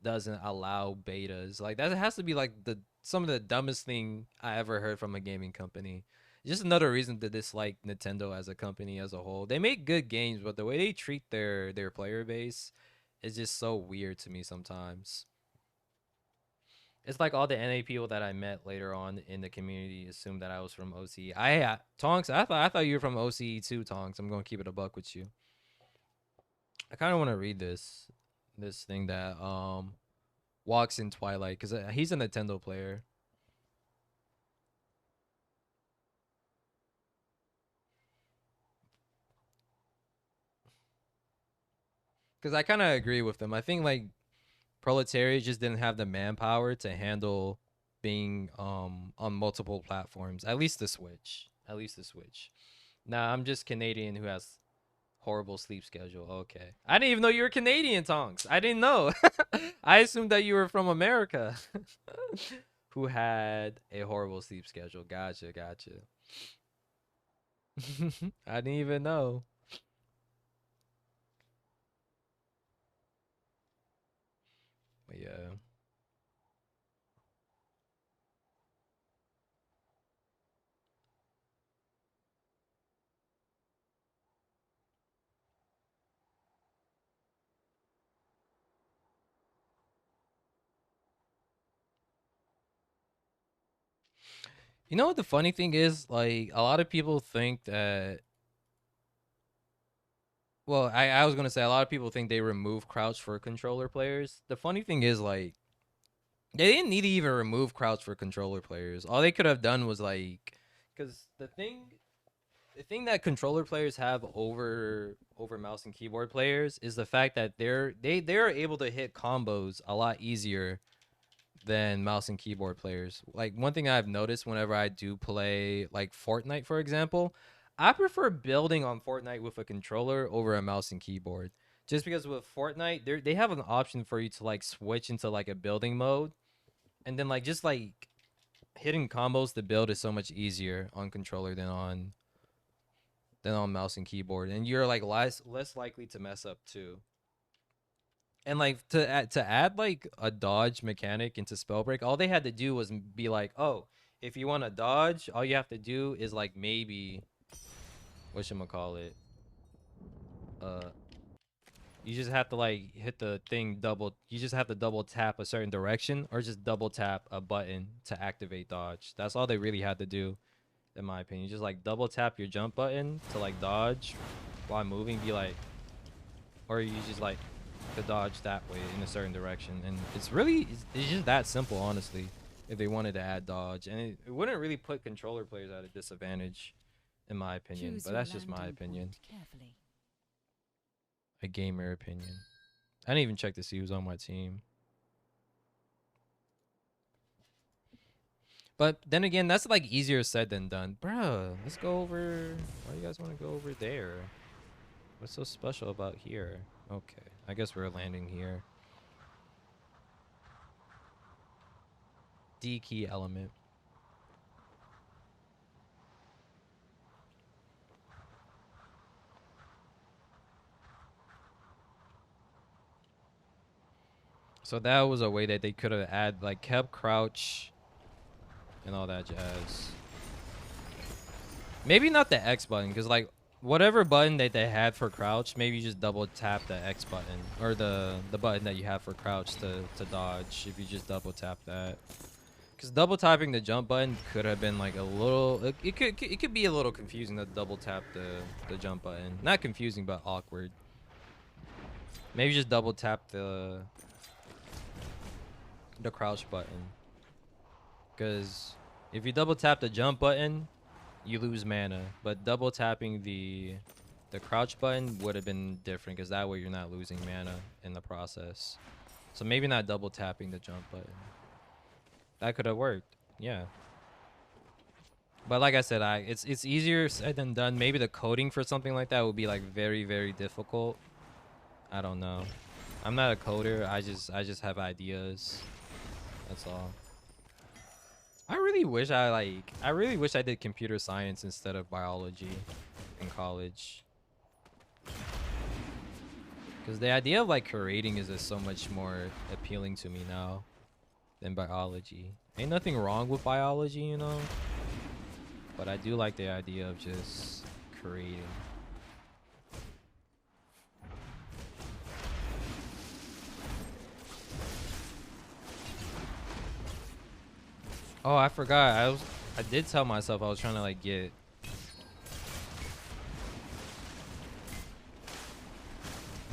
doesn't allow betas, like that has to be like the some of the dumbest thing I ever heard from a gaming company. Just another reason to dislike Nintendo as a company as a whole. They make good games, but the way they treat their player base is just so weird to me sometimes. It's like all the NA people that I met later on in the community assumed that I was from OCE. Tonks, I thought you were from OCE too, Tonks. I'm gonna keep it a buck with you. I kind of want to read this thing that walks in Twilight, because he's a Nintendo player. Because I kind of agree with them. I think like Proletariat just didn't have the manpower to handle being on multiple platforms. At least the Switch. At least the Switch. Nah, I'm just Canadian who has horrible sleep schedule. Okay. I didn't even know you were Canadian, Tonks. I didn't know. I assumed that you were from America. Who had a horrible sleep schedule. Gotcha, gotcha. I didn't even know. But yeah. You know what the funny thing is? Like, a lot of people think that. Well, I was going to say, a lot of people think they remove crouch for controller players. The funny thing is, like, they didn't need to even remove crouch for controller players. All they could have done was, like. Because the thing that controller players have over mouse and keyboard players is the fact that they're able to hit combos a lot easier than mouse and keyboard players. Like one thing I've noticed whenever I do play like Fortnite, for example, I prefer building on Fortnite with a controller over a mouse and keyboard. Just because with Fortnite, they have an option for you to like switch into like a building mode, and then like just like hitting combos to build is so much easier on controller than on mouse and keyboard, and you're like less likely to mess up too. And like to add like a dodge mechanic into Spellbreak, all they had to do was be like, oh, if you want to dodge, all you have to do is like maybe whatchamacallit, uh, you just have to like hit the thing double. You just have to double tap a certain direction, or just double tap a button to activate dodge. That's all they really had to do, in my opinion. Just like double tap your jump button to like dodge while moving. Be like, or you just like to dodge that way in a certain direction, and it's just that simple, honestly. If they wanted to add dodge, and it wouldn't really put controller players at a disadvantage, in my opinion. Choose But your that's just my landing opinion, point carefully. a gamer opinion. I didn't even check to see who's on my team. But then again, that's like easier said than done, bruh. Let's go over. Why do you guys want to go over there? What's so special about here? Okay, I guess we're landing here. D key element. So that was a way that they could have like kept crouch and all that jazz. Maybe not the X button, because like whatever button that they had for crouch, maybe you just double tap the X button or the button that you have for crouch to dodge. If you just double tap that, because double tapping the jump button could have been like a little. It could be a little confusing to double tap the jump button. Not confusing, but awkward. Maybe just double tap the crouch button, because if you double tap the jump button, you lose mana, but double tapping the crouch button would have been different, because that way you're not losing mana in the process. So maybe not double tapping the jump button. That could have worked, yeah. But like I said, it's easier said than done. Maybe the coding for something like that would be like very, very difficult. I don't know. I'm not a coder. I just have ideas. That's all. I really wish I did computer science instead of biology in college. Because the idea of like curating is just so much more appealing to me now than biology. Ain't nothing wrong with biology, you know? But I do like the idea of just creating. Oh, I forgot. I did tell myself I was trying to like get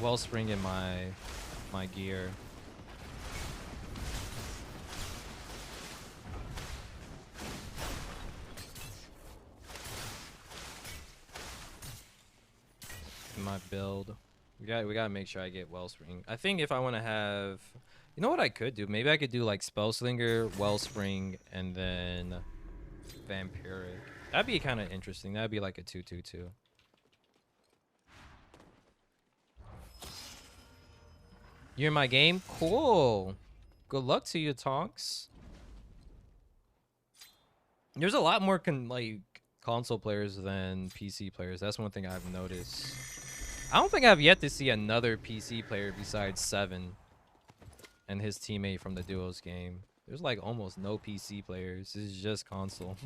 wellspring in my gear. In my build. We gotta make sure I get wellspring. I think if I want to have, you know what I could do? Maybe I could do like Spellslinger, Wellspring, and then Vampiric. That'd be kind of interesting. That'd be like a 2-2-2. You're in my game? Cool. Good luck to you, Tonks. There's a lot more console players than PC players. That's one thing I've noticed. I don't think I've yet to see another PC player besides Seven and his teammate from the Duos game. There's like almost no PC players. This is just console.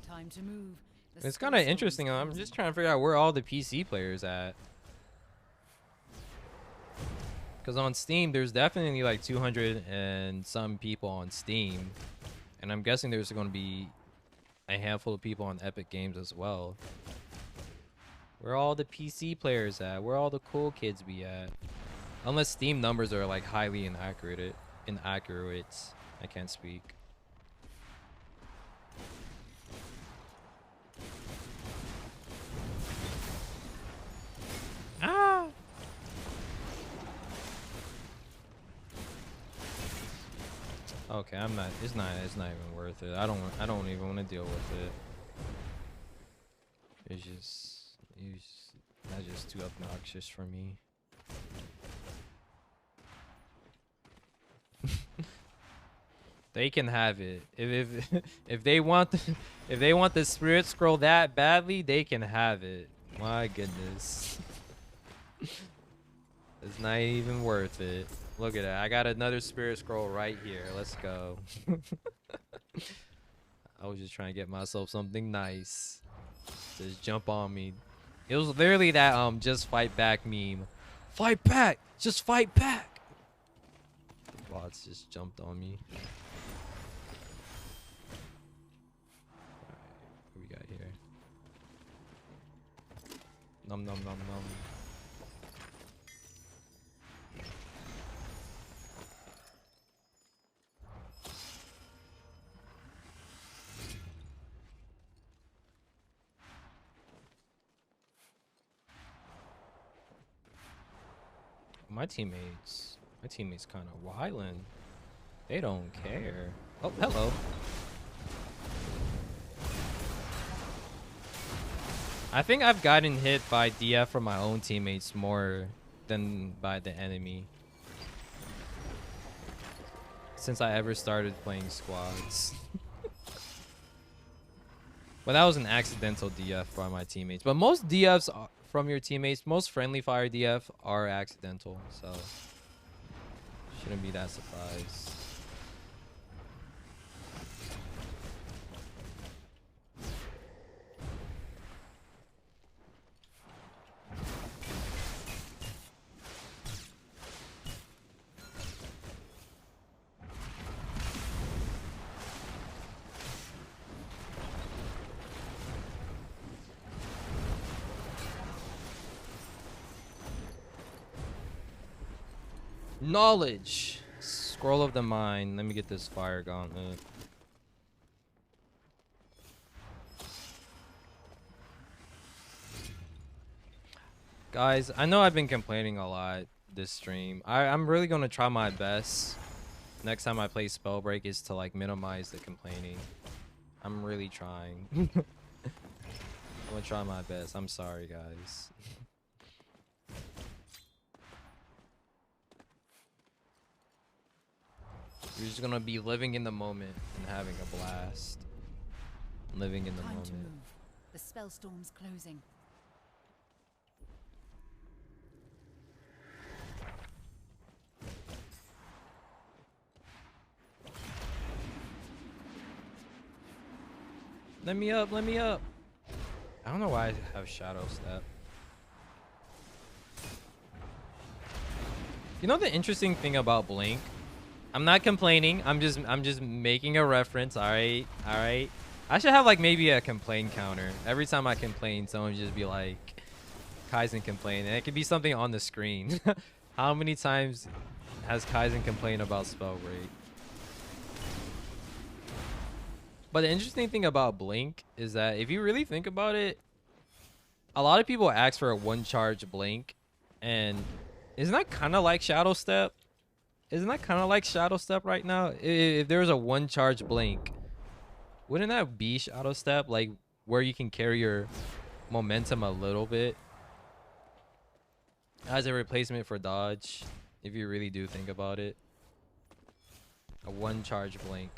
Time to move. It's kind of interesting. I'm just trying to figure out where all the PC players at. Because on Steam, there's definitely like 200 and some people on Steam. And I'm guessing there's going to be a handful of people on Epic Games as well. Where all the PC players at? Where all the cool kids be at? Unless Steam numbers are like highly inaccurate. I can't speak. Ah! Okay, it's not even worth it. I don't even want to deal with it. That's just too obnoxious for me. They can have it. If they want the spirit scroll that badly, they can have it. My goodness. It's not even worth it. Look at that. I got another spirit scroll right here. Let's go. I was just trying to get myself something nice. Just jump on me. It was literally that just fight back meme. Fight back! Just fight back! The bots just jumped on me. Alright, what we got here? Nom nom nom nom. My teammates kind of wildin'. They don't care. Oh, hello. I think I've gotten hit by DF from my own teammates more than by the enemy since I ever started playing squads. But that was an accidental DF by my teammates. But most DFs from your teammates, most friendly fire DF are accidental. So shouldn't be that surprised. Knowledge. Scroll of the mind. Let me get this fire gauntlet. Guys, I know I've been complaining a lot this stream. I'm really going to try my best next time I play Spellbreak is to like minimize the complaining. I'm really trying. I'm going to try my best. I'm sorry, guys. You're just gonna be living in the moment and having a blast. Living in the moment. To move. The spell storm's closing. Let me up, let me up. I don't know why I have Shadow Step. You know the interesting thing about Blink? I'm not complaining. I'm just making a reference. All right. I should have like maybe a complaint counter. Every time I complain, someone would just be like, Kaizen complain. And it could be something on the screen. How many times has Kaizen complained about Spellbreak? But the interesting thing about Blink is that if you really think about it, a lot of people ask for a one charge Blink. And isn't that kind of like Shadow Step? Isn't that kind of like Shadow Step right now? If there was a one charge Blink, wouldn't that be Shadow Step? Like where you can carry your momentum a little bit as a replacement for dodge, if you really do think about it. A one charge Blink.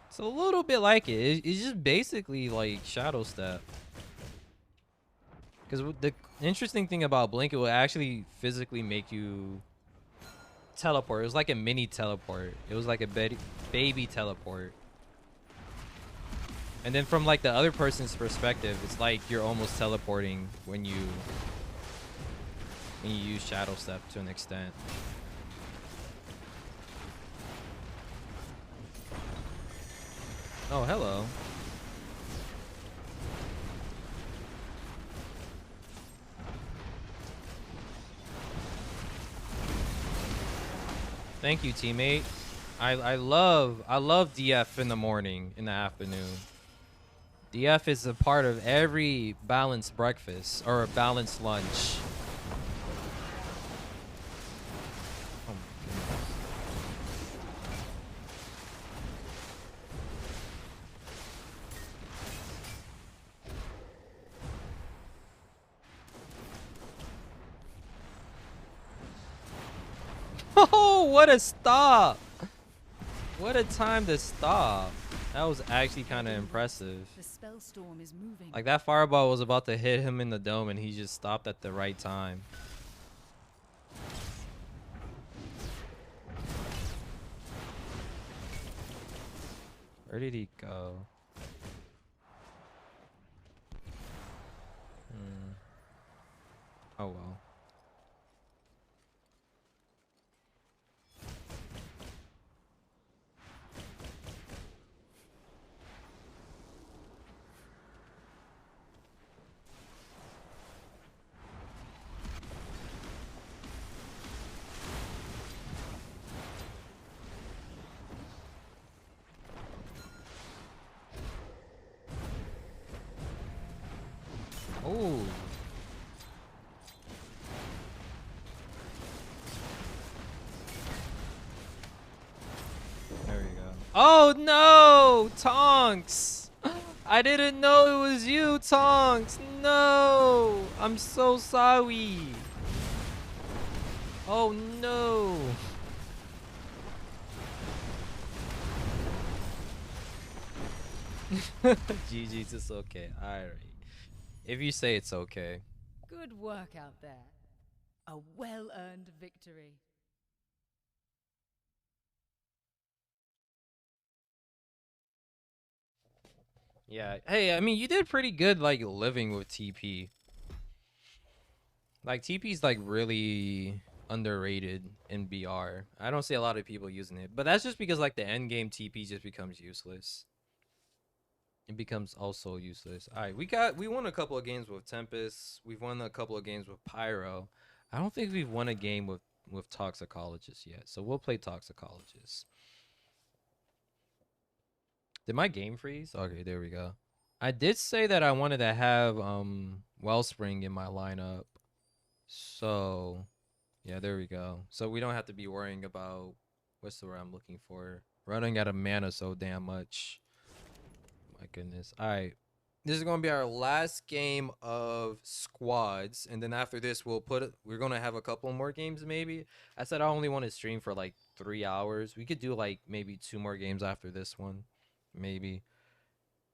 It's a little bit like it. It's just basically like Shadow Step. Because the interesting thing about Blink, it will actually physically make you teleport. It was like a mini teleport. It was like a baby teleport. And then from like the other person's perspective, it's like you're almost teleporting when you use Shadow Step to an extent. Oh, hello. Thank you, teammate. I love DF in the morning, in the afternoon. DF is a part of every balanced breakfast or a balanced lunch. Oh my goodness. Oh, what a stop! What a time to stop. That was actually kind of impressive. The spell storm is moving. Like that fireball was about to hit him in the dome and he just stopped at the right time. Where did he go? Oh well. Oh. There we go. Oh no, Tonks! I didn't know it was you, Tonks. No, I'm so sorry. Oh no. GG's, it's okay. Alright. If you say it's okay. Good work out there. A well-earned victory. Yeah. Hey, I mean, you did pretty good, like, living with TP. Like, TP's, like, really underrated in BR. I don't see a lot of people using it. But that's just because, like, the end game TP just becomes useless. It becomes also useless. All right, we won a couple of games with Tempest. We've won a couple of games with Pyro. I don't think we've won a game with Toxicologist yet. So we'll play Toxicologist. Did my game freeze? Okay, there we go. I did say that I wanted to have Wellspring in my lineup. So yeah, there we go. So we don't have to be worrying about what's the word I'm looking for. Running out of mana so damn much. My goodness. All right. This is going to be our last game of squads, and then after this we're going to have a couple more games maybe. I said I only want to stream for like 3 hours. We could do like maybe 2 more games after this one. Maybe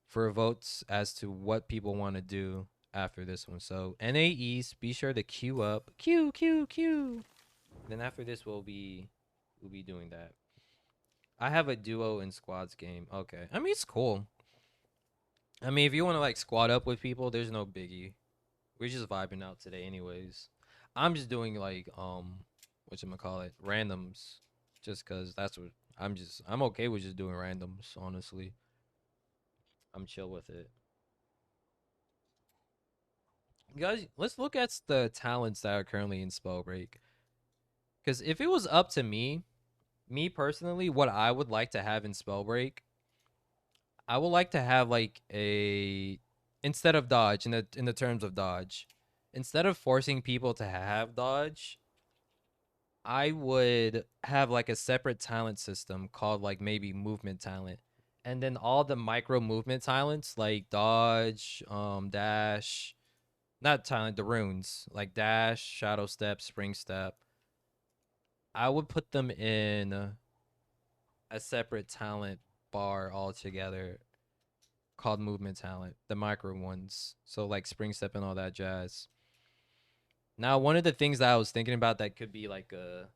for votes as to what people want to do after this one. So NA East, be sure to queue up. Queue. Then after this we'll be doing that. I have a duo and squads game. Okay. I mean, it's cool. I mean, if you want to like squad up with people, there's no biggie. We're just vibing out today anyways. I'm just doing like whatchamacallit, randoms. Just cause that's what I'm okay with just doing randoms, honestly. I'm chill with it. Guys, let's look at the talents that are currently in Spellbreak. Cause if it was up to me personally, what I would like to have in Spellbreak, I would like to have like a instead of dodge in the terms of dodge, instead of forcing people to have dodge, I would have like a separate talent system called like maybe movement talent. And then all the micro movement talents like dodge, dash, not talent, the runes, like dash, shadow step, spring step. I would put them in a separate talent bar altogether called movement talent, the micro ones. So like spring step and all that jazz. Now, one of the things that I was thinking about that could be like a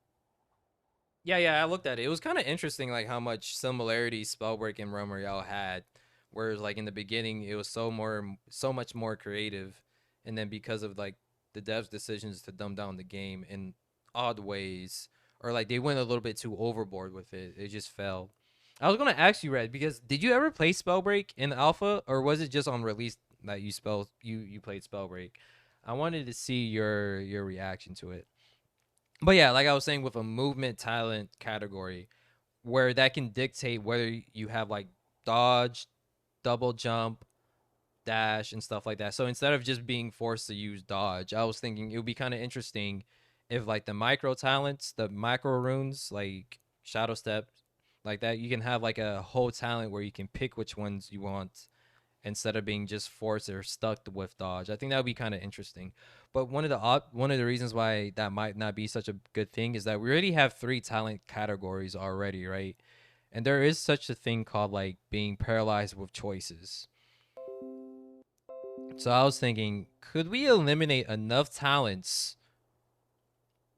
yeah, I looked at it. It was kind of interesting, like how much similarity Spellbreak and Realm Royale had. Whereas, like in the beginning, it was so much more creative, and then because of like the devs' decisions to dumb down the game in odd ways, or like they went a little bit too overboard with it, it just fell. I was gonna ask you, Red, because did you ever play Spellbreak in alpha, or was it just on release that you played Spellbreak? I wanted to see your reaction to it. But yeah, like I was saying, with a movement talent category where that can dictate whether you have like dodge, double jump, dash, and stuff like that. So instead of just being forced to use dodge, I was thinking it would be kind of interesting if like the micro talents, the micro runes, like shadow step, like that, you can have like a whole talent where you can pick which ones you want instead of being just forced or stuck with dodge. I think that would be kind of interesting. But one of the reasons why that might not be such a good thing is that we already have 3 talent categories already, right? And there is such a thing called like being paralyzed with choices. So I was thinking, could we eliminate enough talents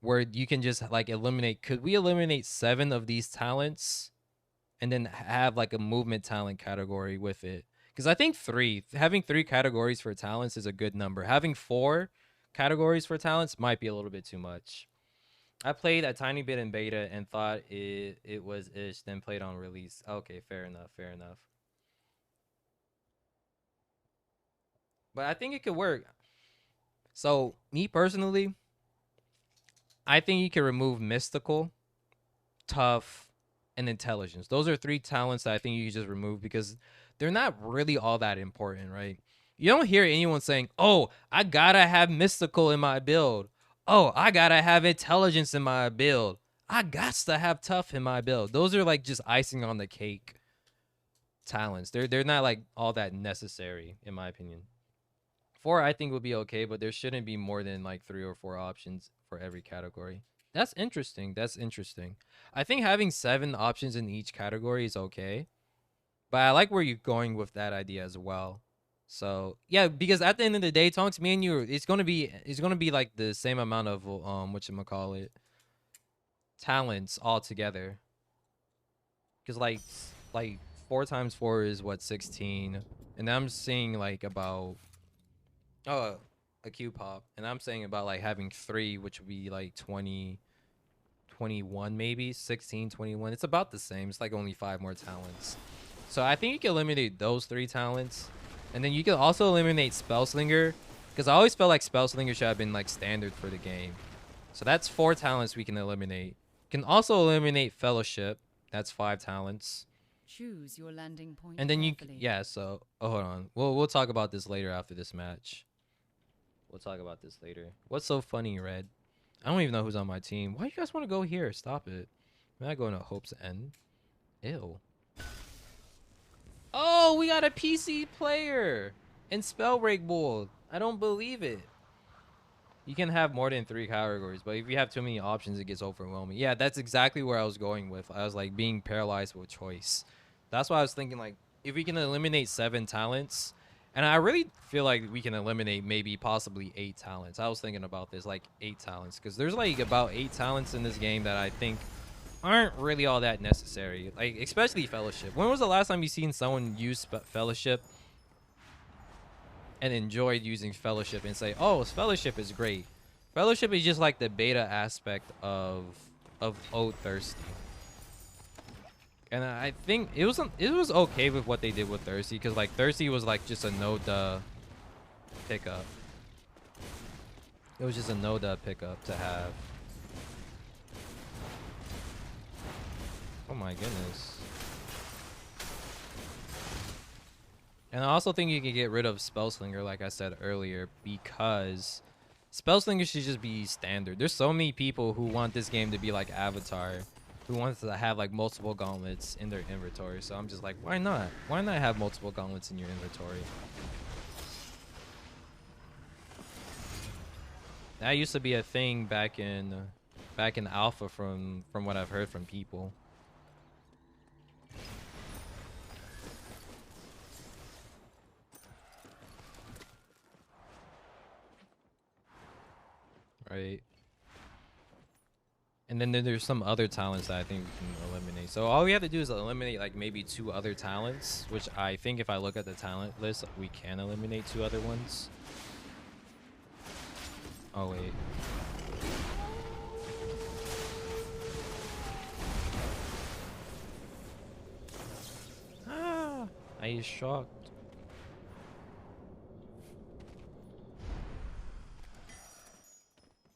where you can just like eliminate, could we eliminate 7 of these talents and then have like a movement talent category with it? Because I think having 3 categories for talents is a good number. Having 4 categories for talents might be a little bit too much. I played a tiny bit in beta and thought it was ish, then played on release. Okay, fair enough. But I think it could work. So me personally, I think you can remove mystical, tough, and intelligence. Those are 3 talents that I think you can just remove because they're not really all that important, right? You don't hear anyone saying, "Oh, I gotta have mystical in my build. Oh, I gotta have intelligence in my build. I got to have tough in my build." Those are like just icing on the cake talents. They're not like all that necessary in my opinion. 4 I think would be okay, but there shouldn't be more than like 3 or 4 options for every category. That's interesting. I think having 7 options in each category is okay. But I like where you're going with that idea as well. So yeah, because at the end of the day, Tonks, me and you, it's gonna be like the same amount of whatchamacallit, talents all together. Cause like 4 times 4 is what, 16, and I'm seeing like about a Q pop, and I'm saying about like having 3, which would be like 20, 21 maybe 16, 21. It's about the same. It's like only 5 more talents. So I think you can eliminate those 3 talents, and then you can also eliminate Spellslinger, because I always felt like Spellslinger should have been like standard for the game. So that's 4 talents we can eliminate. You can also eliminate Fellowship. That's 5 talents. Choose your landing point. And then carefully. so hold on. We'll talk about this later after this match. We'll talk about this later. What's so funny, Red? I don't even know who's on my team. Why do you guys want to go here? Stop it. I'm not going to Hope's End. Ew. Oh, we got a PC player in Spellbreak Bowl. I don't believe it. You can have more than 3 categories, but if you have too many options, it gets overwhelming. Yeah, that's exactly where I was going with. I was like being paralyzed with choice. That's why I was thinking, like, if we can eliminate 7 talents, and I really feel like we can eliminate maybe possibly 8 talents. I was thinking about this, like 8 talents, because there's like about 8 talents in this game that I think aren't really all that necessary. Like, especially Fellowship. When was the last time you seen someone use Fellowship and enjoyed using Fellowship and say, oh, Fellowship is great? Fellowship is just like the beta aspect of Ode Thirsty. And I think it was okay with what they did with Thirsty, because like Thirsty was like just a no duh pickup. It was just a no duh pickup to have. Oh my goodness. And I also think you can get rid of Spellslinger, like I said earlier, because Spellslinger should just be standard. There's so many people who want this game to be like Avatar, who wants to have like multiple gauntlets in their inventory. So I'm just like, why not? Why not have multiple gauntlets in your inventory? That used to be a thing back in alpha from what I've heard from people. Right. And then there's some other talents that I think we can eliminate. So all we have to do is eliminate like maybe 2 other talents, which I think if I look at the talent list, we can eliminate 2 other ones. Oh, wait. Ah, I is shocked.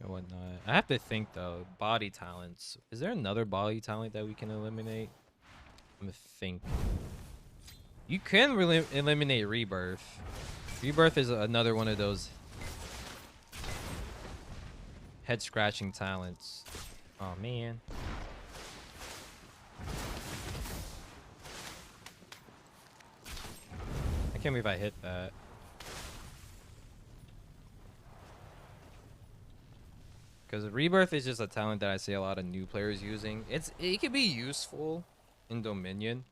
And whatnot. I have to think though. Body talents. Is there another body talent that we can eliminate? I'm gonna think. You can really eliminate Rebirth. Rebirth is another one of those head scratching talents. Oh man. I can't believe I hit that. Because Rebirth is just a talent that I see a lot of new players using. It can be useful in Dominion.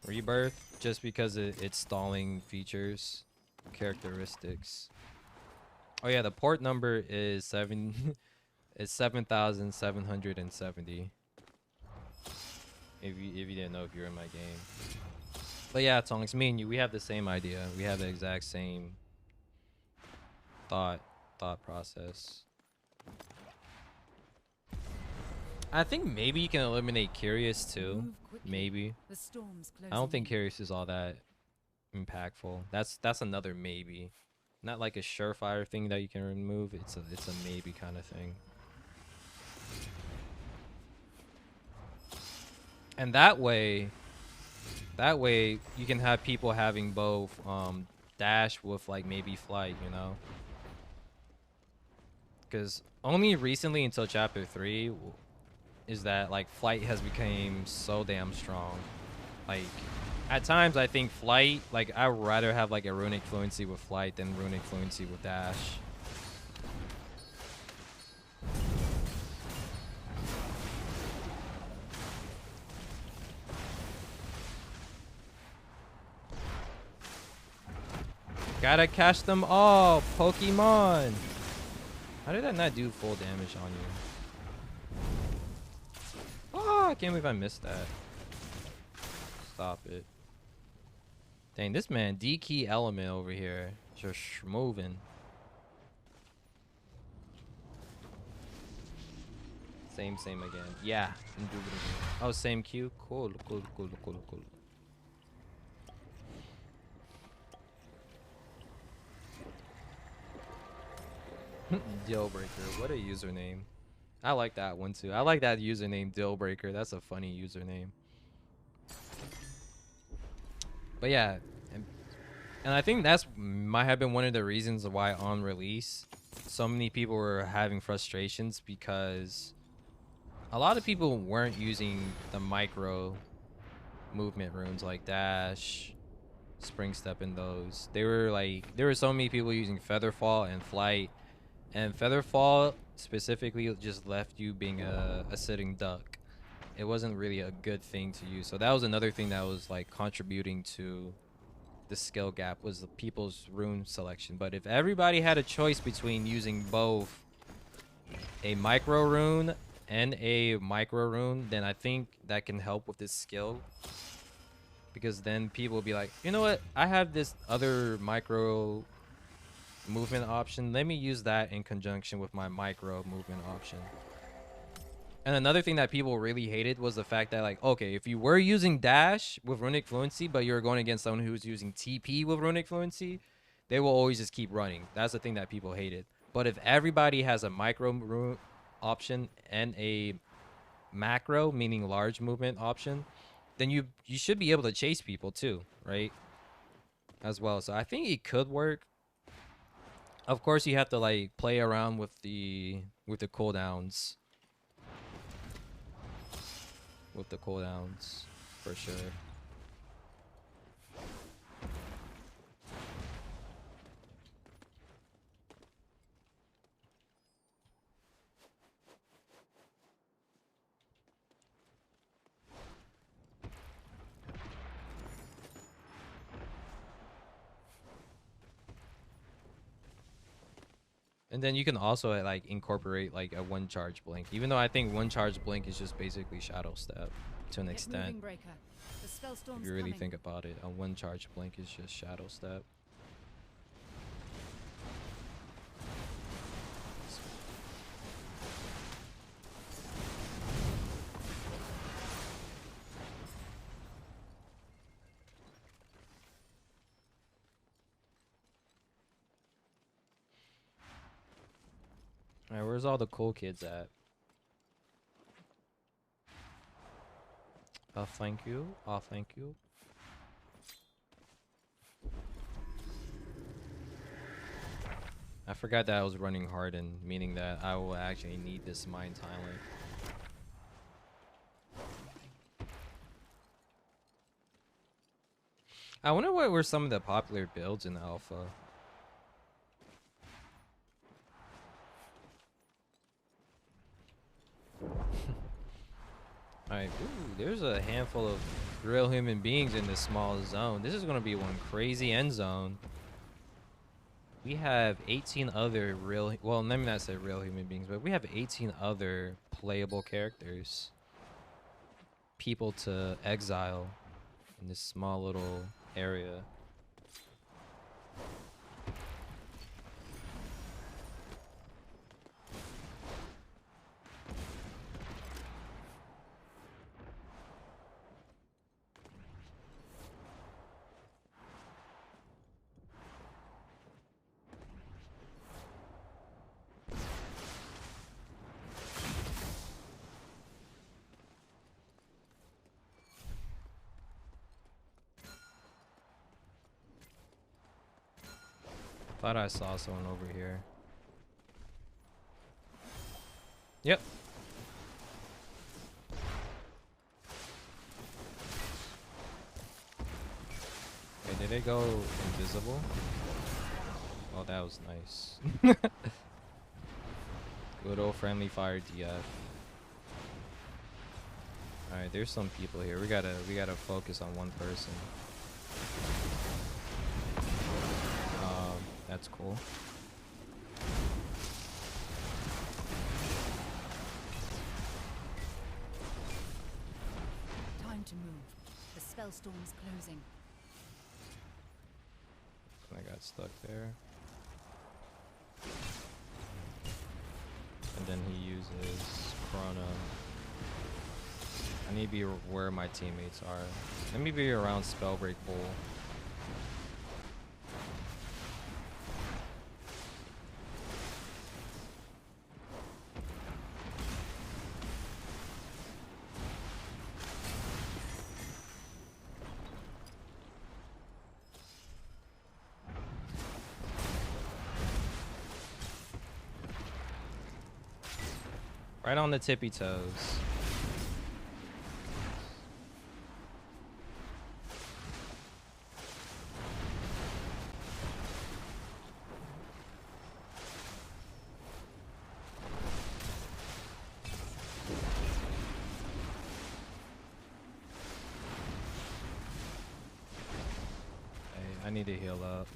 Rebirth, just because it's stalling features, characteristics. Oh yeah, the port number is 7,770. If you didn't know if you're in my game. But yeah, Tonks, me and you, we have the same idea. We have the exact same thought process. I think maybe you can eliminate Curious too. Maybe. The storm's I don't think in. Curious is all that impactful. That's another maybe. Not like a surefire thing that you can remove. It's a maybe kind of thing. And that way you can have people having both dash with like maybe flight, you know? Because only recently until chapter 3 is that like flight has become so damn strong. Like at times I think flight, like I'd rather have like a runic fluency with flight than runic fluency with dash. Gotta catch them all, Pokemon. How did that not do full damage on you? Oh, I can't believe I missed that. Stop it. Dang, this man, D-key element over here. Just moving. Same again. Yeah. Indubitably. Oh, same Q? Cool. Dealbreaker. What a username. I like that one too. I like that username, Dealbreaker. That's a funny username. But yeah, and I think that's might have been one of the reasons why on release so many people were having frustrations, because a lot of people weren't using the micro movement runes like dash, spring step, and those. They were like, there were so many people using featherfall and flight, and featherfall specifically just left you being a sitting duck. It wasn't really a good thing to use. So that was another thing that was like contributing to the skill gap, was the people's rune selection. But if everybody had a choice between using both a micro rune and a micro rune, then I think that can help with this skill, because then people will be like, you know what, I have this other micro movement option, let me use that in conjunction with my micro movement option. And another thing that people really hated was the fact that, like, okay, if you were using dash with runic fluency, but you're going against someone who's using TP with runic fluency, they will always just keep running. That's the thing that people hated. But if everybody has a micro rune option and a macro, meaning large movement option, then you should be able to chase people too, right? As well. So I think it could work. Of course, you have to like play around with the cooldowns. With the cooldowns, for sure. And then you can also like incorporate like a one charge blink, even though I think one charge blink is just basically shadow step to an extent. If you really think about it, a one charge blink is just shadow step. Alright, where's all the cool kids at? Thank you. Thank you. I forgot that I was running Harden, meaning that I will actually need this mine talent. I wonder what were some of the popular builds in Alpha. Alright, ooh, there's a handful of real human beings in this small zone. This is going to be one crazy end zone. We have 18 other real, well, let me not say real human beings, but we have 18 other playable characters. People to exile in this small little area. Thought I saw someone over here. Yep. Okay, did they go invisible? Oh, that was nice. Good old friendly fire DF. Alright, there's some people here. We gotta focus on one person. That's cool. Time to move. The spellstorm's closing. I got stuck there. And then he uses Chrono. I need to be where my teammates are. Let me be around Spellbreak Bull. Right on the tippy toes. Hey, I need to heal up.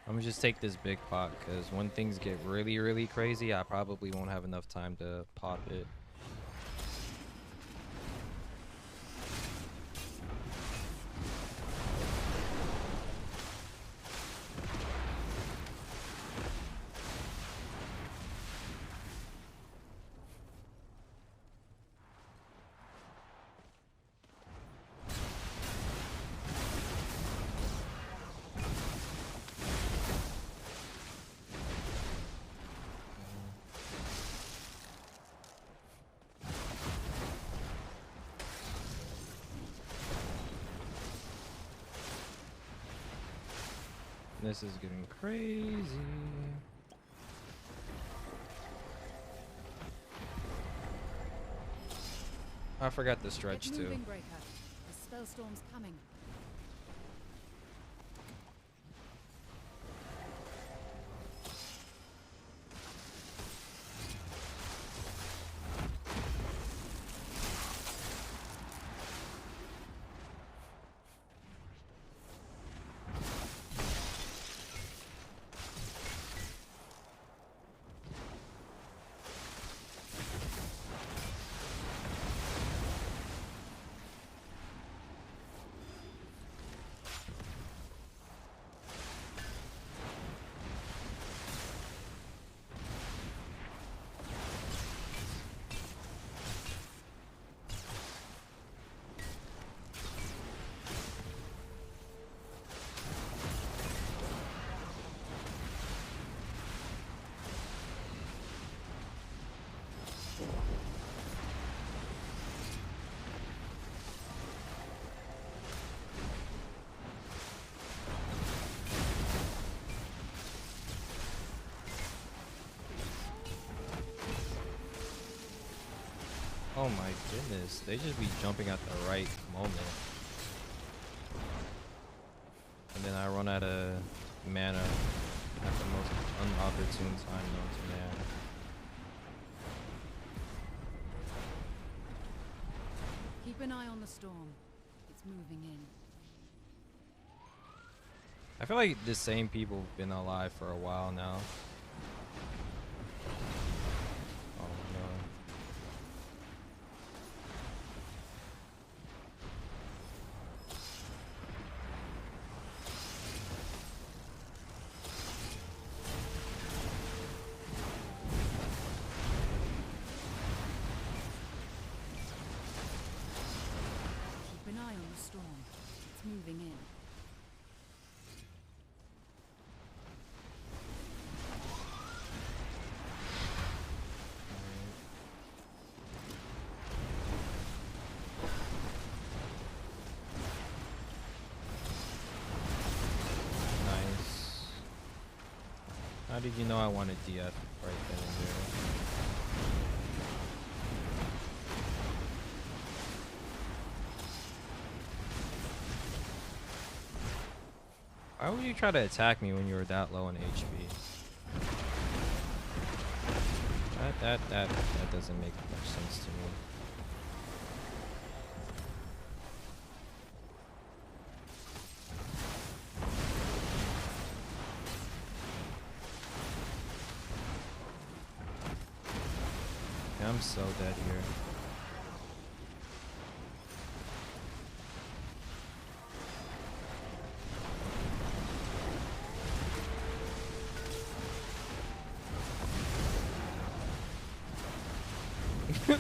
I'm gonna just take this big pot because when things get really, really crazy, I probably won't have enough time to pop it. This is getting crazy. I forgot the stretch Get too. moving, Breaker. The spellstorm's coming. Oh my goodness, they just be jumping at the right moment. And then I run out of mana at the most unopportune time known to man. Keep an eye on the storm. It's moving in. I feel like the same people have been alive for a while now. Oh no. Keep an eye on the storm. It's moving in. Nice. How did you know I wanted DF right then and there? Why would you try to attack me when you were that low in HP? That doesn't make much sense to me. I'm so dead here.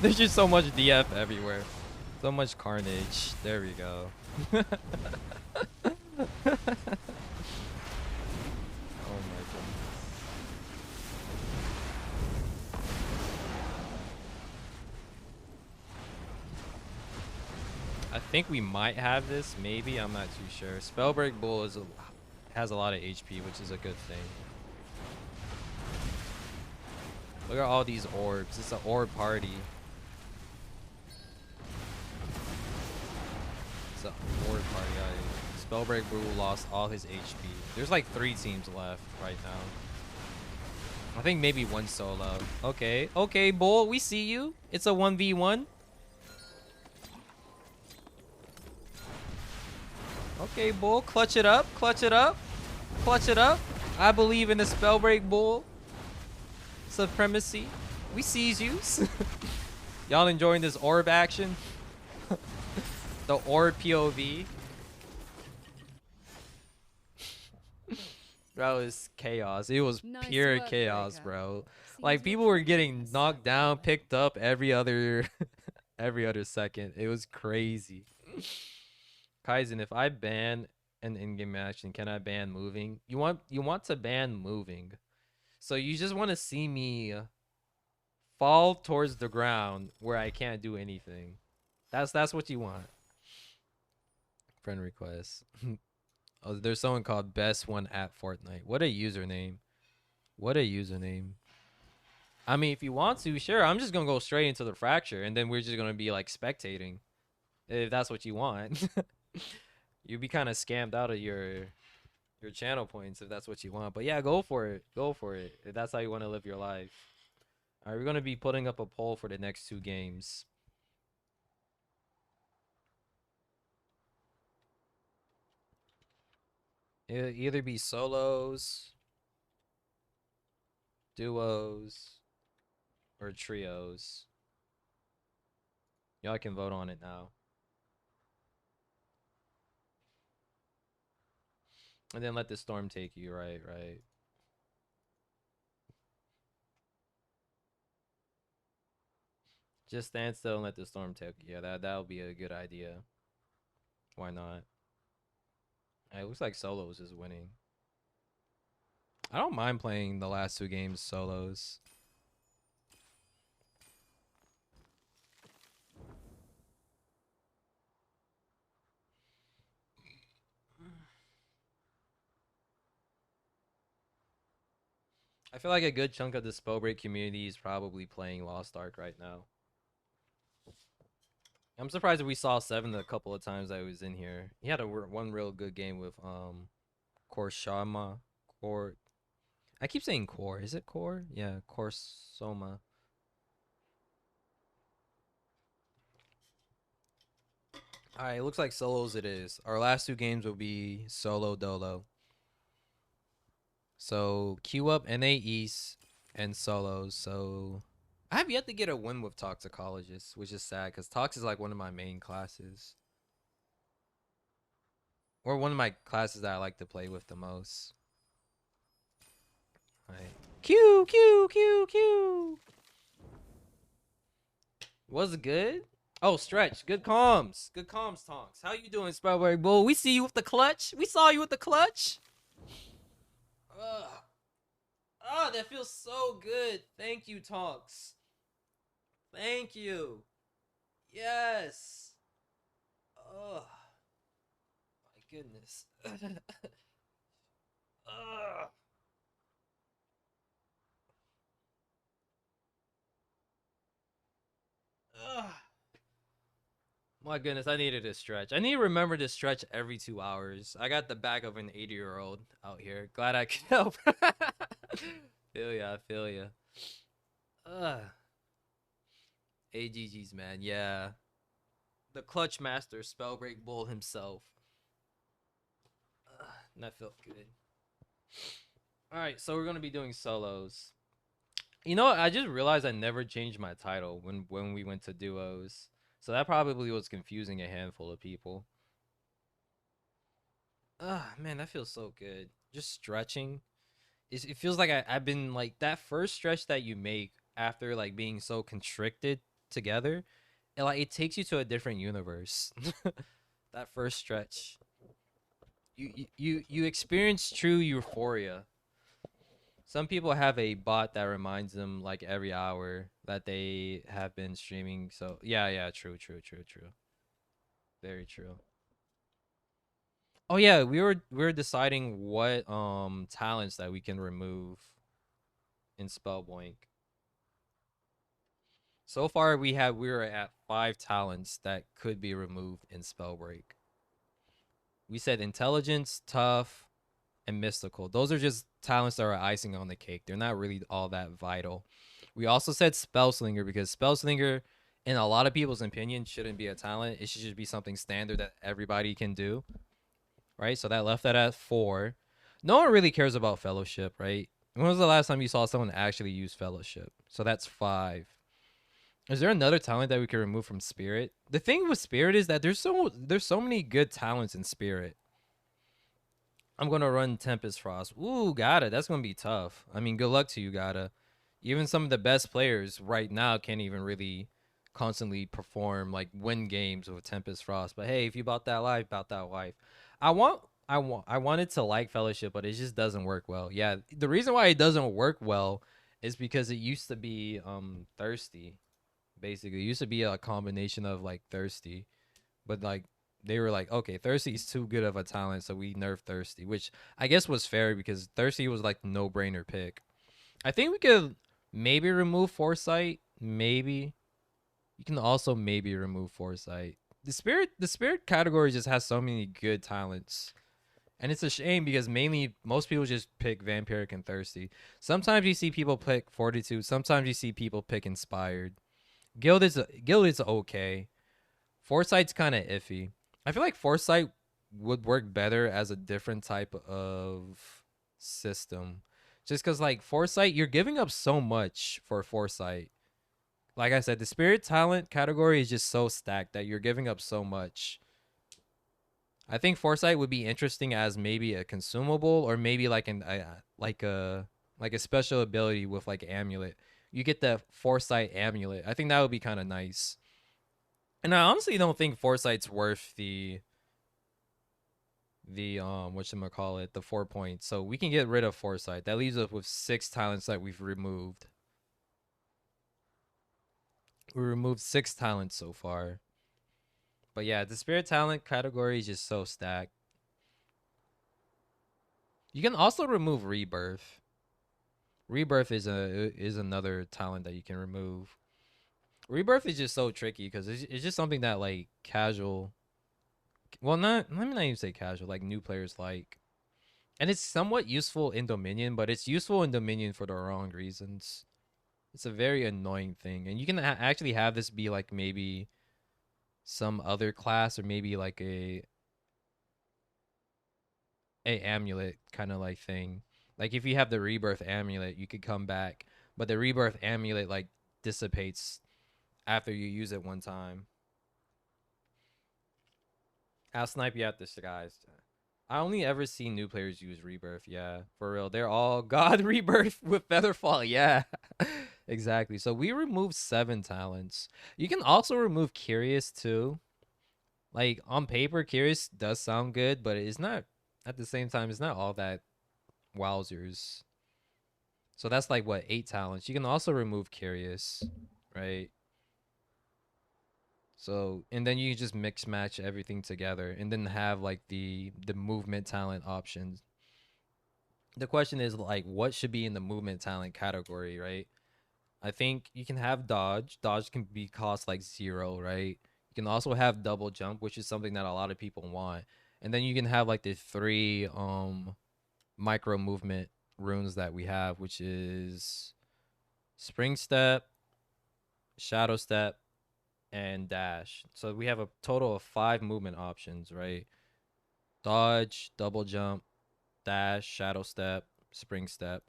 There's just so much DF everywhere. So much carnage. There we go. Oh my goodness. I think we might have this. Maybe. I'm not too sure. Spellbreak Bull has a lot of HP, which is a good thing. Look at all these orbs. It's an orb party. It's an orb party. Spellbreak Bull lost all his HP. There's like 3 teams left right now. I think maybe 1 solo. Okay. Okay, Bull. We see you. It's a 1v1. Okay, Bull. Clutch it up. Clutch it up. Clutch it up. I believe in the Spellbreak Bull supremacy. We sees you. Y'all enjoying this orb action? The orb POV. Bro, it was chaos. It was Nice pure work, chaos, Breaker. bro. Seems Like we're people were tracking getting this knocked so down, well. picked up every other every other second. It was crazy. Kaizen, if I ban an in-game action, can I ban moving? You want to ban moving. So you just want to see me fall towards the ground where I can't do anything. That's what you want. Friend request. Oh, there's someone called Best One at Fortnite. What a username. What a username. I mean, if you want to, sure. I'm just gonna go straight into the fracture, and then we're just gonna be like spectating, if that's what you want. You'd be kind of scammed out of your channel points if that's what you want. But yeah, go for it. Go for it if that's how you want to live your life. All right, we're gonna be putting up a poll for the next 2 games. It'll either be solos, duos, or trios. Y'all can vote on it now. And then let the storm take you. Right, right. Just stand still and let the storm take you. Yeah, that would be a good idea. Why not? It looks like solos is winning. I don't mind playing the last 2 games solos. I feel like a good chunk of the Spellbreak community is probably playing Lost Ark right now. I'm surprised that we saw Seven a couple of times that he was in here. He had one real good game with Korshama. Kor. I keep saying Core. Is it Core? Yeah, Korsoma. All right, it looks like solos it is. Our last 2 games will be solo dolo. So queue up NA East and solos. So I have yet to get a win with toxicologists, which is sad because Tox is like one of my main classes. Or one of my classes that I like to play with the most. All right. Q, Q, Q, Q. Was it good? Oh, stretch. Good comms. Good comms, Tonks. How you doing, Spellberry Bull? We see you with the clutch. We saw you with the clutch. Ugh. Ah, that feels so good. Thank you, Tonks. Thank you. Yes. Oh, my goodness. Ugh. Ugh. My goodness, I needed a stretch. I need to remember to stretch every 2 hours. I got the back of an 80-year-old out here. Glad I could help. Feel ya, I feel ya. Ugh. AGG's, man. Yeah. The clutch master, Spellbreak Bull himself. Ugh, that felt good. All right, so we're going to be doing solos. You know, I just realized I never changed my title when we went to duos. So that probably was confusing a handful of people. Ah, man, that feels so good. Just stretching. It feels like I've been like that first stretch that you make after like being so constricted together. It takes you to a different universe. That first stretch. You experience true euphoria. Some people have a bot that reminds them like every hour that they have been streaming. So yeah, true. Very true. Oh yeah, we were deciding what talents that we can remove in Spellboink. So far we were at 5 talents that could be removed in Spellbreak. We said intelligence, tough, and mystical. Those are just talents that are icing on the cake. They're not really all that vital. We also said Spellslinger because Spellslinger, in a lot of people's opinion, shouldn't be a talent. It should just be something standard that everybody can do, right? So that left that at 4. No one really cares about Fellowship, right? When was the last time you saw someone actually use Fellowship? So that's 5. Is there another talent that we could remove from Spirit? The thing with Spirit is that there's so many good talents in Spirit. I'm gonna run Tempest Frost. Ooh, gotta. That's gonna be tough. I mean, good luck to you, gotta. Even some of the best players right now can't even really constantly perform like win games with Tempest Frost. But hey, if you bought that life, bought that life. I wanted to like Fellowship, but it just doesn't work well. Yeah, the reason why it doesn't work well is because it used to be thirsty. Basically, it used to be a combination of like thirsty, but like they were like, okay, Thirsty is too good of a talent, so we nerfed Thirsty, which I guess was fair because Thirsty was like no brainer pick. I think we could maybe remove Foresight. Maybe you can also maybe remove Foresight. The spirit category just has so many good talents. And it's a shame because mainly most people just pick Vampiric and Thirsty. Sometimes you see people pick Fortitude. Sometimes you see people pick Inspired. Guild is okay. Foresight's kind of iffy. I feel like Foresight would work better as a different type of system. Just because, like, Foresight, you're giving up so much for Foresight. Like I said, the spirit talent category is just so stacked that you're giving up so much. I think Foresight would be interesting as maybe a consumable or maybe like like a special ability with like amulet. You get the Foresight amulet. I think that would be kind of nice. And I honestly don't think Foresight's worth the whatchamacallit, the 4 points. So we can get rid of Foresight. That leaves us with 6 talents that we've removed. We removed 6 talents so far. But yeah, the spirit talent category is just so stacked. You can also remove Rebirth. Rebirth is another talent that you can remove. Rebirth is just so tricky because it's just something that like casual, well, not let me not even say casual, like new players like. And it's somewhat useful in Dominion, but it's useful in Dominion for the wrong reasons. It's a very annoying thing, and you can actually have this be like maybe some other class or maybe like a amulet kind of like thing. Like if you have the rebirth amulet, you could come back, but the rebirth amulet like dissipates after you use it one time. I'll snipe you out the skies. I only ever see new players use rebirth. Yeah, for real. They're all God rebirth with Featherfall. Yeah, exactly. So we removed 7 talents. You can also remove Curious too. Like on paper, Curious does sound good, but it's not. At the same time, it's not all that wowzers. So that's like what 8 talents. You can also remove Curious, right? So and then you just mix match everything together, and then have like the movement talent options. The question is like what should be in the movement talent category, right? I think you can have dodge. Dodge can be cost like 0, right? You can also have double jump, which is something that a lot of people want. And then you can have like the 3 micro movement runes that we have, which is spring step, shadow step, and dash. So we have a total of 5 movement options, right? Dodge, double jump, dash, shadow step, spring step.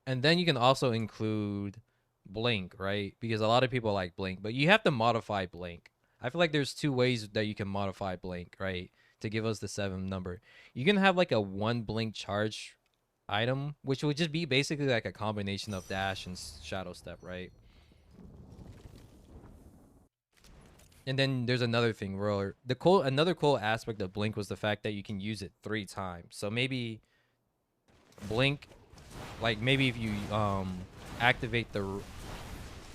And then you can also include blink, right? Because a lot of people like blink, but you have to modify blink. I feel like there's two ways that you can modify blink, right? To give us the 7 number. You can have like a 1 blink charge item, which would just be basically like a combination of dash and shadow step, right? And then there's another thing where another cool aspect of blink was the fact that you can use it 3 times. So maybe blink, like maybe if you activate the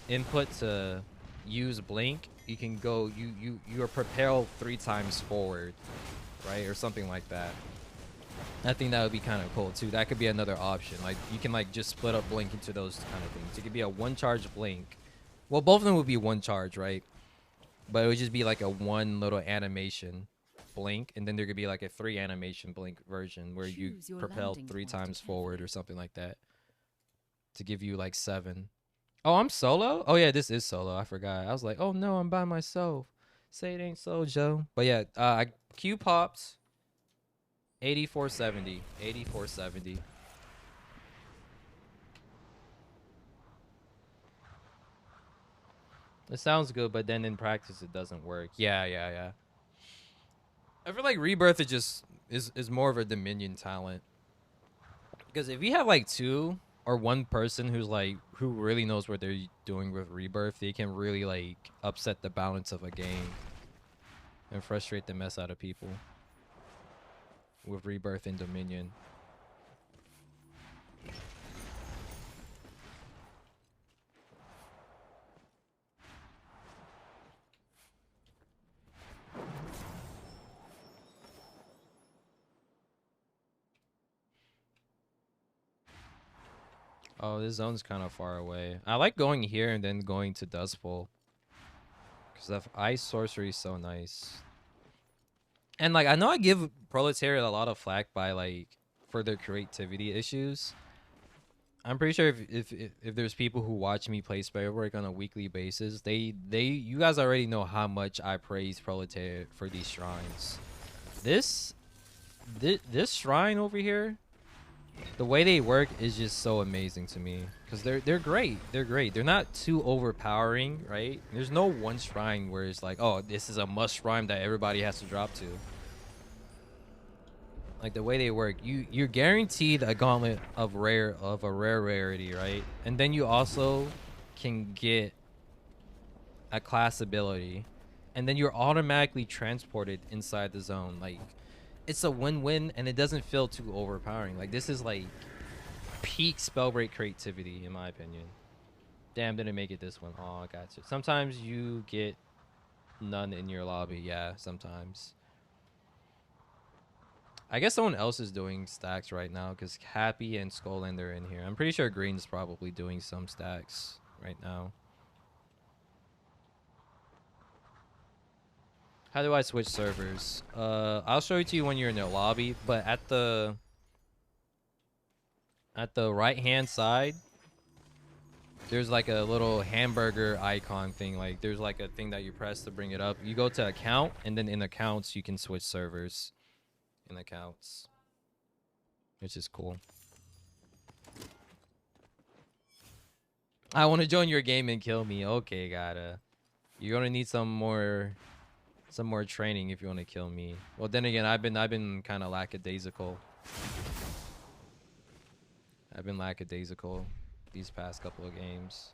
input to use blink, you can go you are propelled 3 times forward, right? Or something like that. I think that would be kind of cool too. That could be another option. Like you can like just split up blink into those kind of things. It could be a 1 charge blink. Well, both of them would be 1 charge, right? But it would just be like a 1 little animation blink, and then there could be like a 3 animation blink version where you propel 3 times forward or something like that to give you like 7. Oh, I'm solo? Oh yeah, this is solo. I forgot. I was like, oh no, I'm by myself. Say it ain't so, Joe. But yeah, Q pops 8470. 8470. It sounds good, but then in practice it doesn't work. Yeah. I feel like Rebirth is more of a Dominion talent. Because if you have like 2 or 1 person who really knows what they're doing with Rebirth, they can really like upset the balance of a game and frustrate the mess out of people with Rebirth and Dominion. Oh, this zone's kind of far away. I like going here and then going to Dustbowl. Because the ice sorcery is so nice. And like I know I give Proletariat a lot of flack by like for their creativity issues. I'm pretty sure if there's people who watch me play Sparework on a weekly basis, you guys already know how much I praise Proletariat for these shrines. This shrine over here, the way they work is just so amazing to me because they're great. They're great. They're not too overpowering, right? There's no one shrine where it's like, oh, this is a must shrine that everybody has to drop to. Like the way they work, you're guaranteed a gauntlet of a rare rarity, right? And then you also can get a class ability, and then you're automatically transported inside the zone. Like it's a win-win, and it doesn't feel too overpowering. Like this is like peak Spellbreak creativity in my opinion. Damn, didn't make it this one. Oh, I got you. Sometimes you get none in your lobby. Yeah, sometimes. I guess someone else is doing stacks right now because Happy and Skullend are in here. I'm pretty sure Green's probably doing some stacks right now. How do I switch servers? I'll show it to you when you're in the lobby, but at the right hand side, there's like a little hamburger icon thing. Like there's like a thing that you press to bring it up. You go to account, and then in accounts you can switch servers in accounts, which is cool. I want to join your game and kill me. Okay, gotta. You're gonna need some more training if you want to kill me. Well, then again, I've been kind of lackadaisical. I've been lackadaisical these past couple of games.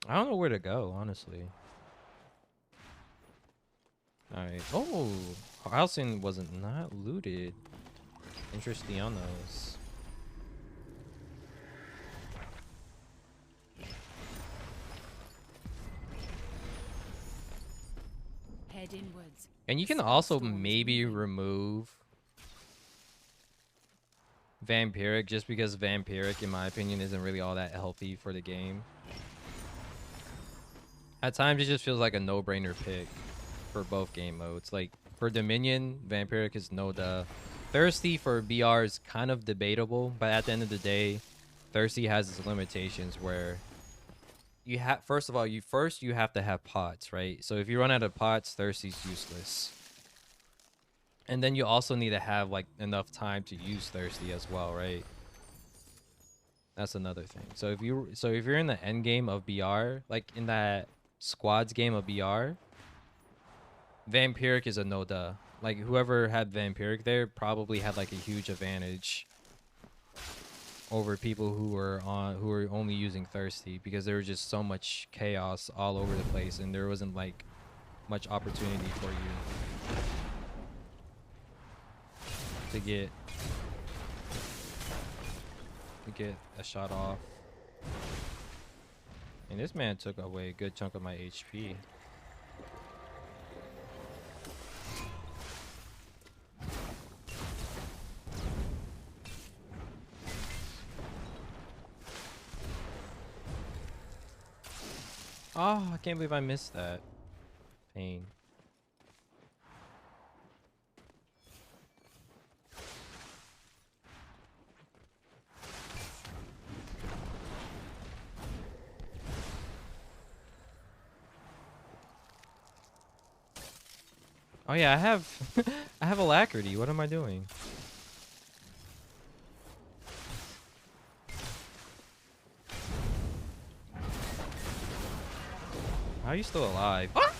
I don't know where to go, honestly. All right. Oh, Harlson wasn't not looted. Interestionos. Head inwards. And you can also maybe remove Vampiric, just because Vampiric, in my opinion, isn't really all that healthy for the game. At times, it just feels like a no-brainer pick for both game modes. Like, for Dominion, Vampiric is no duh. Thirsty for BR is kind of debatable, but at the end of the day, Thirsty has its limitations where you have, first of all, you have to have pots, right? So if you run out of pots, Thirsty's useless. And then you also need to have like enough time to use Thirsty as well, right? That's another thing. So if you're in the end game of BR, like in that squads game of BR, Vampiric is a no duh. Like whoever had Vampiric there probably had like a huge advantage over people who were only using Thirsty, because there was just so much chaos all over the place and there wasn't like much opportunity for you to get a shot off. And this man took away a good chunk of my HP. Oh, I can't believe I missed that. Pain. Oh yeah, I have I have alacrity. What am I doing? How are you still alive? Ah!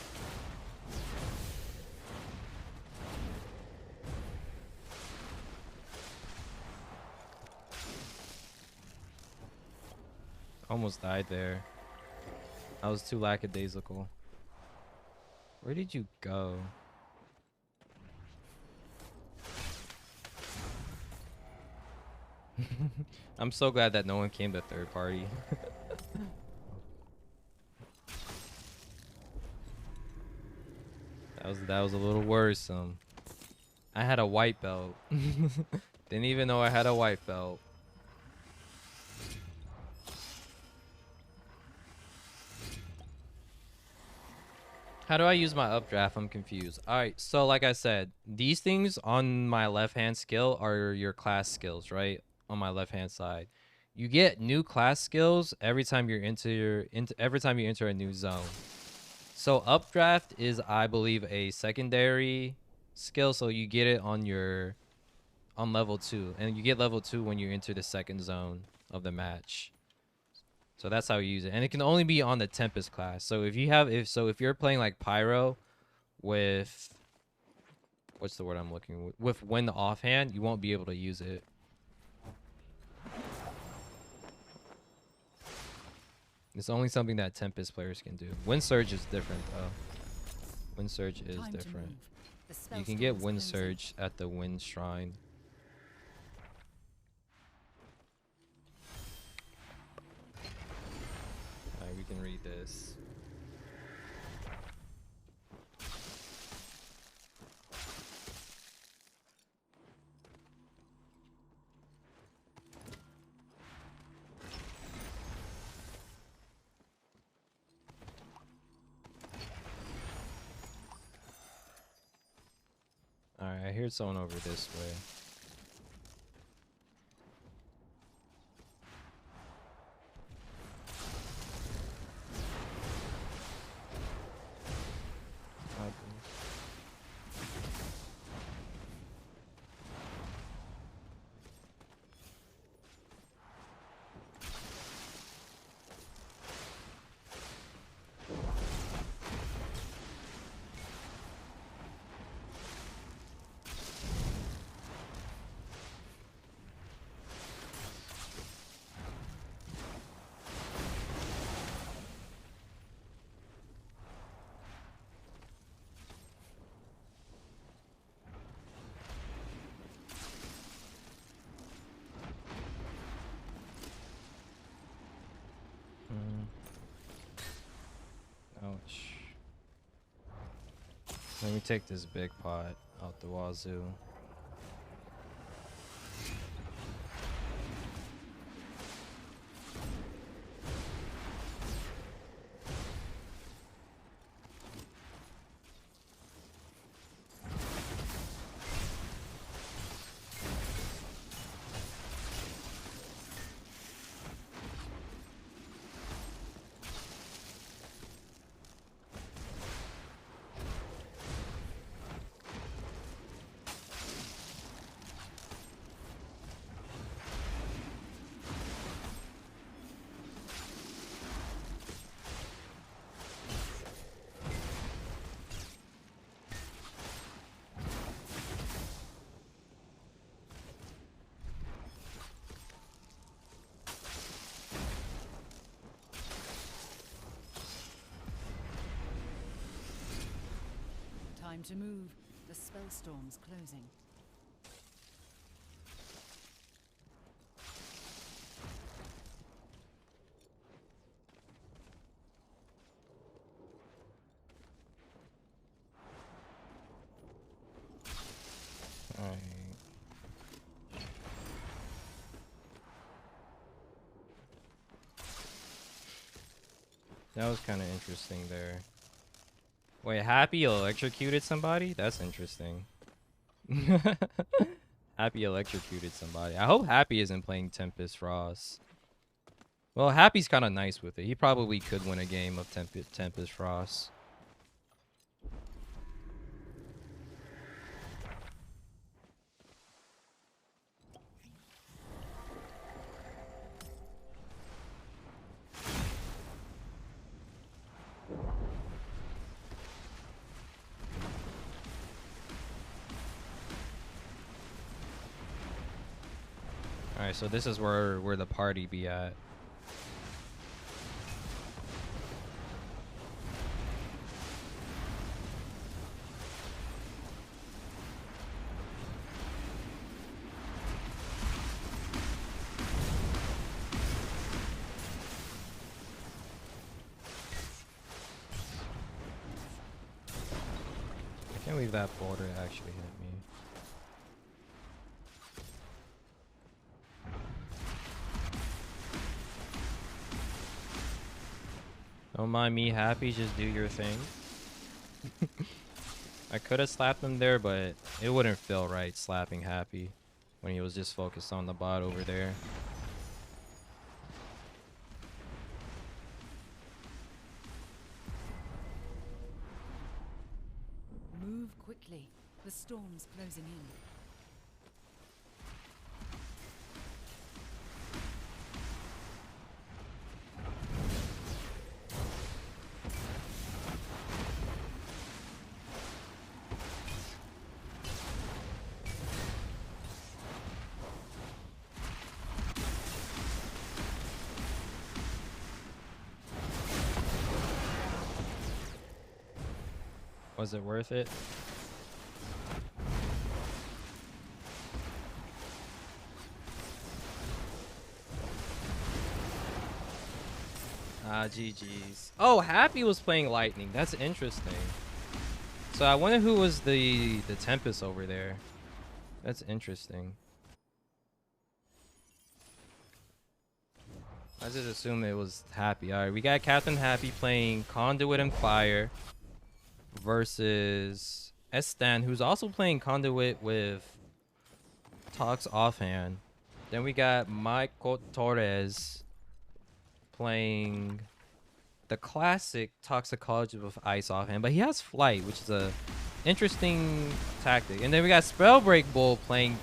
Almost died there. I was too lackadaisical. Where did you go? I'm so glad that no one came to third party. That was a little worrisome. I had a white belt. Didn't even know I had a white belt. How do I use my updraft? I'm confused. All right, so like I said, these things on my left-hand skill are your class skills, right? On my left-hand side, you get new class skills every time you're every time you enter a new zone. So updraft is, I believe, a secondary skill, so you get it on level 2, and you get level 2 when you enter the second zone of the match. So that's how you use it, and it can only be on the Tempest class. So if you're playing like Pyro with, what's the word I'm looking with Wind offhand, you won't be able to use it. It's only something that Tempest players can do. Wind Surge is different though. Wind Surge is different. You can get Wind Surge at the Wind Shrine. Alright, we can read this. Alright, I hear someone over this way. Ouch. Let me take this big pot out the wazoo. Time to move. The spellstorm's closing. Alright. That was kind of interesting there. Wait, Happy electrocuted somebody? That's interesting. Happy electrocuted somebody. I hope Happy isn't playing Tempest Frost. Well, Happy's kind of nice with it. He probably could win a game of Tempest Frost. Alright, so this is where the party be at. I can't believe that boulder actually hit me. Don't mind me, Happy, just do your thing. I could have slapped him there, but it wouldn't feel right slapping Happy when he was just focused on the bot over there. Move quickly. The storm's closing in. Was it worth it? Ah, GG's. Oh, Happy was playing Lightning. That's interesting. So I wonder who was the Tempest over there. That's interesting. I just assume it was Happy. Alright, we got Captain Happy playing Conduit and Fire versus Estan, who's also playing Conduit with Tox Offhand. Then we got Michael Torres playing the classic Toxicology with Ice Offhand, but he has Flight, which is a interesting tactic. And then we got Spellbreak Bull playing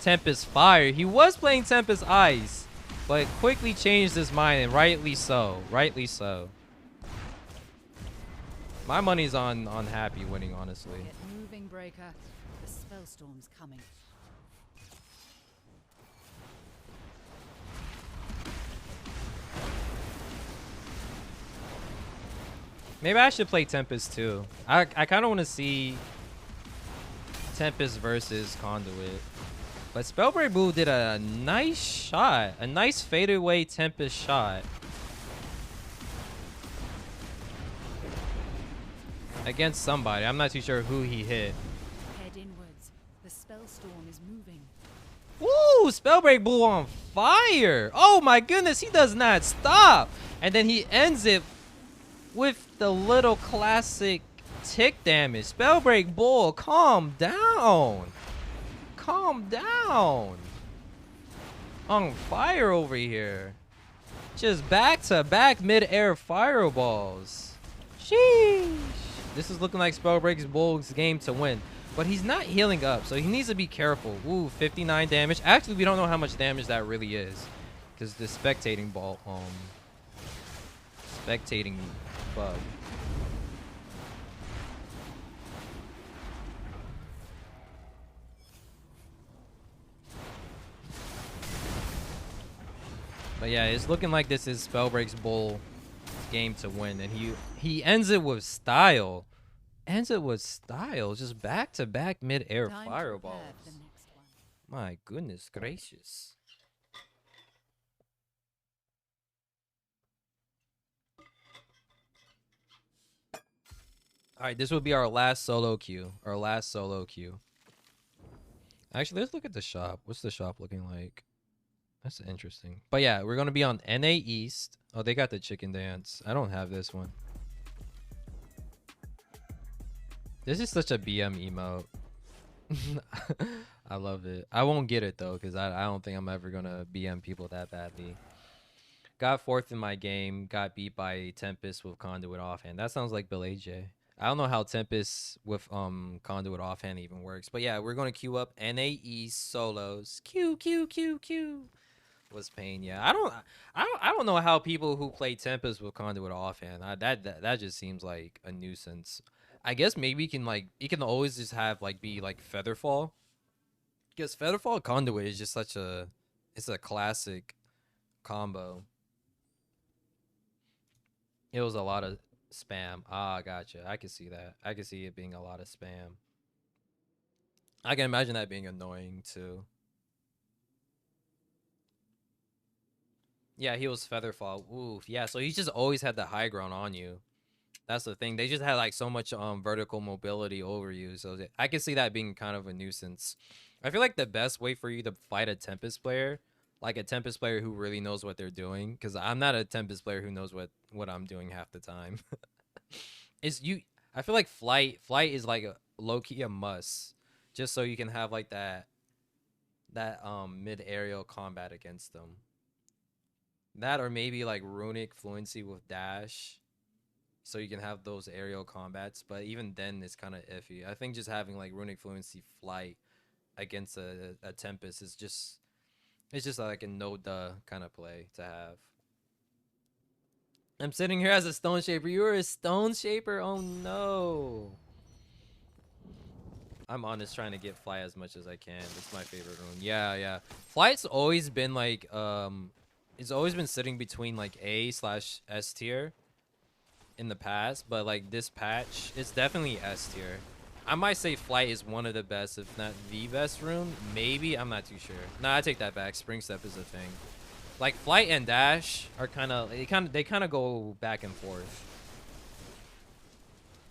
Tempest Fire. He was playing Tempest Ice, but quickly changed his mind, and rightly so. Rightly so. My money's on Happy winning, honestly. Get moving, Breaker. The spellstorm's coming. Maybe I should play Tempest too. I kind of want to see Tempest versus Conduit. But Spellbreak Bull did a nice shot. A nice fadeaway Tempest shot. Against somebody. I'm not too sure who he hit. Head inwards. The spellstorm is moving. Woo! Spellbreak Bull on fire! Oh my goodness, he does not stop! And then he ends it with the little classic tick damage. Spellbreak Bull, calm down! Calm down! On fire over here. Just back-to-back mid-air fireballs. Sheesh. This is looking like Spellbreak Bull's game to win. But he's not healing up, so he needs to be careful. Ooh, 59 damage. Actually, we don't know how much damage that really is. Because the spectating ball, spectating bug. But yeah, it's looking like this is Spellbreak Bull's game to win, and he ends it with style. ends it with style, just back to back mid air Time to fireballs. prepare for the next one. My goodness gracious. All right, this will be our last solo queue. Our last solo queue. Actually, let's look at the shop. What's the shop looking like? That's interesting. But yeah, we're going to be on NA East. Oh, they got the chicken dance. I don't have this one. This is such a BM emote. I love it. I won't get it though, because I don't think I'm ever going to BM people that badly. Got fourth in my game. Got beat by Tempest with Conduit offhand. That sounds like Bill AJ. I don't know how Tempest with Conduit offhand even works. But yeah, we're going to queue up NA East solos. Q. Was pain. Yeah, I don't know how people who play Tempest with Conduit offhand. That just seems like a nuisance. I guess maybe you can always just have like be like Featherfall, because Featherfall Conduit is just such a, it's a classic combo. It was a lot of spam. Ah, gotcha. I can see that. I can see it being a lot of spam. I can imagine that being annoying too. Yeah, he was Featherfall. Ooh, yeah. So he just always had the high ground on you. That's the thing. They just had like so much vertical mobility over you. So I can see that being kind of a nuisance. I feel like the best way for you to fight a Tempest player, like a Tempest player who really knows what they're doing, because I'm not a Tempest player who knows what I'm doing half the time. Is you? I feel like flight is like a low key a must, just so you can have like that mid aerial combat against them. That or maybe like runic fluency with dash, so you can have those aerial combats. But even then, it's kind of iffy. I think just having like runic fluency flight against a Tempest is just, it's just like a no duh kind of play to have. I'm sitting here as a stone shaper. You're a stone shaper? Oh no. I'm honest trying to get fly as much as I can. It's my favorite rune. Yeah. Flight's always been like it's always been sitting between like A/S tier in the past, but like this patch, it's definitely S tier. I might say flight is one of the best, if not the best rune. Maybe, I'm not too sure. Nah, I take that back. Spring step is a thing. Like flight and dash are they kind of go back and forth.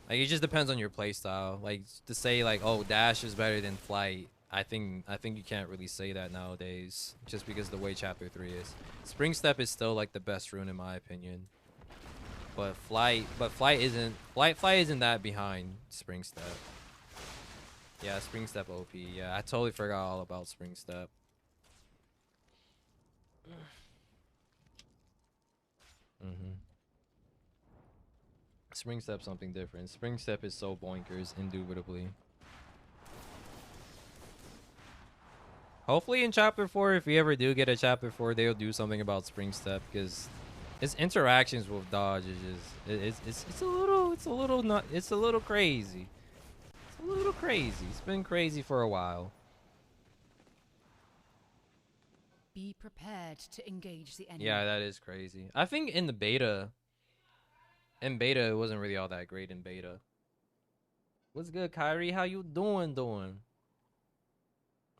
Like it just depends on your playstyle. Like to say like, oh, dash is better than flight, I think you can't really say that nowadays, just because the way chapter 3 is. Spring step is still like the best rune in my opinion. But flight isn't that behind spring step. Yeah, spring step OP. Yeah, I totally forgot all about spring step. Spring step's something different. Spring step is so boinkers, indubitably. Hopefully in chapter 4, if we ever do get a chapter 4, they'll do something about spring step, because its interactions with dodge is just it's a little crazy. It's a little crazy. It's been crazy for a while. Be prepared to engage the enemy. Yeah, that is crazy. I think in beta it wasn't really all that great in beta. What's good, Kyrie? How you doing?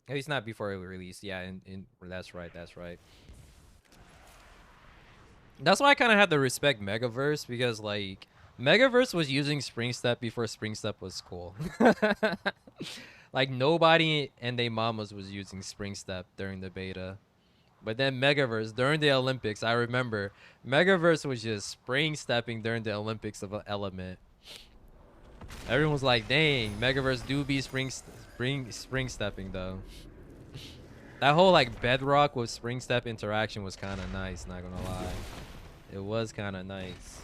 At least not before it was released. Yeah, that's right. That's why I kind of had to respect Megaverse, because like Megaverse was using Spring Step before Spring Step was cool. Like nobody and they mamas was using Spring Step during the beta. But then Megaverse during the Olympics, I remember Megaverse was just spring stepping during the Olympics of an element. Everyone was like, "Dang, Megaverse do be spring stepping though." That whole like bedrock with spring step interaction was kind of nice. Not gonna lie, it was kind of nice.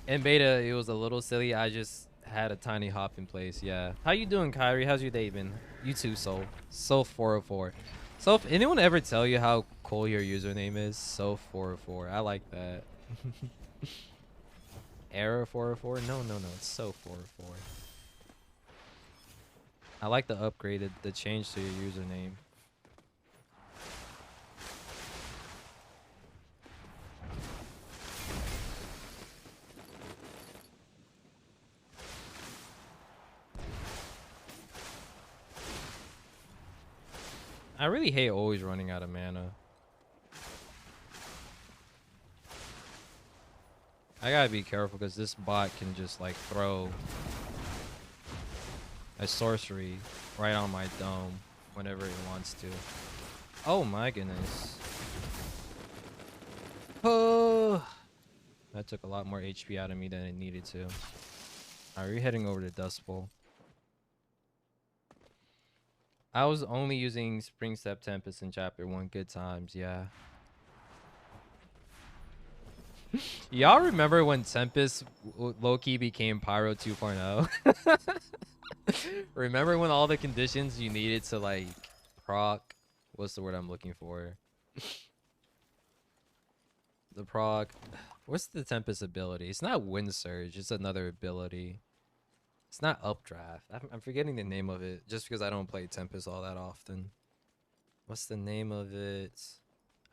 In beta, it was a little silly. I just had a tiny hop in place. Yeah. How you doing, Kyrie? How's your day been? You too, Soul 404. So if anyone ever tell you how cool your username is, Soul 404. I like that. Error 404? No, it's Soul 404. I like the upgrade, the change to your username. I really hate always running out of mana. I gotta be careful because this bot can just like throw a sorcery right on my dome whenever it wants to. Oh my goodness. Oh, that took a lot more HP out of me than it needed to. Alright, we're heading over to Dust Bowl. I was only using Spring Step Tempest in Chapter 1. Good times, yeah. Y'all remember when Tempest low-key became Pyro 2.0? Remember when all the conditions you needed to, like, proc... What's the word I'm looking for? The proc... What's the Tempest ability? It's not Wind Surge. It's another ability. It's not Updraft. I'm forgetting the name of it just because I don't play Tempest all that often. What's the name of it?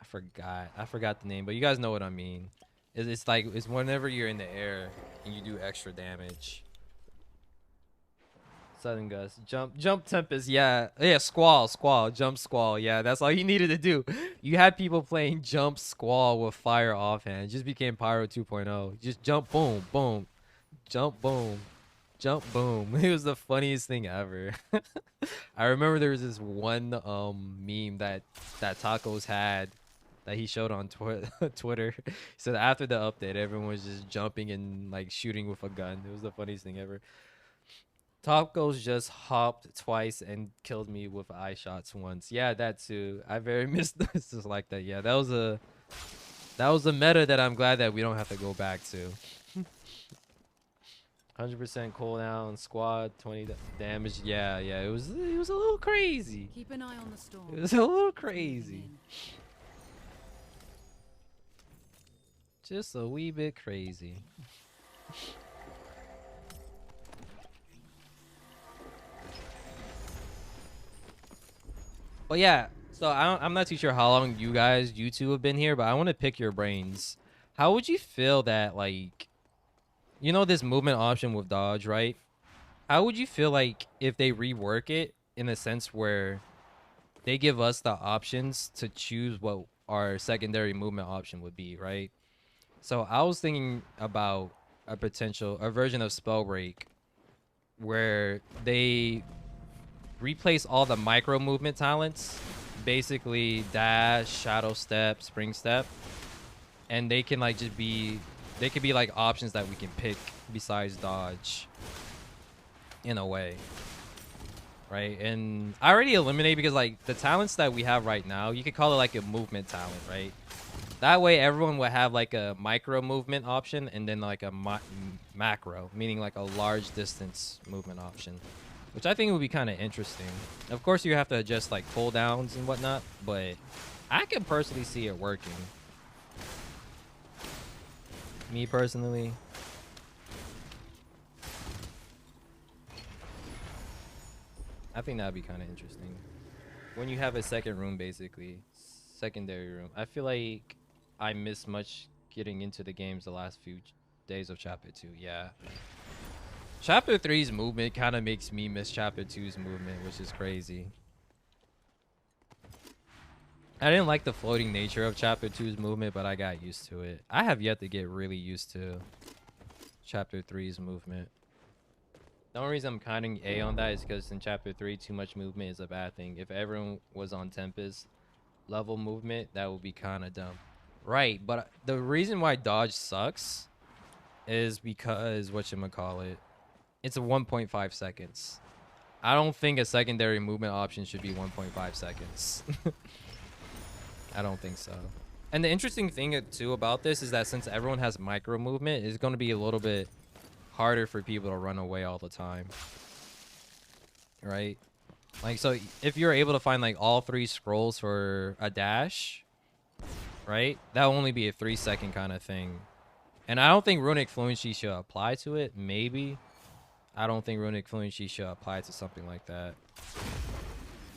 I forgot. I forgot the name, but you guys know what I mean. It's like, it's whenever you're in the air and you do extra damage. Sudden Gust. Jump Tempest. Yeah. Yeah, Squall. Jump Squall. Yeah, that's all you needed to do. You had people playing Jump Squall with Fire offhand. It just became Pyro 2.0. Just jump, boom, boom. Jump, boom. Jump, boom. It was the funniest thing ever. I remember there was this one meme that Tacos had that he showed on Twitter. He said after the update, everyone was just jumping and like shooting with a gun. It was the funniest thing ever. Tacos just hopped twice and killed me with eye shots once. Yeah, that too. I very missed this just like that. Yeah, that was a meta that I'm glad that we don't have to go back to. 100% cooldown, squad, 20 damage. Yeah, it was a little crazy. Keep an eye on the storm. It was a little crazy. Just a wee bit crazy. But yeah, so I'm not too sure how long you two have been here, but I want to pick your brains. How would you feel that, like, you know this movement option with dodge, right? How would you feel like if they rework it in a sense where they give us the options to choose what our secondary movement option would be, right? So I was thinking about a version of Spell Break where they replace all the micro movement talents, basically dash, shadow step, spring step, and they can like just be, they could be like options that we can pick besides dodge in a way, right? And I already eliminated because like the talents that we have right now, you could call it like a movement talent, right? That way everyone would have like a micro movement option and then like a macro, meaning like a large distance movement option, which I think would be kind of interesting. Of course, you have to adjust like cooldowns and whatnot, but I can personally see it working. Me personally. I think that'd be kind of interesting. When you have a second room, basically. Secondary room. I feel like I missed much getting into the games the last few days of Chapter 2. Yeah. Chapter 3's movement kind of makes me miss Chapter 2's movement, which is crazy. I didn't like the floating nature of Chapter 2's movement, but I got used to it. I have yet to get really used to Chapter 3's movement. The only reason I'm counting A on that is because in Chapter 3, too much movement is a bad thing. If everyone was on Tempest level movement, that would be kind of dumb. Right, but the reason why dodge sucks is because, whatchamacallit, it's a 1.5 seconds. I don't think a secondary movement option should be 1.5 seconds. I don't think so. And the interesting thing too about this is that since everyone has micro movement, it's going to be a little bit harder for people to run away all the time. Right? Like, so if you're able to find like all 3 scrolls for a dash, right? That'll only be a 3-second kind of thing. And I don't think Runic Fluency should apply to it. Maybe. I don't think Runic Fluency should apply to something like that.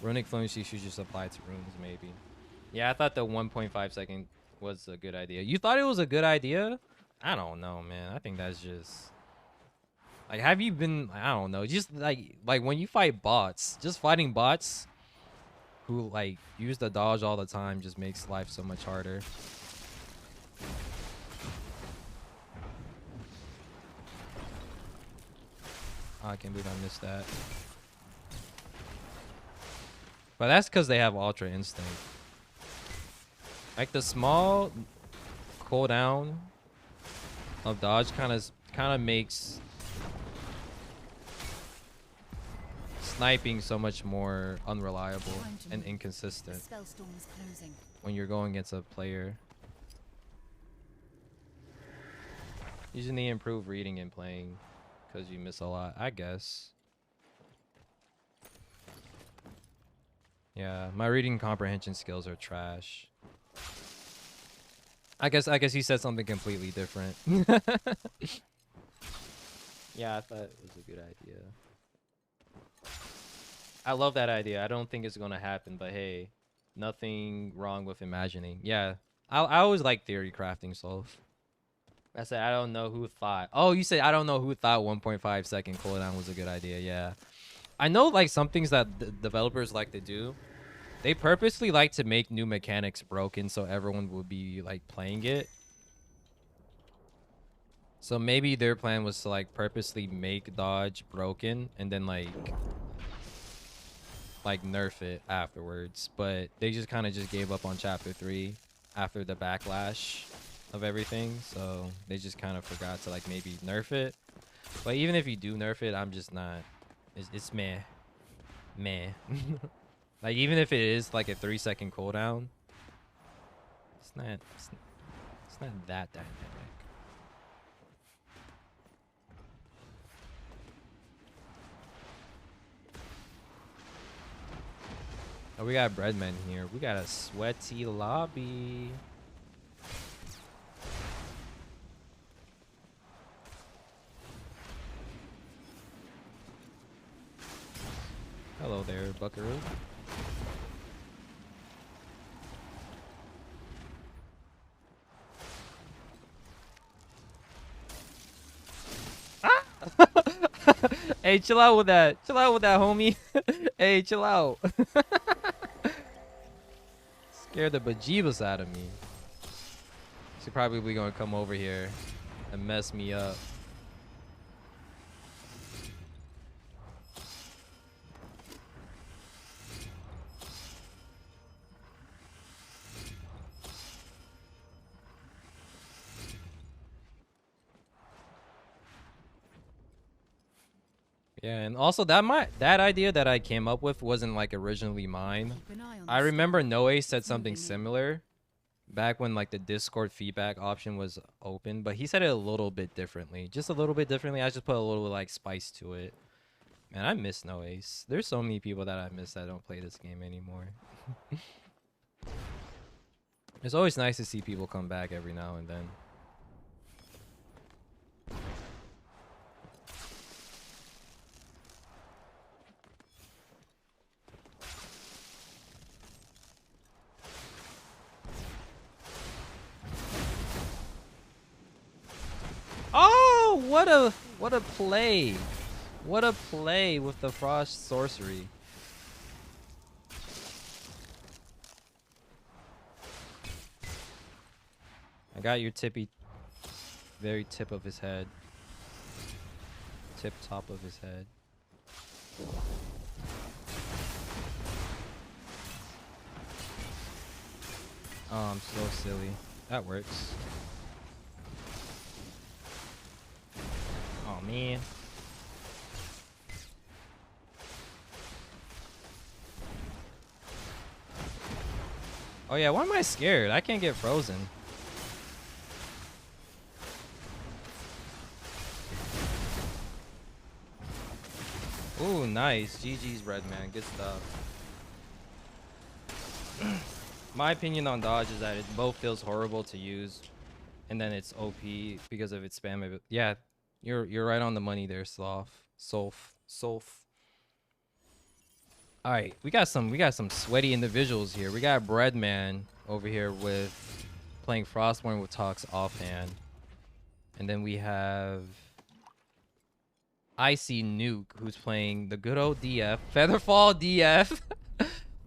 Runic Fluency should just apply to runes, maybe. Yeah, I thought the 1.5 second was a good idea. You thought it was a good idea? I don't know, man. I think that's just... Like, have you been... I don't know. Just, like when you fight bots, just fighting bots who like use the dodge all the time just makes life so much harder. Oh, I can't believe I missed that. But that's because they have Ultra Instinct. Like the small cooldown of dodge kind of makes sniping so much more unreliable and inconsistent when you're going against a player. You just need to improve reading and playing because you miss a lot, I guess. Yeah, my reading comprehension skills are trash. I guess you said something completely different. Yeah, I thought it was a good idea. I love that idea. I don't think it's gonna happen, but hey, nothing wrong with imagining. Yeah, I always like theory crafting stuff. I said I don't know who thought. Oh, you said I don't know who thought 1.5 second cooldown was a good idea. Yeah, I know like some things that developers like to do. They purposely like to make new mechanics broken so everyone would be like playing it. So maybe their plan was to like purposely make dodge broken and then like nerf it afterwards. But they just kind of just gave up on chapter 3 after the backlash of everything. So they just kind of forgot to like maybe nerf it. But even if you do nerf it, I'm just not. It's meh. Like, even if it is like a 3-second cooldown, it's not that dynamic. Oh, we got breadmen here. We got a sweaty lobby. Hello there, buckaroo. Hey, chill out with that. Chill out with that, homie. Hey, chill out. Scared the bejeebus out of me. She's probably gonna come over here and mess me up. Yeah, and also that idea that I came up with wasn't like originally mine. I remember Noe said something similar back when like the Discord feedback option was open, but he said it a little bit differently. Just a little bit differently. I just put a little like spice to it. Man, I miss Noace. There's so many people that I miss that don't play this game anymore. It's always nice to see people come back every now and then. Oh, what a play. What a play with the frost sorcery. I got your very tip of his head. Tip top of his head. Oh, I'm so silly. That works. Oh, man. Oh, yeah, why am I scared? I can't get frozen. Ooh, nice. GG's, Red Man. Good stuff. My opinion on dodge is that it both feels horrible to use, and then it's OP because of its spam. Yeah, you're right on the money there, Sloth. Solf. All right, we got some sweaty individuals here. We got Breadman over here with playing Frostborn with Talks offhand, and then we have Icy Nuke who's playing the good old DF Featherfall DF.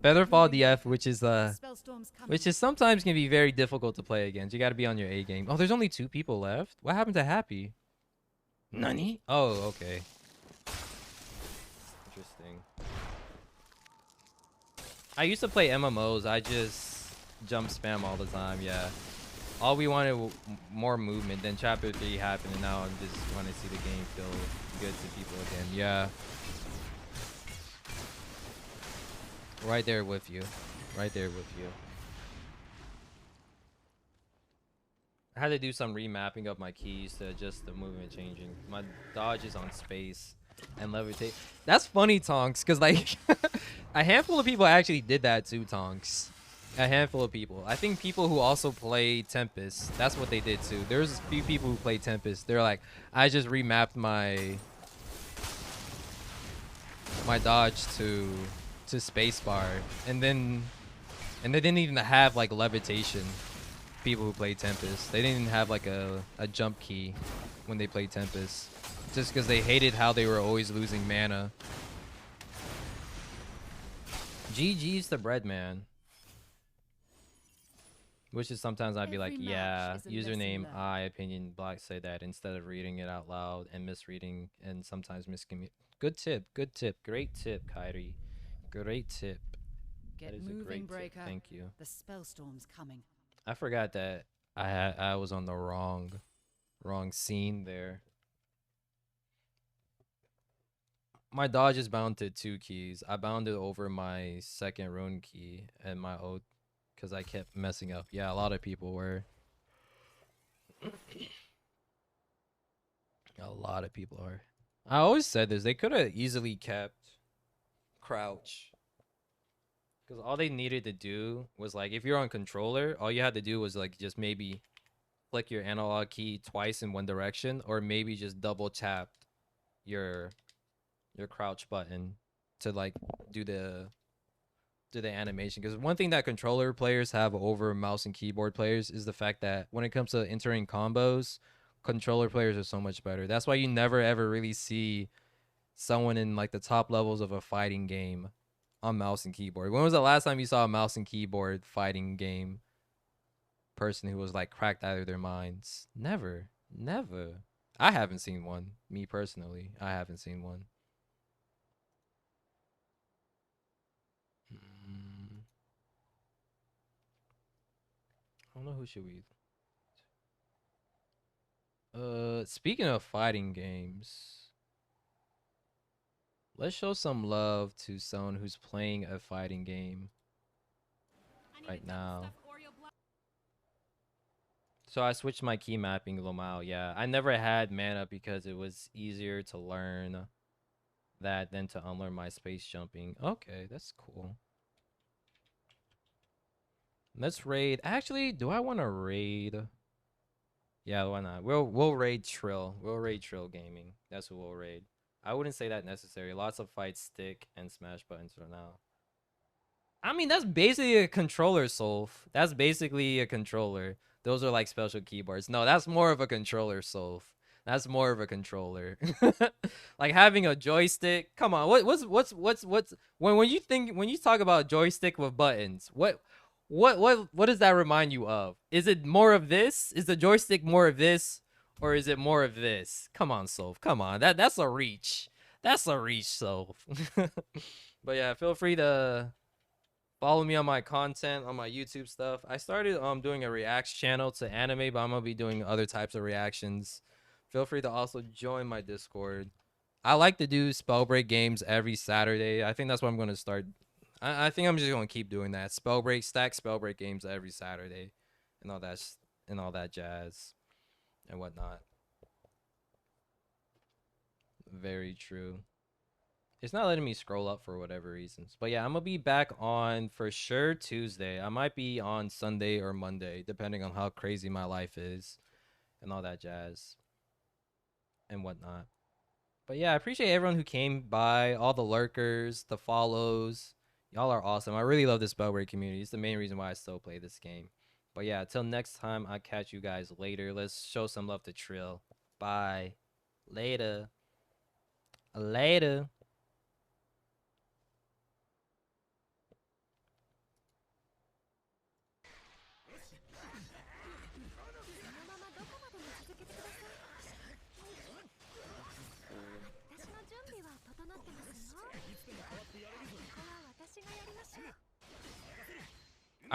Featherfall Moving DF, breaker. which is The spellstorm's coming. which is sometimes can be very difficult to play against. You got to be on your A game. Oh, there's only 2 people left. What happened to Happy? Nani? Oh, okay. Interesting. I used to play MMOs. I just jump spam all the time. Yeah. All we wanted more movement. Then Chapter 3 happened, and now I just want to see the game feel good to people again. Yeah. Right there with you. Right there with you. I had to do some remapping of my keys to adjust the movement changing. My dodge is on space and levitate. That's funny, Tonks, because like a handful of people actually did that too, Tonks. A handful of people. I think people who also play Tempest, that's what they did too. There's a few people who play Tempest. They're like, I just remapped my dodge to spacebar, and they didn't even have like levitation. People who play Tempest, they didn't even have like a jump key when they played Tempest, just because they hated how they were always losing mana. GG's the bread man. Which is sometimes I'd be like, Every yeah, match is a lesson username learned. I opinion black say that instead of reading it out loud and misreading and sometimes miscommunicating. Good tip, great tip, Kyrie. Great tip. Get That is a moving, great tip. breaker. Thank you. The spellstorm's coming. I forgot that I was on the wrong scene there. My dodge is bound to 2 keys. I bounded over my second rune key and my oath because I kept messing up. Yeah, a lot of people were. A lot of people are. I always said this. They could have easily kept crouch. Because all they needed to do was like, if you're on controller, all you had to do was like just maybe flick your analog key twice in one direction, or maybe just double tap your crouch button to like do the animation. Because one thing that controller players have over mouse and keyboard players is the fact that when it comes to entering combos, controller players are so much better. That's why you never ever really see someone in like the top levels of a fighting game on mouse and keyboard. When was the last time you saw a mouse and keyboard fighting game person who was like cracked out of their minds? Never. I haven't seen one. Me personally, I haven't seen one. I don't know, who should we speaking of fighting games, let's show some love to someone who's playing a fighting game right now. So I switched my key mapping Lomao. Yeah, I never had mana because it was easier to learn that than to unlearn my space jumping. Okay, that's cool. Let's raid. Actually, do I want to raid? Yeah, why not? We'll raid Trill. We'll raid Trill Gaming. That's what we'll raid. I wouldn't say that necessary. Lots of fights stick and smash buttons for now. I mean, that's basically a controller, Solf. That's basically a controller. Those are like special keyboards. No, that's more of a controller, Solf. That's more of a controller. Like having a joystick. Come on, what's when you talk about joystick with buttons, what does that remind you of? Is it more of this? Is the joystick more of this? Or is it more of this? Come on, Solf. Come on. That's a reach. That's a reach, Solf. But yeah, feel free to follow me on my content, on my YouTube stuff. I started doing a reacts channel to anime, but I'm gonna be doing other types of reactions. Feel free to also join my Discord. I like to do Spellbreak games every Saturday. I think that's what I'm gonna start. I think I'm just gonna keep doing that. Stack Spellbreak games every Saturday, and all that jazz and whatnot. Very true. It's not letting me scroll up for whatever reasons. But yeah, I'm going to be back on for sure Tuesday. I might be on Sunday or Monday, depending on how crazy my life is and all that jazz and whatnot. But yeah, I appreciate everyone who came by, all the lurkers, the follows. Y'all are awesome. I really love this Spellbreak community. It's the main reason why I still play this game. But yeah, till next time, I'll catch you guys later. Let's show some love to Trill. Bye. Later. Later.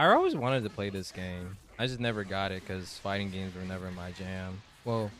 I always wanted to play this game. I just never got it because fighting games were never my jam. Well,